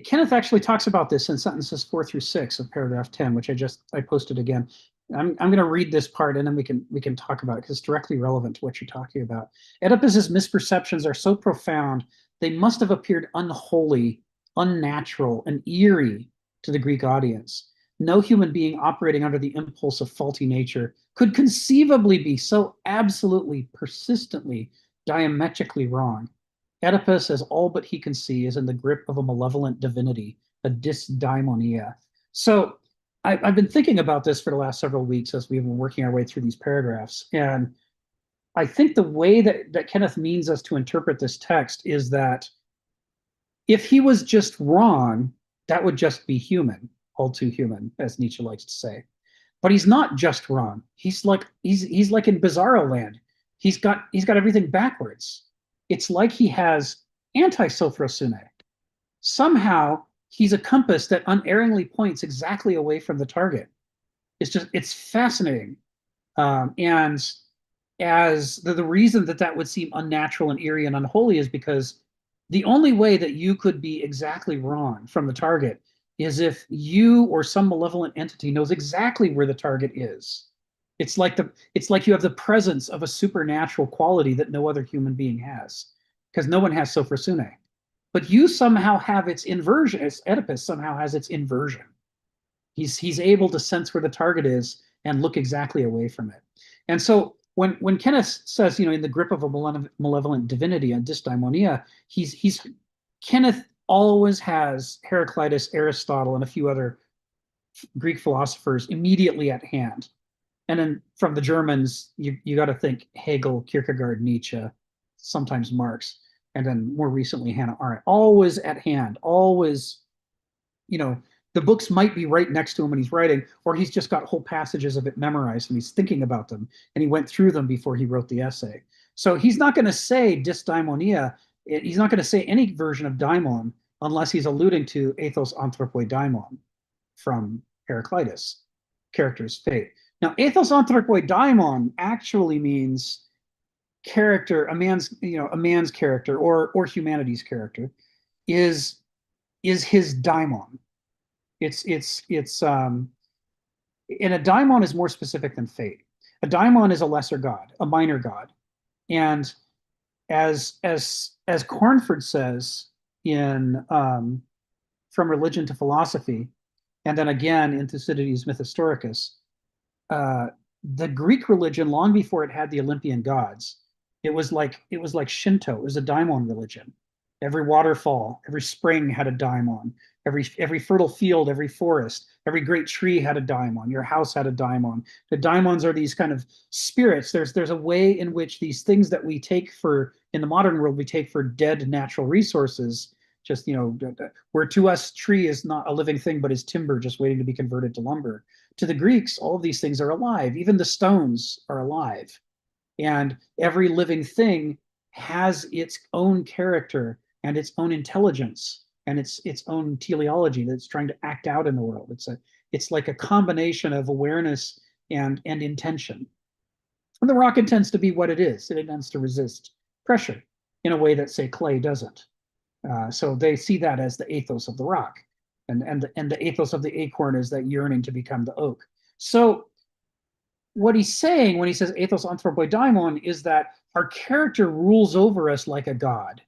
Kenneth actually talks about this in sentences 4 through 6 of paragraph 10, which I posted again. I'm going to read this part and then we can talk about it because it's directly relevant to what you're talking about. Oedipus's misperceptions are so profound they must have appeared unholy, unnatural, and eerie to the Greek audience. No human being operating under the impulse of faulty nature could conceivably be so absolutely, persistently, diametrically wrong. Oedipus, as all but he can see, is in the grip of a malevolent divinity, a dysdaimonia. So I've been thinking about this for the last several weeks as we've been working our way through these paragraphs. And I think the way that Kenneth means us to interpret this text is that if he was just wrong, that would just be human, all too human, as Nietzsche likes to say. But he's not just wrong. He's like in Bizarro land. He's got everything backwards. It's like he has anti-sophrosune. Somehow he's a compass that unerringly points exactly away from the target. It's fascinating. And as the reason that would seem unnatural and eerie and unholy is because the only way that you could be exactly wrong from the target is if you or some malevolent entity knows exactly where the target is. It's like you have the presence of a supernatural quality that no other human being has, because no one has sophrosune. But you somehow have its inversion. Oedipus somehow has its inversion. He's able to sense where the target is and look exactly away from it. And so when Kenneth says, in the grip of a malevolent divinity and dysdaimonia, Kenneth always has Heraclitus, Aristotle, and a few other Greek philosophers immediately at hand. And then from the Germans, you got to think Hegel, Kierkegaard, Nietzsche, sometimes Marx, and then more recently Hannah Arendt. Always at hand, always, the books might be right next to him when he's writing, or he's just got whole passages of it memorized and he's thinking about them and he went through them before he wrote the essay. So he's not going to say dysdaimonia. He's not going to say any version of daimon unless he's alluding to ethos anthropoi daimon from Heraclitus, character's fate. Now, ethos anthropoi daimon actually means character, a man's character or humanity's character is his daimon. And a daimon is more specific than fate. A daimon is a lesser god, a minor god. And as Cornford says in From Religion to Philosophy, and then again in Thucydides' Myth Historicus, the Greek religion, long before it had the Olympian gods, it was like Shinto. It was a daimon religion. Every waterfall, every spring had a daimon. Every fertile field, every forest, every great tree had a daimon. Your house had a daimon. The daimons are these kind of spirits. There's a way in which these things that we take for, in the modern world, we take for dead natural resources, just, where to us tree is not a living thing, but is timber just waiting to be converted to lumber. To the Greeks, all of these things are alive. Even the stones are alive. And every living thing has its own character and its own intelligence and its own teleology that's trying to act out in the world. It's like a combination of awareness and intention. And the rock intends to be what it is. It intends to resist pressure in a way that, say, clay doesn't. So they see that as the ethos of the rock, and the ethos of the acorn is that yearning to become the oak. So what he's saying when he says ethos anthropoi daimon is that our character rules over us like a god.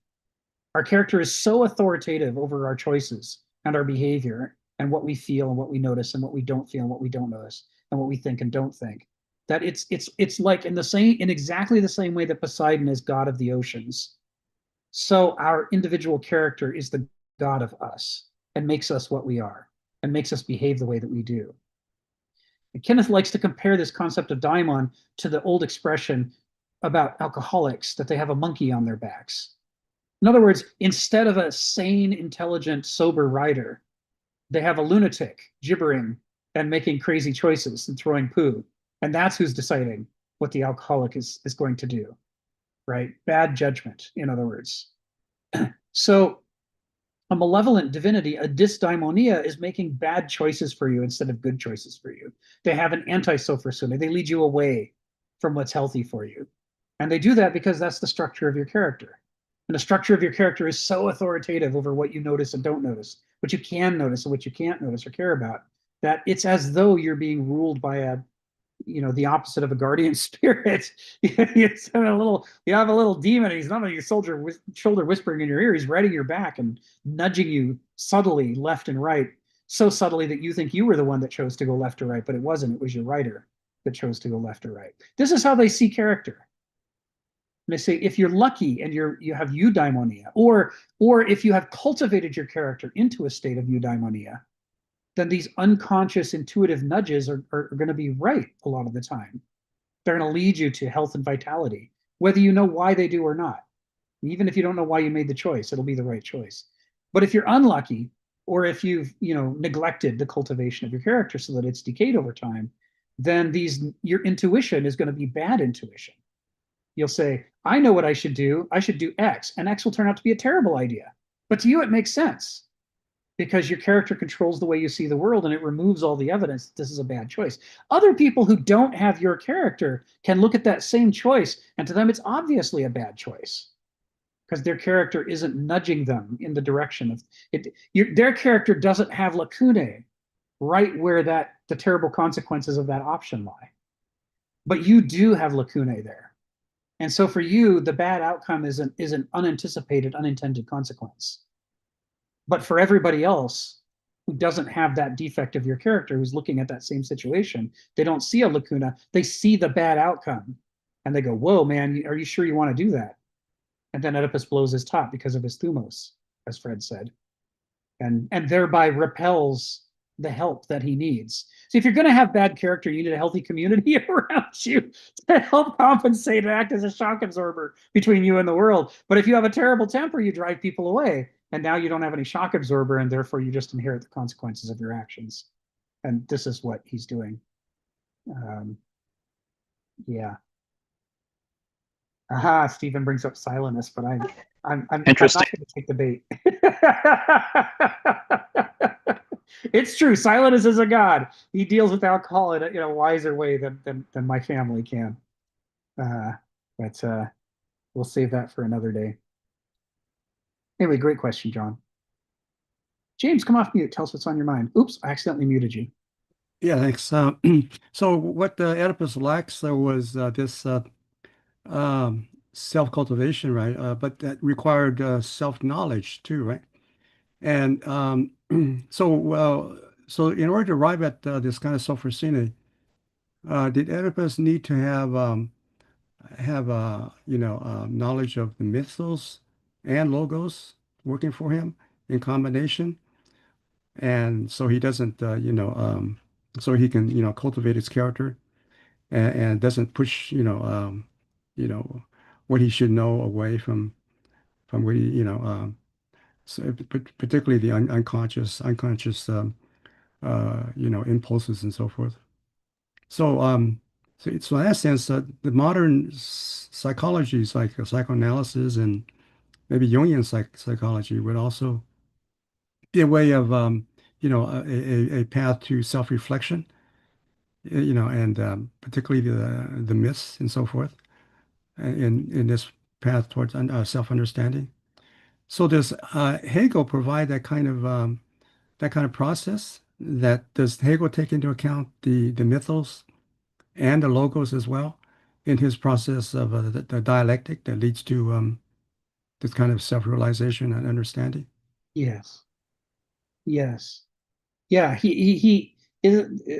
Our character is so authoritative over our choices and our behavior and what we feel and what we notice and what we don't feel and what we don't notice and what we think and don't think, that it's like in exactly the same way that Poseidon is god of the oceans, so our individual character is the god of us and makes us what we are and makes us behave the way that we do. And Kenneth likes to compare this concept of daimon to the old expression about alcoholics, that they have a monkey on their backs. In other words, instead of a sane, intelligent, sober writer, they have a lunatic gibbering and making crazy choices and throwing poo. And that's who's deciding what the alcoholic is going to do, right? Bad judgment, in other words. So a malevolent divinity, a dysdaimonia, is making bad choices for you instead of good choices for you. They have an anti-sophrosune. They lead you away from what's healthy for you. And they do that because that's the structure of your character. And the structure of your character is so authoritative over what you notice and don't notice, what you can notice and what you can't notice or care about, that it's as though you're being ruled by the opposite of a guardian spirit. You have a little demon. He's not on your shoulder whispering in your ear. He's riding your back and nudging you subtly left and right, so subtly that you think you were the one that chose to go left or right, but it wasn't. It was your writer that chose to go left or right. This is how they see character. And they say, if you're lucky and you have eudaimonia, or if you have cultivated your character into a state of eudaimonia, then these unconscious intuitive nudges are going to be right a lot of the time. They're going to lead you to health and vitality, whether you know why they do or not. Even if you don't know why you made the choice, it'll be the right choice. But if you're unlucky, or if you've neglected the cultivation of your character so that it's decayed over time, then your intuition is going to be bad intuition. You'll say, I know what I should do. I should do X, and X will turn out to be a terrible idea. But to you, it makes sense because your character controls the way you see the world, and it removes all the evidence that this is a bad choice. Other people who don't have your character can look at that same choice, and to them, it's obviously a bad choice because their character isn't nudging them in the direction of it. Their character doesn't have lacunae right where the terrible consequences of that option lie. But you do have lacunae there. And so for you, the bad outcome is an unanticipated, unintended consequence. But for everybody else who doesn't have that defect of your character, who's looking at that same situation, they don't see a lacuna. They see the bad outcome. And they go, whoa, man, are you sure you want to do that? And then Oedipus blows his top because of his thumos, as Fred said, and thereby repels the help that he needs. So if you're going to have bad character, you need a healthy community around you to help compensate and act as a shock absorber between you and the world. But if you have a terrible temper, you drive people away, and now you don't have any shock absorber, and therefore you just inherit the consequences of your actions. And this is what he's doing. Yeah. Aha, Stephen brings up Silenus, but I'm not going to take the bait. It's true. Silenus is a god. He deals with alcohol in a wiser way than my family can. But we'll save that for another day. Anyway, great question, John. James, come off mute. Tell us what's on your mind. Oops, I accidentally muted you. Yeah, thanks. So what Oedipus lacks there was this self-cultivation, right? But that required self-knowledge too, right? And so in order to arrive at this kind of sophrosine, did Oedipus need to have knowledge of the mythos and logos working for him in combination? And so he doesn't, so he can, cultivate his character and doesn't push, what he should know away from what he, so particularly the unconscious, impulses and so forth. So, so in that sense, the modern psychologies like psychoanalysis and maybe Jungian psychology would also be a way of, a path to self-reflection, and particularly the myths and so forth, in this path towards self-understanding. So does Hegel provide that kind of process? Does Hegel take into account the mythos and the logos as well in his process of the dialectic that leads to this kind of self-realization and understanding? Yes. Yes. Yeah.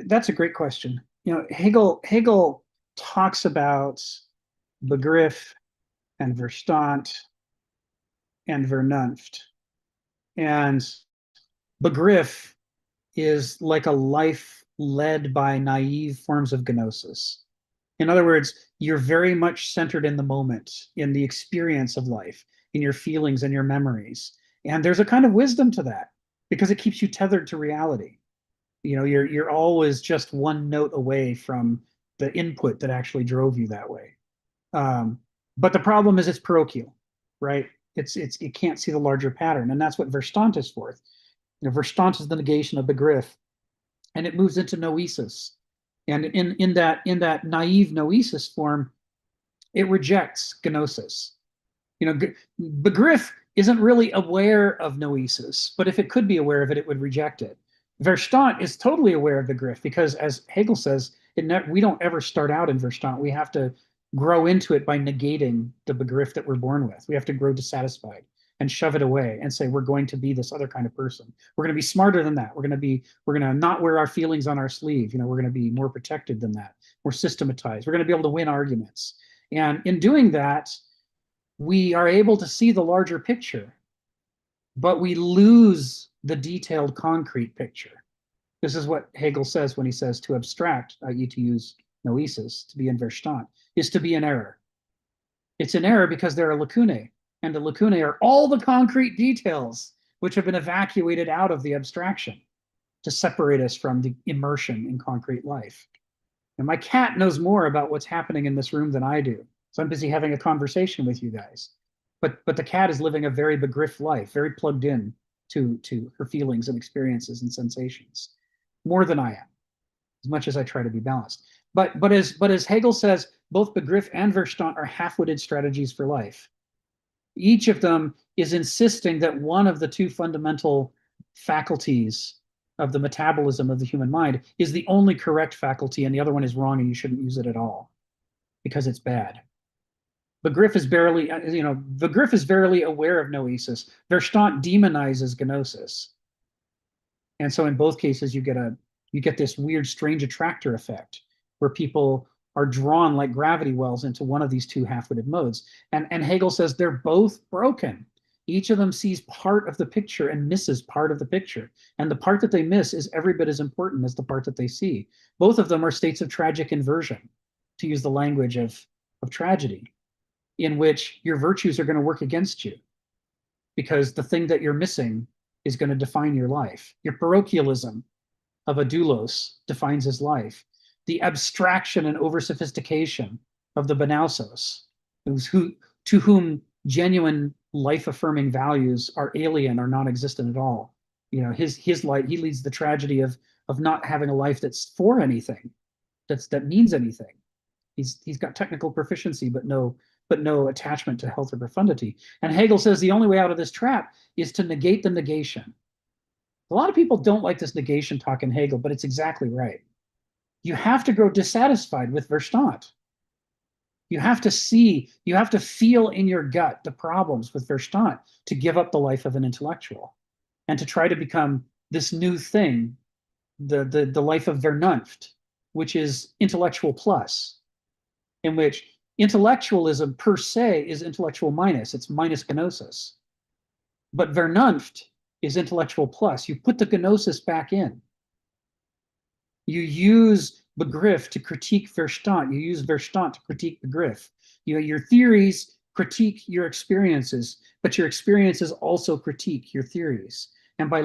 That's a great question. Hegel talks about Begriff and Verstand and Vernunft. And Begriff is like a life led by naive forms of gnosis. In other words, you're very much centered in the moment, in the experience of life, in your feelings and your memories. And there's a kind of wisdom to that because it keeps you tethered to reality. You know, you're always just one note away from the input that actually drove you that way. But the problem is it's parochial, right? It can't see the larger pattern, and that's what Verstand is for. You know, Verstand is the negation of Begriff, and it moves into noesis. And in that naive noesis form, it rejects gnosis. You know, Begriff isn't really aware of noesis, but if it could be aware of it, it would reject it. Verstand is totally aware of Begriff because, as Hegel says, we don't ever start out in Verstand. We have to grow into it by negating the Begriff that we're born with. We have to grow dissatisfied and shove it away and say we're going to be this other kind of person. We're going to be smarter than that. We're going to not wear our feelings on our sleeve. You know, we're going to be more protected than that. We're systematized. We're going to be able to win arguments. And in doing that, we are able to see the larger picture, but we lose the detailed concrete picture. This is what Hegel says when he says to abstract, i.e. to use noesis, to be in Verstand, is to be in error. It's an error because there are lacunae, and the lacunae are all the concrete details which have been evacuated out of the abstraction to separate us from the immersion in concrete life. And my cat knows more about what's happening in this room than I do. So I'm busy having a conversation with you guys. But the cat is living a very Begriff life, very plugged in to her feelings and experiences and sensations, more than I am, as much as I try to be balanced. But as Hegel says, both Begriff and Verstand are half-witted strategies for life. Each of them is insisting that one of the two fundamental faculties of the metabolism of the human mind is the only correct faculty, and the other one is wrong, and you shouldn't use it at all because it's bad. Begriff is barely, Begriff is barely aware of noesis. Verstand demonizes gnosis, and so in both cases you get this weird, strange attractor effect where people are drawn like gravity wells into one of these two half-witted modes. And Hegel says they're both broken. Each of them sees part of the picture and misses part of the picture. And the part that they miss is every bit as important as the part that they see. Both of them are states of tragic inversion, to use the language of tragedy, in which your virtues are going to work against you because the thing that you're missing is going to define your life. Your parochialism of a doulos defines his life. The abstraction and over-sophistication of the Banausos, to whom genuine life-affirming values are alien or non-existent at all. You know, his life, he leads the tragedy of not having a life that's for anything, that means anything. He's got technical proficiency, but no attachment to health or profundity. And Hegel says the only way out of this trap is to negate the negation. A lot of people don't like this negation talk in Hegel, but it's exactly right. You have to grow dissatisfied with Verstand. You have to feel in your gut the problems with Verstand to give up the life of an intellectual and to try to become this new thing, the life of Vernunft, which is intellectual plus, in which intellectualism per se is intellectual minus, it's minus gnosis. But Vernunft is intellectual plus. You put the gnosis back in. You use Begriff to critique Verstand. You use Verstand to critique Begriff. Your theories critique your experiences, but your experiences also critique your theories. And by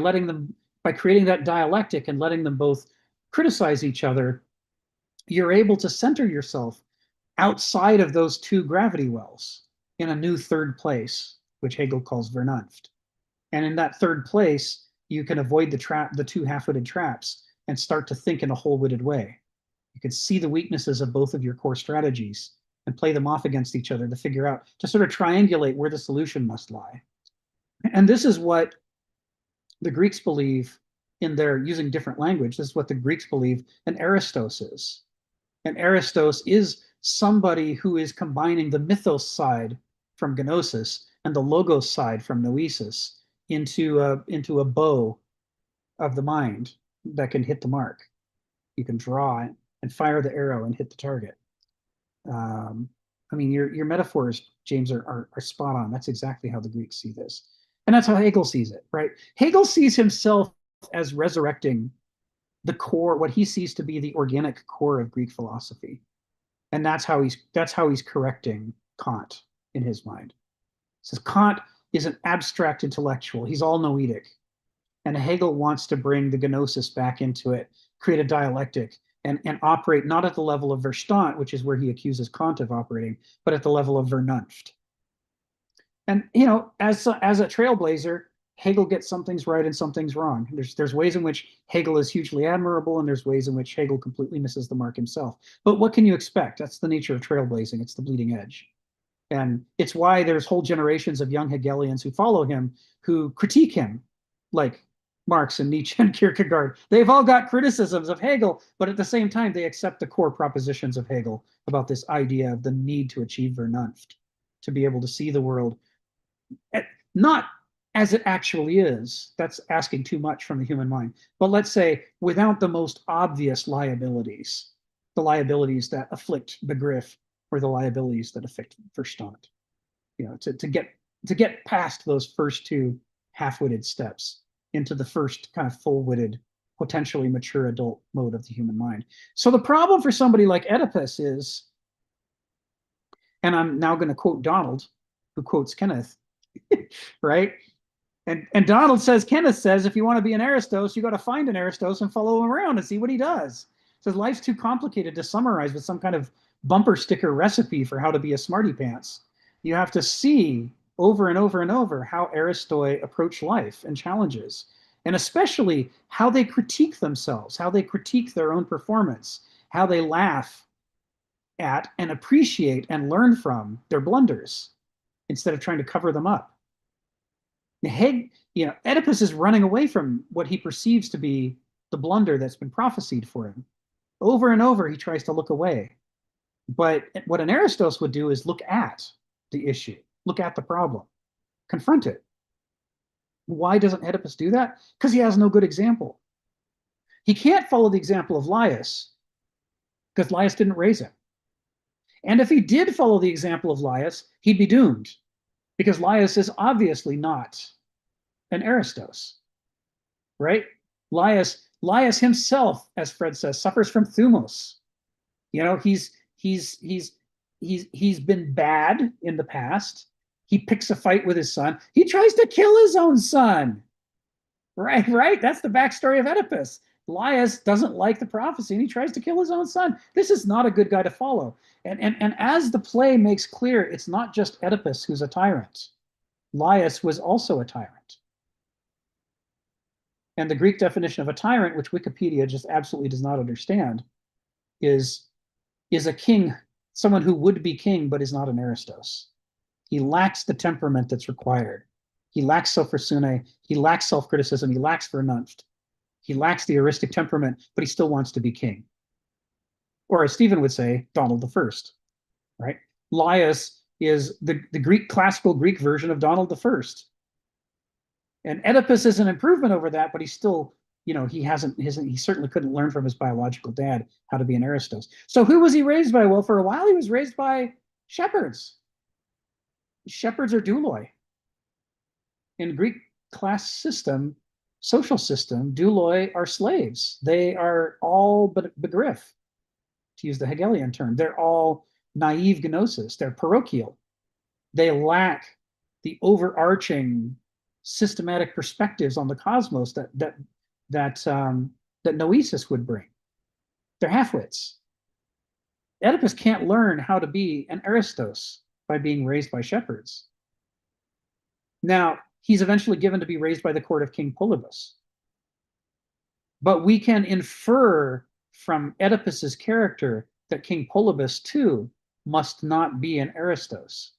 creating that dialectic and letting them both criticize each other, you're able to center yourself outside of those two gravity wells in a new third place, which Hegel calls Vernunft. And in that third place, you can avoid the two half-witted traps and start to think in a whole-witted way. You can see the weaknesses of both of your core strategies and play them off against each other to sort of triangulate where the solution must lie. And this is what the Greeks believe in their using different language. This is what the Greeks believe an Aristos is. An Aristos is somebody who is combining the mythos side from gnosis and the logos side from noesis into a bow of the mind that can hit the mark. You can draw it and fire the arrow and hit the target. I mean, your metaphors, James, are spot on. That's exactly how the Greeks see this. And that's how Hegel sees it, right? Hegel sees himself as resurrecting the core, what he sees to be the organic core of Greek philosophy. And that's how he's correcting Kant in his mind. He says Kant is an abstract intellectual. He's all noetic. And Hegel wants to bring the gnosis back into it, create a dialectic, and operate not at the level of Verstand, which is where he accuses Kant of operating, but at the level of Vernunft. And as a trailblazer, Hegel gets some things right and some things wrong. There's ways in which Hegel is hugely admirable, and there's ways in which Hegel completely misses the mark himself. But what can you expect? That's the nature of trailblazing. It's the bleeding edge. And it's why there's whole generations of young Hegelians who follow him, who critique him, like Marx and Nietzsche and Kierkegaard. They've all got criticisms of Hegel, but at the same time, they accept the core propositions of Hegel about this idea of the need to achieve Vernunft, to be able to see the world not as it actually is. That's asking too much from the human mind. But let's say without the most obvious liabilities, the liabilities that afflict Begriff, or the liabilities that affect Verstand. To get past those first two half-witted steps into the first kind of full-witted, potentially mature adult mode of the human mind. So the problem for somebody like Oedipus is, and I'm now going to quote Donald, who quotes Kenneth, right? And Donald says, Kenneth says, if you want to be an Aristos, you got to find an Aristos and follow him around and see what he does. He says life's too complicated to summarize with some kind of bumper sticker recipe for how to be a smarty pants. You have to see over and over and over how Aristoi approach life and challenges, and especially how they critique themselves, how they critique their own performance, how they laugh at and appreciate and learn from their blunders instead of trying to cover them up. Oedipus is running away from what he perceives to be the blunder that's been prophesied for him. Over and over, he tries to look away. But what an Aristos would do is look at the issue, look at the problem, confront it. Why doesn't Oedipus do that? Because he has no good example. He can't follow the example of Laius, because Laius didn't raise him. And if he did follow the example of Laius, he'd be doomed, because Laius is obviously not an Aristos, right? Laius himself, as Fred says, suffers from thumos. He's been bad in the past. He picks a fight with his son. He tries to kill his own son. Right? That's the backstory of Oedipus. Laius doesn't like the prophecy and he tries to kill his own son. This is not a good guy to follow. And as the play makes clear, it's not just Oedipus who's a tyrant. Laius was also a tyrant. And the Greek definition of a tyrant, which Wikipedia just absolutely does not understand, is a king, someone who would be king but is not an Aristos. He lacks the temperament that's required. He lacks sophrosyne, he lacks self-criticism, he lacks Vernunft. He lacks the heuristic temperament, but he still wants to be king. Or as Stephen would say, Donald I, right? Laius is the classical Greek version of Donald I. And Oedipus is an improvement over that, but he's still, he certainly couldn't learn from his biological dad how to be an Aristos. So who was he raised by? Well, for a while he was raised by shepherds. Shepherds are douloi. In Greek class system, social system, douloi are slaves. They are all begriff, to use the Hegelian term. They're all naive gnosis. They're parochial. They lack the overarching systematic perspectives on the cosmos that noesis would bring. They're halfwits. Oedipus can't learn how to be an Aristos by being raised by shepherds. Now, he's eventually given to be raised by the court of King Polybus. But we can infer from Oedipus's character that King Polybus, too, must not be an Aristos.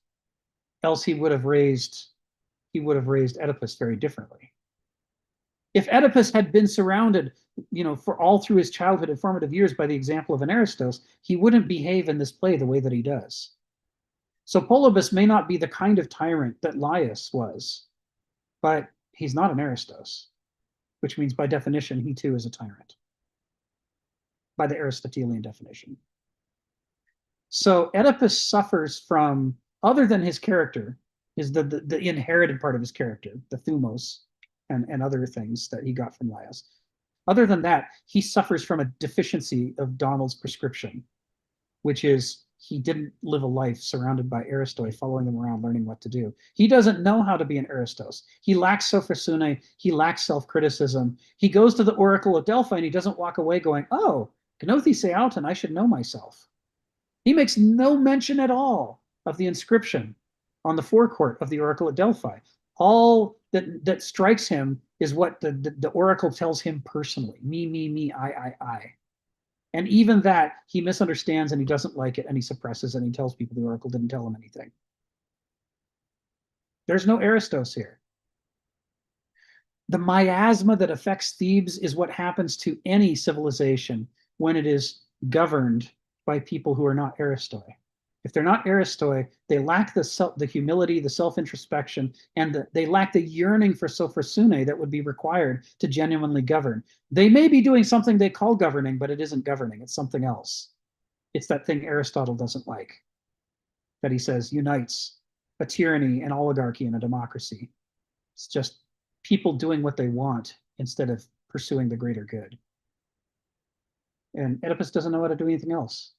Else he would have raised Oedipus very differently. If Oedipus had been surrounded, for all through his childhood and formative years by the example of an Aristos, he wouldn't behave in this play the way that he does. So Polybus may not be the kind of tyrant that Laius was, but he's not an Aristos, which means by definition, he too is a tyrant, by the Aristotelian definition. So Oedipus suffers from, other than his character, is the inherited part of his character, the thumos, and other things that he got from Laius. Other than that, he suffers from a deficiency of Donald's prescription, which is he didn't live a life surrounded by Aristoi, following him around, learning what to do. He doesn't know how to be an Aristos. He lacks sophrosyne. He lacks self-criticism. He goes to the Oracle of Delphi and he doesn't walk away going, oh, Gnothi Seauton, I should know myself. He makes no mention at all of the inscription on the forecourt of the Oracle at Delphi. All that strikes him is what the Oracle tells him personally. Me, I. And even that, he misunderstands and he doesn't like it and he suppresses and he tells people the Oracle didn't tell him anything. There's no Aristos here. The miasma that affects Thebes is what happens to any civilization when it is governed by people who are not Aristoi. If they're not Aristoi, they lack the humility, the self-introspection, and they lack the yearning for sophrosyne that would be required to genuinely govern. They may be doing something they call governing, but it isn't governing. It's something else. It's that thing Aristotle doesn't like, that he says unites a tyranny, an oligarchy, and a democracy. It's just people doing what they want instead of pursuing the greater good. And Oedipus doesn't know how to do anything else.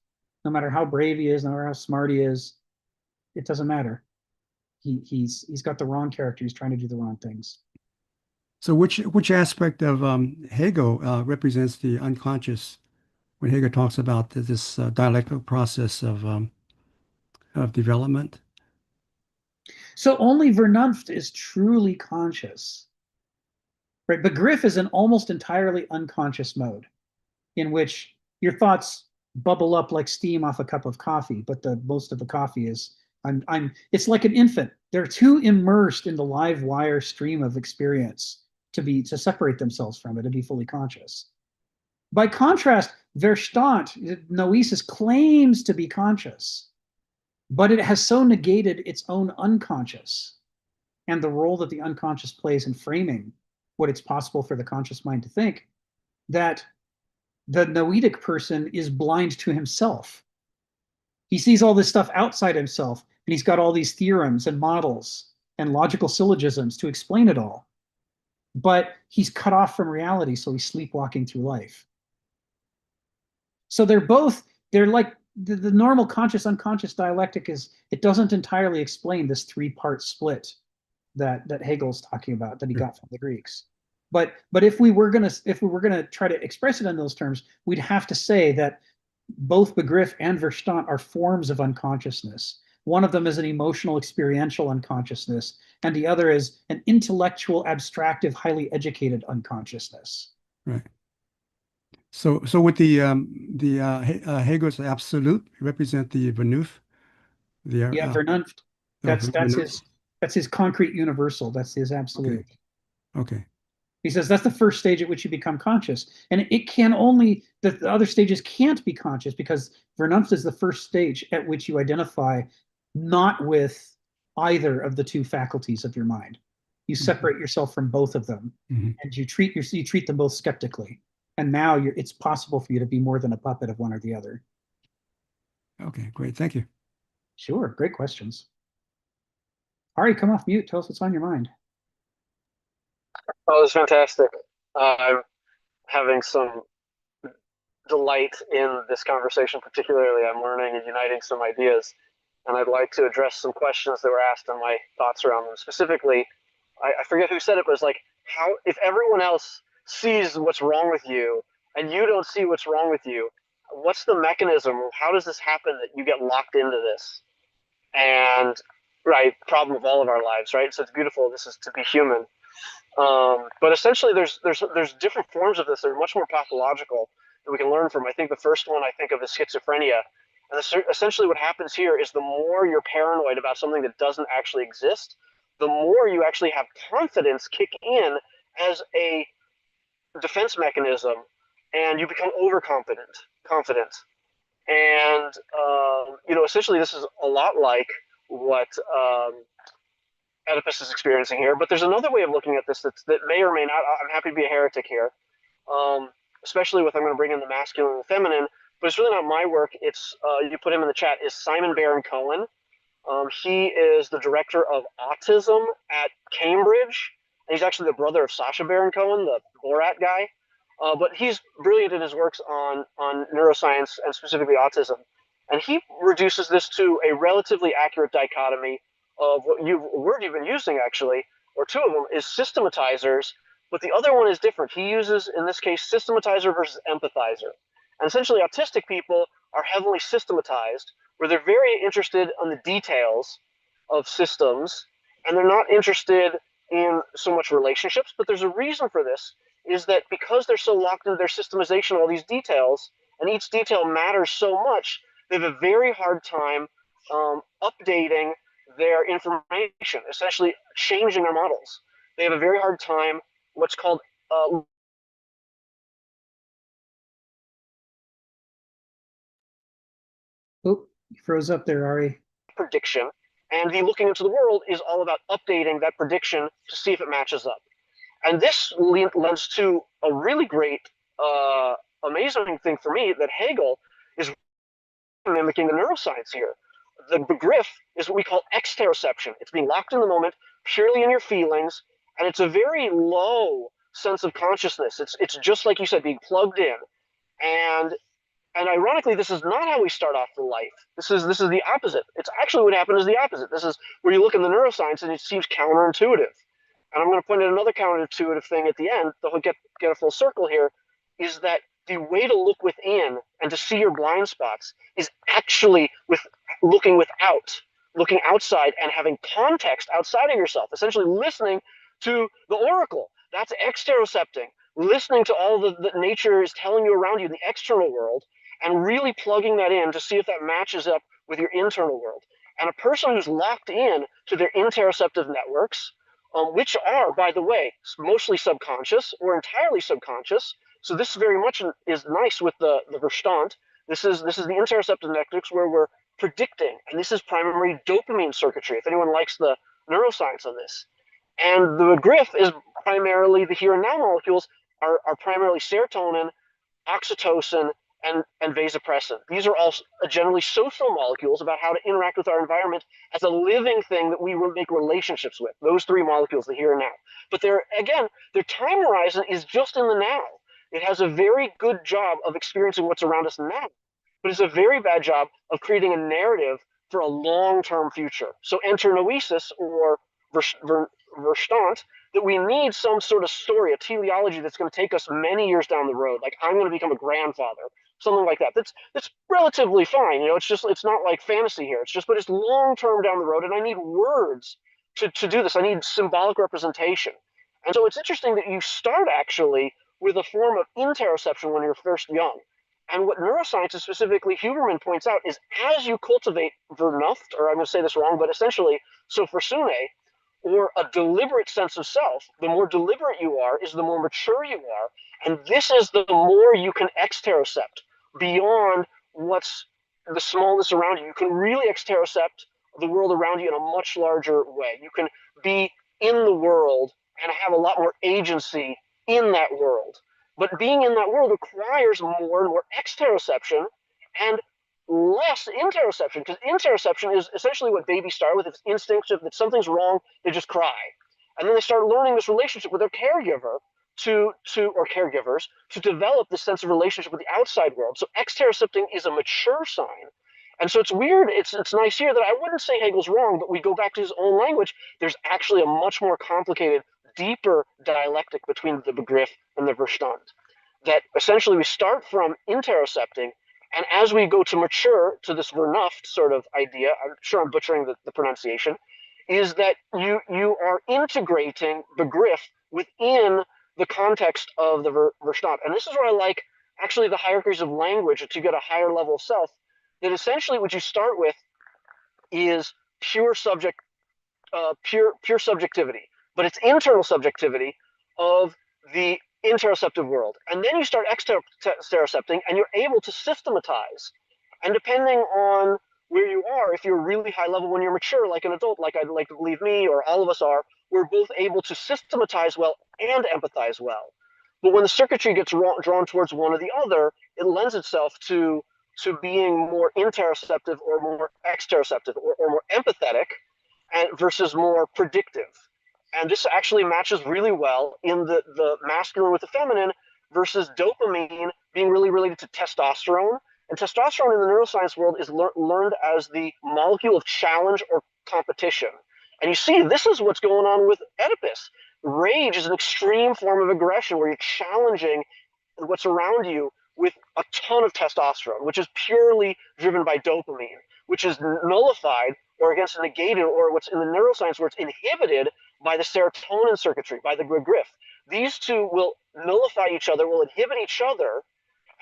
No matter how brave he is, no matter how smart he is, it doesn't matter. He's got the wrong character. He's trying to do the wrong things. So which aspect of Hegel represents the unconscious when Hegel talks about this dialectical process of development? So only Vernunft is truly conscious, right? Begriff is an almost entirely unconscious mode in which your thoughts bubble up like steam off a cup of coffee, but most of the coffee is it's like an infant. They're too immersed in the live wire stream of experience to separate themselves from it and be fully conscious. By contrast, Verstand, noesis, claims to be conscious, but it has so negated its own unconscious and the role that the unconscious plays in framing what it's possible for the conscious mind to think, that the noetic person is blind to himself. He sees all this stuff outside himself, and he's got all these theorems and models and logical syllogisms to explain it all. But he's cut off from reality, so he's sleepwalking through life. So they're like the normal conscious-unconscious dialectic it doesn't entirely explain this three-part split that Hegel's talking about, that he got from the Greeks. But if we were gonna try to express it in those terms, we'd have to say that both Begriff and Verstand are forms of unconsciousness. One of them is an emotional, experiential unconsciousness, and the other is an intellectual, abstractive, highly educated unconsciousness. Right. So with the Hegel's absolute represent the Vernunft. Vernunft. That's his concrete universal. That's his absolute. Okay. He says that's the first stage at which you become conscious. And it can only, the other stages can't be conscious, because Vernunft is the first stage at which you identify not with either of the two faculties of your mind. You separate yourself from both of them, and you treat them both skeptically. And now it's possible for you to be more than a puppet of one or the other. Okay, great. Thank you. Sure. Great questions. Ari, come off mute. Tell us what's on your mind. Oh, it was fantastic. I'm having some delight in this conversation, particularly I'm learning and uniting some ideas. And I'd like to address some questions that were asked and my thoughts around them. Specifically, I forget who said it, but it's like, how, if everyone else sees what's wrong with you and you don't see what's wrong with you, what's the mechanism? How does this happen that you get locked into this? And right, problem of all of our lives, right? So it's beautiful. This is to be human. But essentially, there's different forms of this that are much more pathological that we can learn from. I think the first one I think of is schizophrenia. And essentially what happens here is the more you're paranoid about something that doesn't actually exist, the more you actually have confidence kick in as a defense mechanism, and you become overconfident. And, essentially this is a lot like what Oedipus is experiencing here. But there's another way of looking at this that may or may not, I'm happy to be a heretic here, especially with, I'm going to bring in the masculine and the feminine. but it's really not my work. It's you put him in the chat, is Simon Baron-Cohen. He is the director of autism at Cambridge. And he's actually the brother of Sacha Baron Cohen, the Borat guy. But he's brilliant in his works on neuroscience and specifically autism. And he reduces this to a relatively accurate dichotomy of what word you've been using, actually, or two of them, is systematizers. But the other one is different. He uses, in this case, systematizer versus empathizer. And essentially, autistic people are heavily systematized, where they're very interested in the details of systems, and they're not interested in so much relationships. But there's a reason for this, is that because they're so locked into their systemization of all these details, and each detail matters so much, they have a very hard time updating their information, essentially changing their models. They have a very hard time what's called Oh, you froze up there, Ari. prediction, and the looking into the world is all about updating that prediction to see if it matches up. And this lends to a really great, amazing thing for me, that Hegel is mimicking the neuroscience here. The begriff is what we call exteroception. It's being locked in the moment, purely in your feelings, and it's a very low sense of consciousness. It's just like you said, being plugged in. And ironically, this is not how we start off in life. This is the opposite. It's actually what happened is the opposite. This is where you look in the neuroscience and it seems counterintuitive. And I'm going to point out another counterintuitive thing at the end, that we'll get a full circle here, is that the way to look within and to see your blind spots is actually with looking without, looking outside and having context outside of yourself, essentially listening to the oracle. That's exterocepting, listening to all that nature is telling you around you in the external world, and really plugging that in to see if that matches up with your internal world. And a person who's locked in to their interoceptive networks, which are, by the way, mostly subconscious or entirely subconscious. So this very much is nice with the Verstand. This is the interoceptive networks where we're predicting, and this is primary dopamine circuitry, if anyone likes the neuroscience on this. And the begriff is primarily the here and now molecules are primarily serotonin, oxytocin, and vasopressin. These are all generally social molecules about how to interact with our environment as a living thing that we make relationships with. Those three molecules, the here and now. But their time horizon is just in the now. It has a very good job of experiencing what's around us now, but it's a very bad job of creating a narrative for a long-term future. So enter noesis, or Verstand, that we need some sort of story, a teleology that's going to take us many years down the road. Like, I'm going to become a grandfather, something like that. That's relatively fine. It's not like fantasy here. But it's long term down the road, and I need words to do this. I need symbolic representation. And so it's interesting that you start actually with a form of interoception when you're first young. And what neuroscience, specifically Huberman, points out is as you cultivate Vernunft, or I'm going to say this wrong, but essentially Sophrosune, or a deliberate sense of self, the more deliberate you are is the more mature you are. And this is the more you can exterocept beyond what's the smallness around you. You can really exterocept the world around you in a much larger way. You can be in the world and have a lot more agency in that world. But being in that world requires more and more exteroception and less interoception, because interoception is essentially what babies start with. It's instinctive. If something's wrong, they just cry. And then they start learning this relationship with their caregiver or caregivers to develop this sense of relationship with the outside world. So exterocepting is a mature sign. And so it's weird. It's nice here that I wouldn't say Hegel's wrong, but we go back to his own language. There's actually a much more complicated, deeper dialectic between the begriff and the Verstand. That essentially we start from interocepting, and as we go to mature to this Vernunft sort of idea, I'm sure I'm butchering the pronunciation, is that you are integrating begriff within the context of the Verstand. And this is where I like actually the hierarchies of language to get a higher level of self, that essentially what you start with is pure subjectivity, but it's internal subjectivity of the interoceptive world. And then you start exterocepting, and you're able to systematize. And depending on where you are, if you're really high level when you're mature, like an adult, like I'd like to believe me or all of us are, we're both able to systematize well and empathize well. But when the circuitry gets drawn towards one or the other, it lends itself to to being more interoceptive or more exteroceptive or more empathetic and versus more predictive. And this actually matches really well in the masculine with the feminine versus dopamine being really related to testosterone. And testosterone in the neuroscience world is learned as the molecule of challenge or competition. And you see, this is what's going on with Oedipus. Rage is an extreme form of aggression where you're challenging what's around you with a ton of testosterone, which is purely driven by dopamine, which is nullified or against negated, or what's in the neuroscience where it's inhibited by the serotonin circuitry, by the GRIF. These two will nullify each other, will inhibit each other,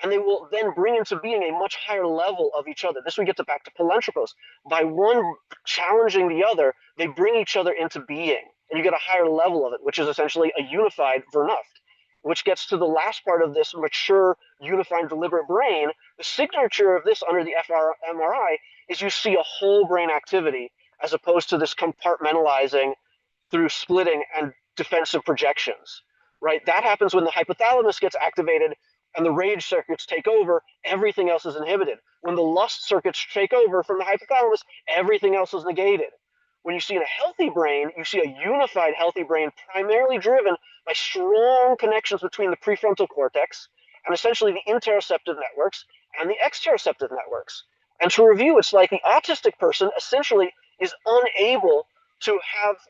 and they will then bring into being a much higher level of each other. This we get to back to Palentrepos. By one challenging the other, they bring each other into being, and you get a higher level of it, which is essentially a unified Vernuft, which gets to the last part of this mature, unified, deliberate brain. The signature of this under the fMRI is you see a whole brain activity as opposed to this compartmentalizing through splitting and defensive projections, right? That happens when the hypothalamus gets activated and the rage circuits take over, everything else is inhibited. When the lust circuits take over from the hypothalamus, everything else is negated. When you see in a healthy brain, you see a unified healthy brain primarily driven by strong connections between the prefrontal cortex and essentially the interoceptive networks and the exteroceptive networks. And to review, it's like the autistic person essentially is unable to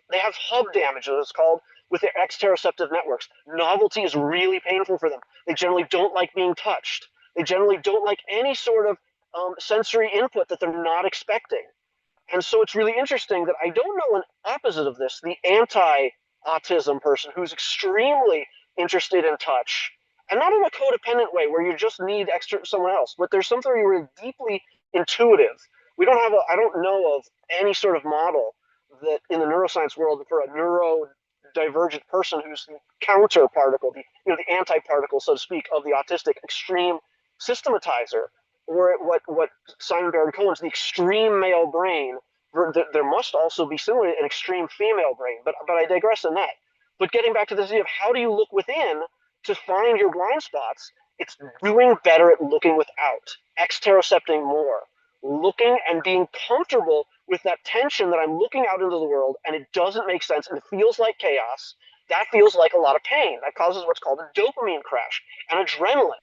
they have hub damage, as it's called, with their exteroceptive networks. Novelty is really painful for them. They generally don't like being touched. They generally don't like any sort of sensory input that they're not expecting. And so it's really interesting that I don't know an opposite of this, the anti-autism person who's extremely interested in touch, and not in a codependent way where you just need someone else, but there's something where you're deeply intuitive. I don't know of any sort of model that in the neuroscience world for a neurodivergent person who's the counter particle, the anti-particle, so to speak, of the autistic extreme systematizer, or what Simon Baron-Cohen's the extreme male brain. There must also be similarly an extreme female brain, but I digress in that. But getting back to this idea of how do you look within to find your blind spots, it's doing better at looking without, exterocepting more, looking and being comfortable with that tension that I'm looking out into the world and it doesn't make sense and it feels like chaos. That feels like a lot of pain. That causes what's called a dopamine crash and adrenaline.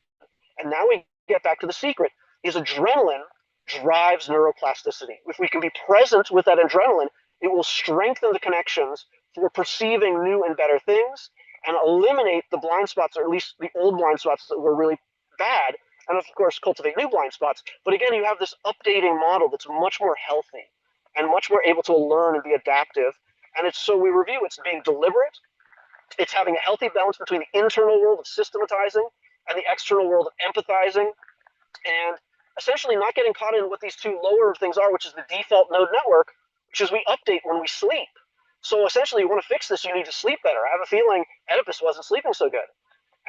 And now we get back to the secret, is adrenaline drives neuroplasticity. If we can be present with that adrenaline, it will strengthen the connections for perceiving new and better things and eliminate the blind spots, or at least the old blind spots that were really bad, and of course cultivate new blind spots. But again, you have this updating model that's much more healthy and much more able to learn and be adaptive. And so we review, it's being deliberate, it's having a healthy balance between the internal world of systematizing and the external world of empathizing, and essentially not getting caught in what these two lower things are, which is the default node network, which is we update when we sleep. So essentially, you want to fix this, you need to sleep better. I have a feeling Oedipus wasn't sleeping so good,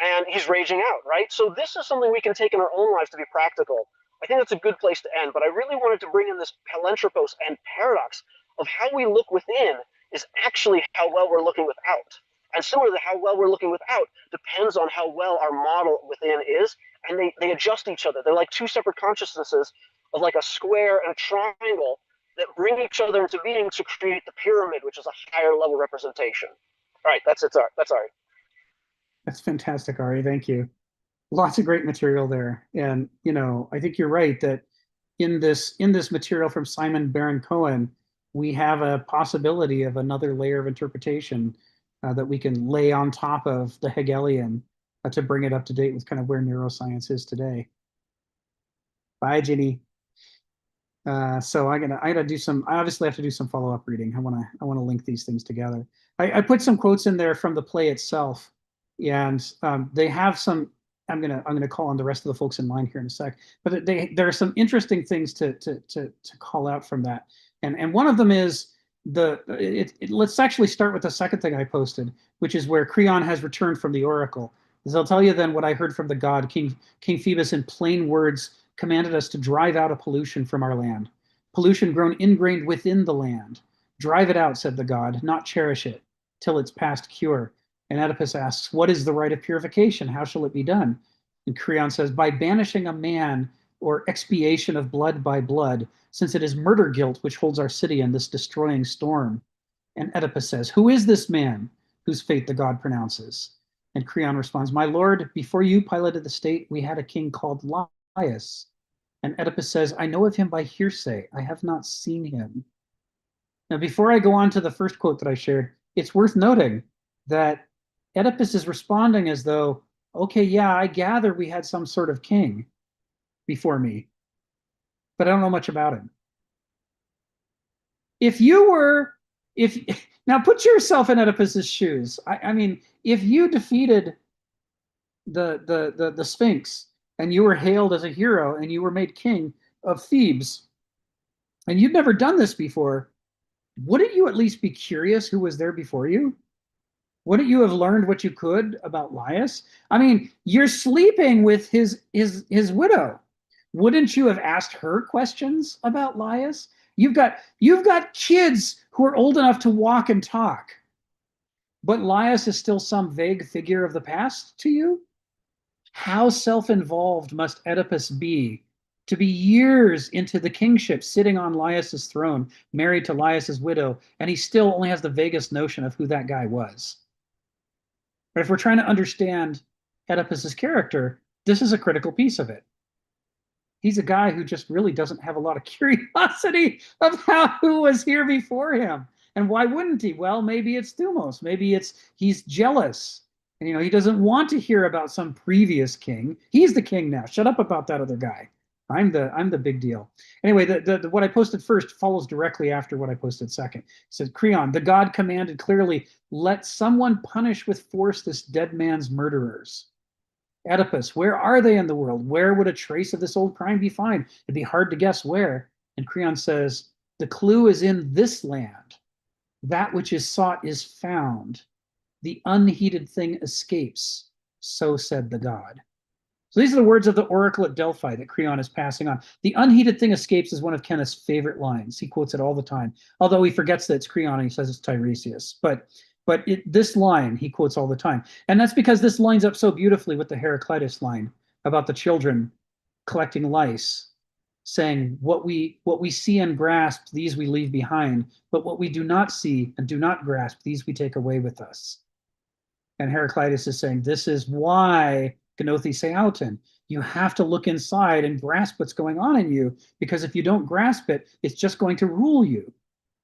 and he's raging out, right? So this is something we can take in our own lives to be practical. I think that's a good place to end, but I really wanted to bring in this Palentrepos and paradox of how we look within is actually how well we're looking without. And similar to how well we're looking without depends on how well our model within is, and they adjust each other. They're like two separate consciousnesses of like a square and a triangle that bring each other into being to create the pyramid, which is a higher level representation. All right, that's it. That's Ari. That's fantastic, Ari. Thank you. Lots of great material there. And, I think you're right that in this material from Simon Baron-Cohen, we have a possibility of another layer of interpretation that we can lay on top of the Hegelian to bring it up to date with kind of where neuroscience is today. Bye, Ginny. So I obviously have to do some follow-up reading. I want to link these things together. I put some quotes in there from the play itself, and they have some. I'm gonna call on the rest of the folks in line here in a sec, but there are some interesting things to call out from that, and one of them is let's actually start with the second thing I posted, which is where Creon has returned from the oracle. I'll tell you then what I heard from the god. King Phoebus in plain words commanded us to drive out a pollution from our land. Pollution grown ingrained within the land. Drive it out, said the god, not cherish it, till it's past cure. And Oedipus asks, what is the rite of purification? How shall it be done? And Creon says, by banishing a man or expiation of blood by blood, since it is murder guilt which holds our city in this destroying storm. And Oedipus says, who is this man whose fate the god pronounces? And Creon responds, my lord, before you piloted the state, we had a king called Laius. And Oedipus says, I know of him by hearsay. I have not seen him. Now, before I go on to the first quote that I shared, it's worth noting that Oedipus is responding as though, okay, yeah, I gather we had some sort of king before me, but I don't know much about him. If now put yourself in Oedipus's shoes. I mean, if you defeated the Sphinx and you were hailed as a hero and you were made king of Thebes, and you'd never done this before, wouldn't you at least be curious who was there before you? Wouldn't you have learned what you could about Laius? I mean, you're sleeping with his widow. Wouldn't you have asked her questions about Laius? You've got kids who are old enough to walk and talk, but Laius is still some vague figure of the past to you? How self-involved must Oedipus be to be years into the kingship, sitting on Laius's throne, married to Laius's widow, and he still only has the vaguest notion of who that guy was? But if we're trying to understand Oedipus's character, this is a critical piece of it. He's a guy who just really doesn't have a lot of curiosity of who was here before him. And why wouldn't he? Well, maybe it's Thumos. Maybe he's jealous. And, he doesn't want to hear about some previous king. He's the king now. Shut up about that other guy. I'm the big deal. Anyway, what I posted first follows directly after what I posted second. It said, Creon, the god commanded clearly, let someone punish with force this dead man's murderers. Oedipus, where are they in the world? Where would a trace of this old crime be found? It'd be hard to guess where. And Creon says, the clue is in this land. That which is sought is found. The unheeded thing escapes. So said the god. So these are the words of the oracle at Delphi that Creon is passing on. The unheeded thing escapes is one of Kenneth's favorite lines. He quotes it all the time, although he forgets that it's Creon and he says it's Tiresias. But this line he quotes all the time. And that's because this lines up so beautifully with the Heraclitus line about the children collecting lice, saying, what we see and grasp, these we leave behind, but what we do not see and do not grasp, these we take away with us. And Heraclitus is saying, this is why Gnothi Seauton, you have to look inside and grasp what's going on in you, because if you don't grasp it, it's just going to rule you.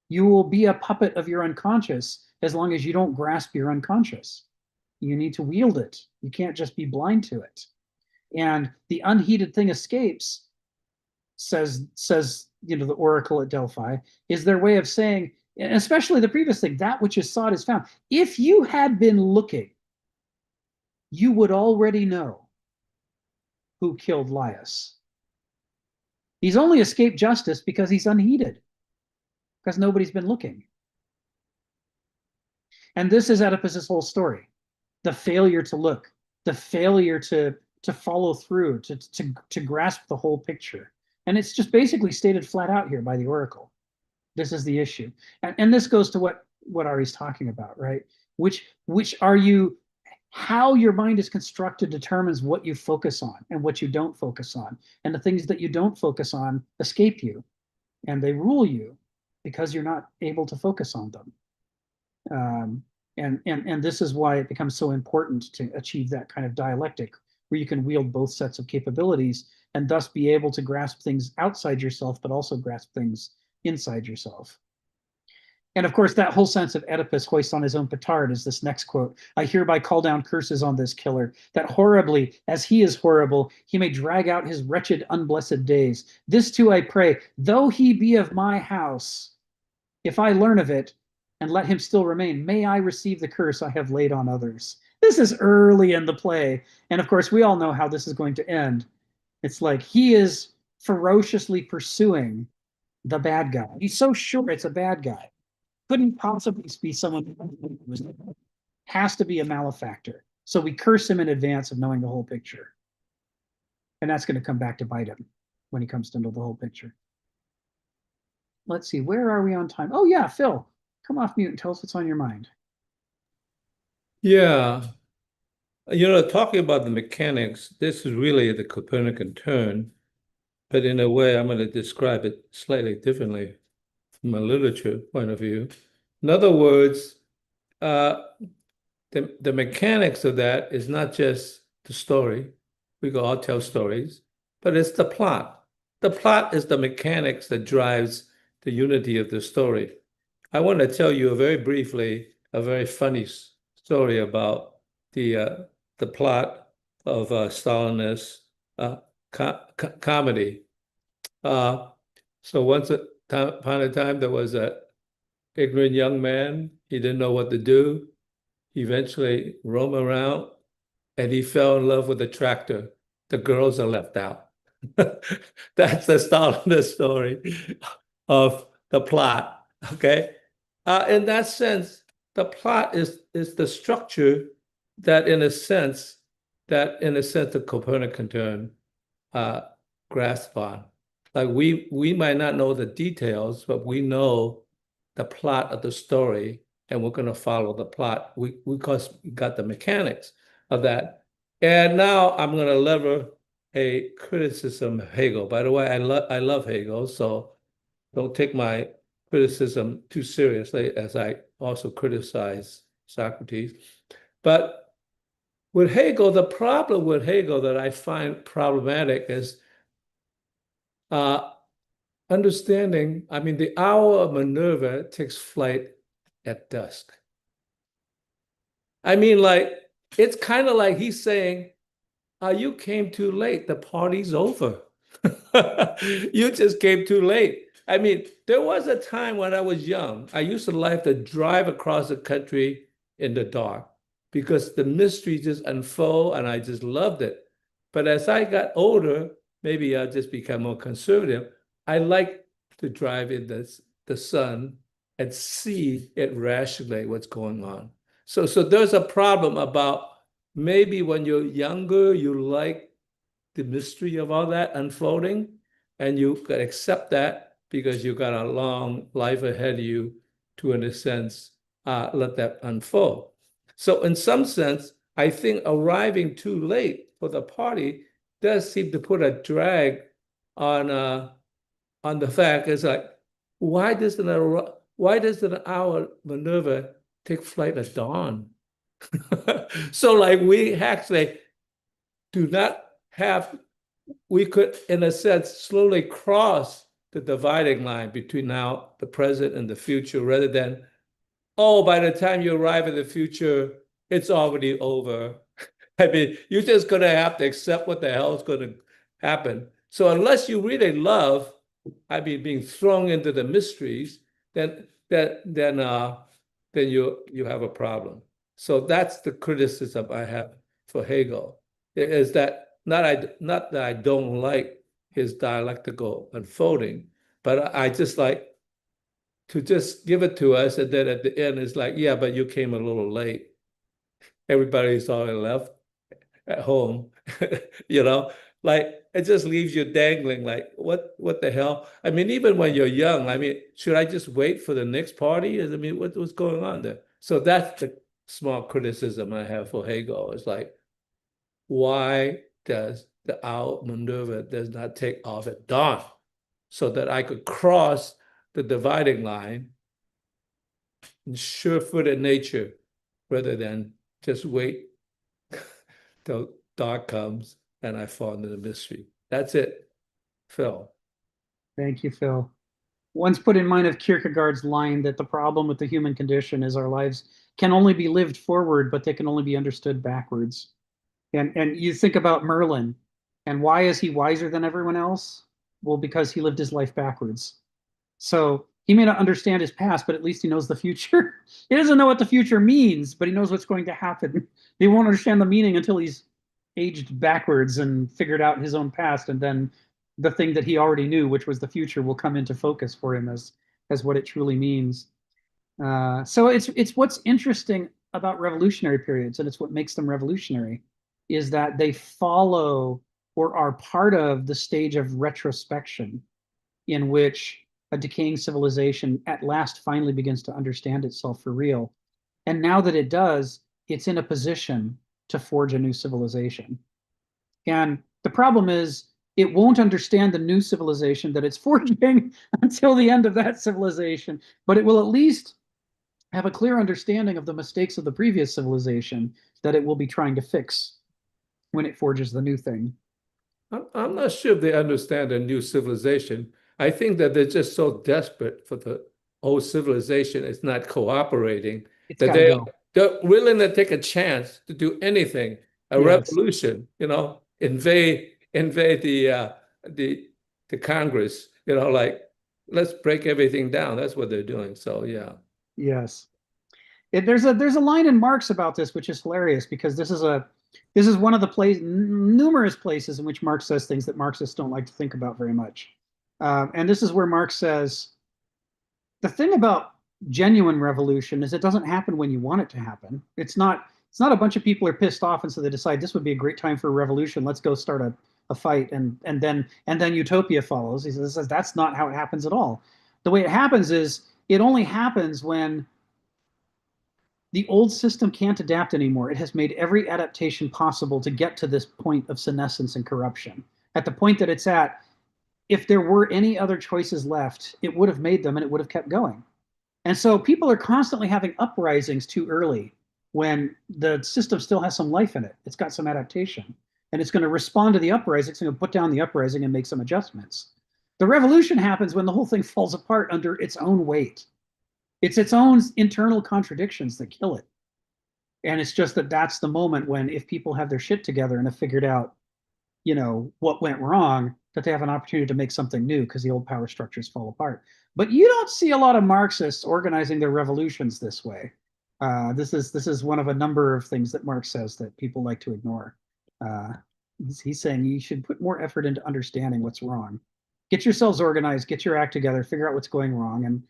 You will be a puppet of your unconscious as long as you don't grasp your unconscious. You need to wield it. You can't just be blind to it. And the unheeded thing escapes, says the oracle at Delphi, is their way of saying, and especially the previous thing, that which is sought is found. If you had been looking, you would already know who killed Laius. He's only escaped justice because he's unheeded, because nobody's been looking. And this is Oedipus's whole story. The failure to look, the failure to follow through, to grasp the whole picture. And it's just basically stated flat out here by the oracle. This is the issue. And this goes to what Ari's talking about, right? Which are you, how your mind is constructed determines what you focus on and what you don't focus on. And the things that you don't focus on escape you and they rule you because you're not able to focus on them. And this is why it becomes so important to achieve that kind of dialectic where you can wield both sets of capabilities and thus be able to grasp things outside yourself, but also grasp things inside yourself. And of course, that whole sense of Oedipus hoists on his own petard is this next quote. I hereby call down curses on this killer, that horribly, as he is horrible, he may drag out his wretched, unblessed days. This too I pray, though he be of my house, if I learn of it, and let him still remain, may I receive the curse I have laid on others. This is early in the play. And of course, we all know how this is going to end. It's like he is ferociously pursuing the bad guy. He's so sure it's a bad guy. Couldn't possibly be someone who has to be a malefactor. So we curse him in advance of knowing the whole picture. And that's going to come back to bite him when he comes to know the whole picture. Let's see, where are we on time? Oh yeah, Phil, come off mute and tell us what's on your mind. Yeah. Talking about the mechanics, this is really the Copernican turn. but in a way, I'm going to describe it slightly differently from a literature point of view. In other words, the mechanics of that is not just the story. We can all tell stories, but it's the plot. The plot is the mechanics that drives the unity of the story. I want to tell you very briefly a very funny story about the plot of Stalinist comedy. So once upon a time, there was an ignorant young man. He didn't know what to do. He eventually roamed around and he fell in love with a tractor. The girls are left out. That's the Stalinist story of the plot. Okay. In that sense, the plot is the structure that, in a sense, the Copernican term grasp on. Like we might not know the details, but we know the plot of the story, and we're going to follow the plot. Because we got the mechanics of that. And now I'm going to lever a criticism of Hegel. By the way, I love Hegel, so don't take my criticism too seriously, as I also criticize Socrates. But with Hegel, the problem with Hegel that I find problematic is understanding, I mean, the hour of Minerva takes flight at dusk. I mean, like, it's kind of like he's saying, you came too late. The party's over. You just came too late. I mean, there was a time when I was young, I used to like to drive across the country in the dark because the mystery just unfold and I just loved it. But as I got older, maybe I just become more conservative. I like to drive in the sun and see it rationally what's going on. So there's a problem about maybe when you're younger, you like the mystery of all that unfolding, and you can accept that because you got a long life ahead of you to, in a sense, let that unfold. So in some sense, I think arriving too late for the party does seem to put a drag on the fact. It's like, why doesn't our Minerva take flight at dawn? So like we actually do not have, we could, in a sense, slowly cross the dividing line between now, the present, and the future, rather than, oh, by the time you arrive in the future, it's already over. I mean, you're just going to have to accept what the hell is going to happen. So unless you really love, I mean, being thrown into the mysteries, then you have a problem. So that's the criticism I have for Hegel, is that not that I don't like his dialectical unfolding, but I just like to just give it to us, and then at the end it's like, yeah, but you came a little late. Everybody's already left at home, like it just leaves you dangling, like what the hell? I mean, even when you're young, I mean, should I just wait for the next party? I mean, what's going on there? So that's the small criticism I have for Hegel. It's like, why does the owl Minerva does not take off at dawn so that I could cross the dividing line in sure-footed nature rather than just wait till dark comes and I fall into the mystery. That's it, Phil. Thank you, Phil. Once put in mind of Kierkegaard's line that the problem with the human condition is our lives can only be lived forward, but they can only be understood backwards. And you think about Merlin, and why is he wiser than everyone else? Well, because he lived his life backwards. So he may not understand his past, but at least he knows the future. He doesn't know what the future means, but he knows what's going to happen. He won't understand the meaning until he's aged backwards and figured out his own past, and then the thing that he already knew, which was the future, will come into focus for him as what it truly means. So it's what's interesting about revolutionary periods, and it's what makes them revolutionary, is that they follow or are part of the stage of retrospection in which a decaying civilization at last finally begins to understand itself for real. And now that it does, it's in a position to forge a new civilization. And the problem is it won't understand the new civilization that it's forging until the end of that civilization, but it will at least have a clear understanding of the mistakes of the previous civilization that it will be trying to fix when it forges the new thing. I'm not sure if they understand the new civilization. I think that they're just so desperate for the old civilization is not cooperating It's that gotta go. they're willing to take a chance to do anything, a Yes. revolution, invade the Congress, like let's break everything down. That's what they're doing. So yeah. Yes. There's a line in Marx about this, which is hilarious because this is one of the numerous places in which Marx says things that Marxists don't like to think about very much. And this is where Marx says, the thing about genuine revolution is it doesn't happen when you want it to happen. It's not a bunch of people are pissed off and so they decide this would be a great time for a revolution. Let's go start a fight and then utopia follows. He says that's not how it happens at all. The way it happens is it only happens when the old system can't adapt anymore. It has made every adaptation possible to get to this point of senescence and corruption. At the point that it's at, if there were any other choices left, it would have made them and it would have kept going. And so people are constantly having uprisings too early when the system still has some life in it. It's got some adaptation. And it's going to respond to the uprising. It's going to put down the uprising and make some adjustments. The revolution happens when the whole thing falls apart under its own weight. It's its own internal contradictions that kill it. And it's just that's the moment when if people have their shit together and have figured out, what went wrong, that they have an opportunity to make something new because the old power structures fall apart. But you don't see a lot of Marxists organizing their revolutions this way. This is one of a number of things that Marx says that people like to ignore. He's saying you should put more effort into understanding what's wrong. Get yourselves organized, get your act together, figure out what's going wrong, and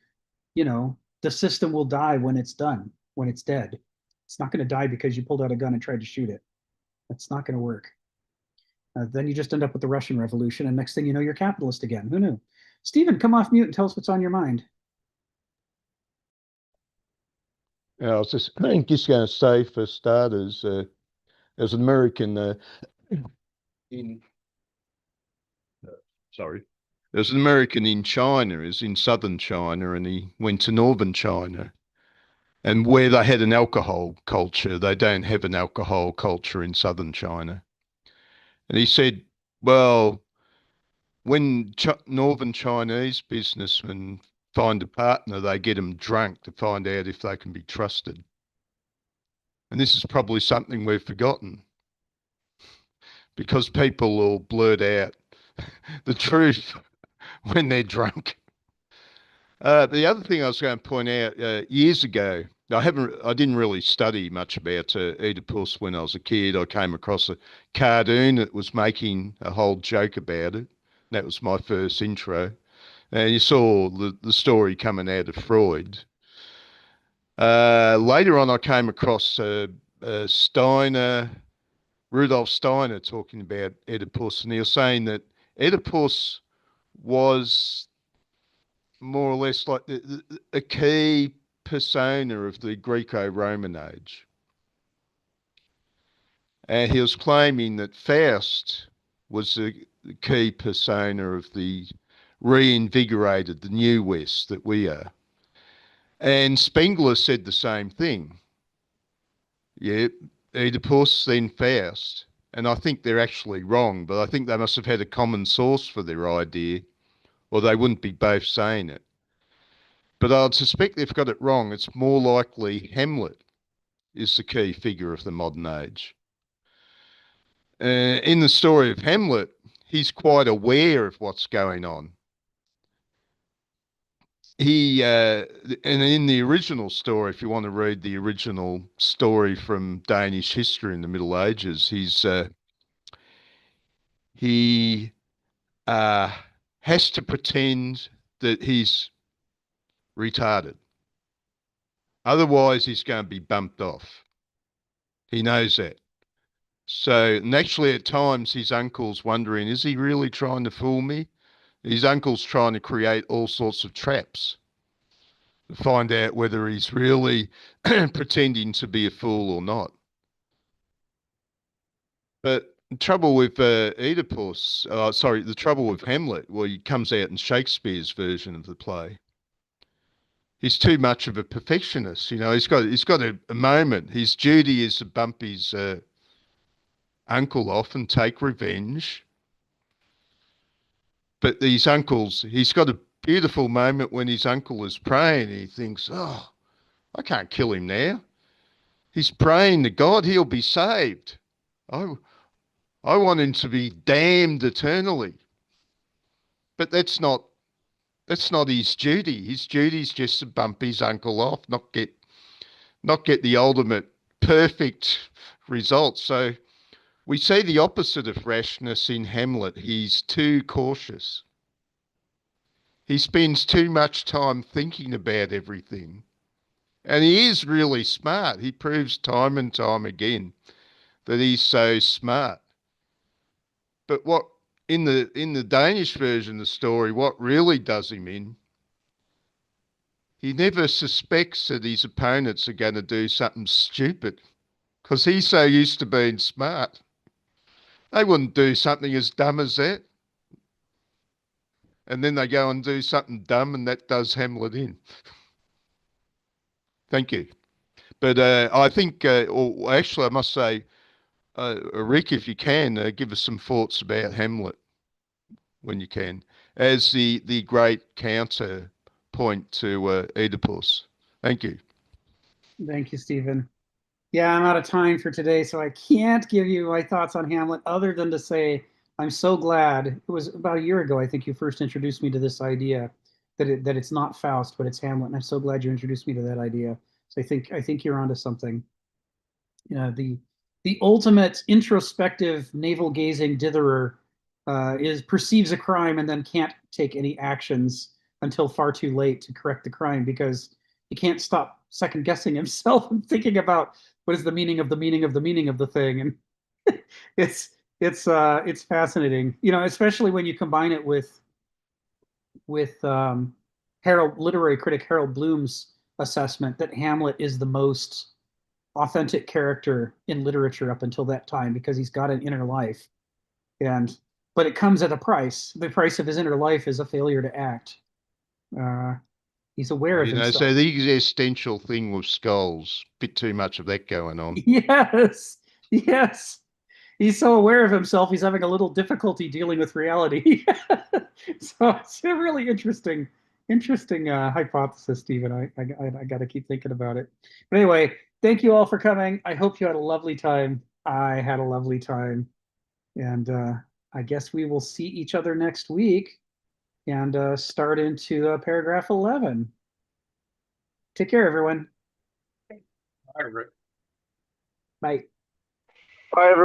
the system will die when it's done, when it's dead. It's not going to die because you pulled out a gun and tried to shoot it. That's not going to work. Then you just end up with the Russian Revolution, and next thing you know, you're capitalist again. Who knew? Stephen, come off mute and tell us what's on your mind. I was just going to say, for starters, as an American there's an American in China, is in southern China, and he went to northern China. And where they had an alcohol culture, they don't have an alcohol culture in southern China. And he said, well, when northern Chinese businessmen find a partner, they get them drunk to find out if they can be trusted. And this is probably something we've forgotten because people will blurt out the truth when they're drunk. The other thing I was going to point out, years ago, I didn't really study much about Oedipus when I was a kid. I came across a cartoon that was making a whole joke about it. That was my first intro. And you saw the story coming out of Freud. Later on, I came across Rudolf Steiner talking about Oedipus, and he was saying that Oedipus was more or less like a key persona of the Greco-Roman age. And he was claiming that Faust was the key persona of the reinvigorated, the new West that we are. And Spengler said the same thing. Yeah, Oedipus, then Faust. And I think they're actually wrong, but I think they must have had a common source for their idea, or they wouldn't be both saying it. But I'd suspect they've got it wrong. It's more likely Hamlet is the key figure of the modern age. In the story of Hamlet, he's quite aware of what's going on. And in the original story, if you want to read the original story from Danish history in the Middle Ages, he has to pretend that he's retarded. Otherwise, he's going to be bumped off. He knows that. So naturally, at times, his uncle's wondering, is he really trying to fool me? His uncle's trying to create all sorts of traps to find out whether he's really pretending to be a fool or not. But trouble with Oedipus, sorry, the trouble with Hamlet, well, he comes out in Shakespeare's version of the play. He's too much of a perfectionist, you know. He's got a moment. His duty is to bump his uncle off and take revenge. But these uncles, he's got a beautiful moment when his uncle is praying. He thinks, oh, I can't kill him now. He's praying to God, he'll be saved. I want him to be damned eternally. But that's not his duty. His duty is just to bump his uncle off, not get the ultimate perfect result. So we see the opposite of rashness in Hamlet. He's too cautious. He spends too much time thinking about everything. And he is really smart. He proves time and time again that he's so smart. But what in the Danish version of the story, what really does him in, he never suspects that his opponents are going to do something stupid because he's so used to being smart. They wouldn't do something as dumb as that. And then they go and do something dumb, and that does Hamlet in. Thank you. But I think, or actually I must say, Rick, if you can, give us some thoughts about Hamlet when you can, as the great counterpoint to Oedipus. Thank you. Thank you, Stephen. Yeah, I'm out of time for today, so I can't give you my thoughts on Hamlet other than to say I'm so glad. It was about a year ago, I think, you first introduced me to this idea that it's not Faust, but it's Hamlet, and I'm so glad you introduced me to that idea. So I think you're onto something. You know, the ultimate introspective, navel-gazing ditherer perceives a crime and then can't take any actions until far too late to correct the crime because he can't stop second guessing himself and thinking about what is the meaning of the meaning of the meaning of the thing. And it's fascinating, you know, especially when you combine it with literary critic Harold Bloom's assessment that Hamlet is the most authentic character in literature up until that time because he's got an inner life, but it comes at a price. The price of his inner life is a failure to act. He's aware of himself. So the existential thing with skulls, bit too much of that going on. Yes. He's so aware of himself, he's having a little difficulty dealing with reality. So it's a really interesting hypothesis, Stephen. I got to keep thinking about it. But anyway, thank you all for coming. I hope you had a lovely time. I had a lovely time. And I guess we will see each other next week and start into paragraph 11. Take care, everyone. All right. Bye. Bye, everyone.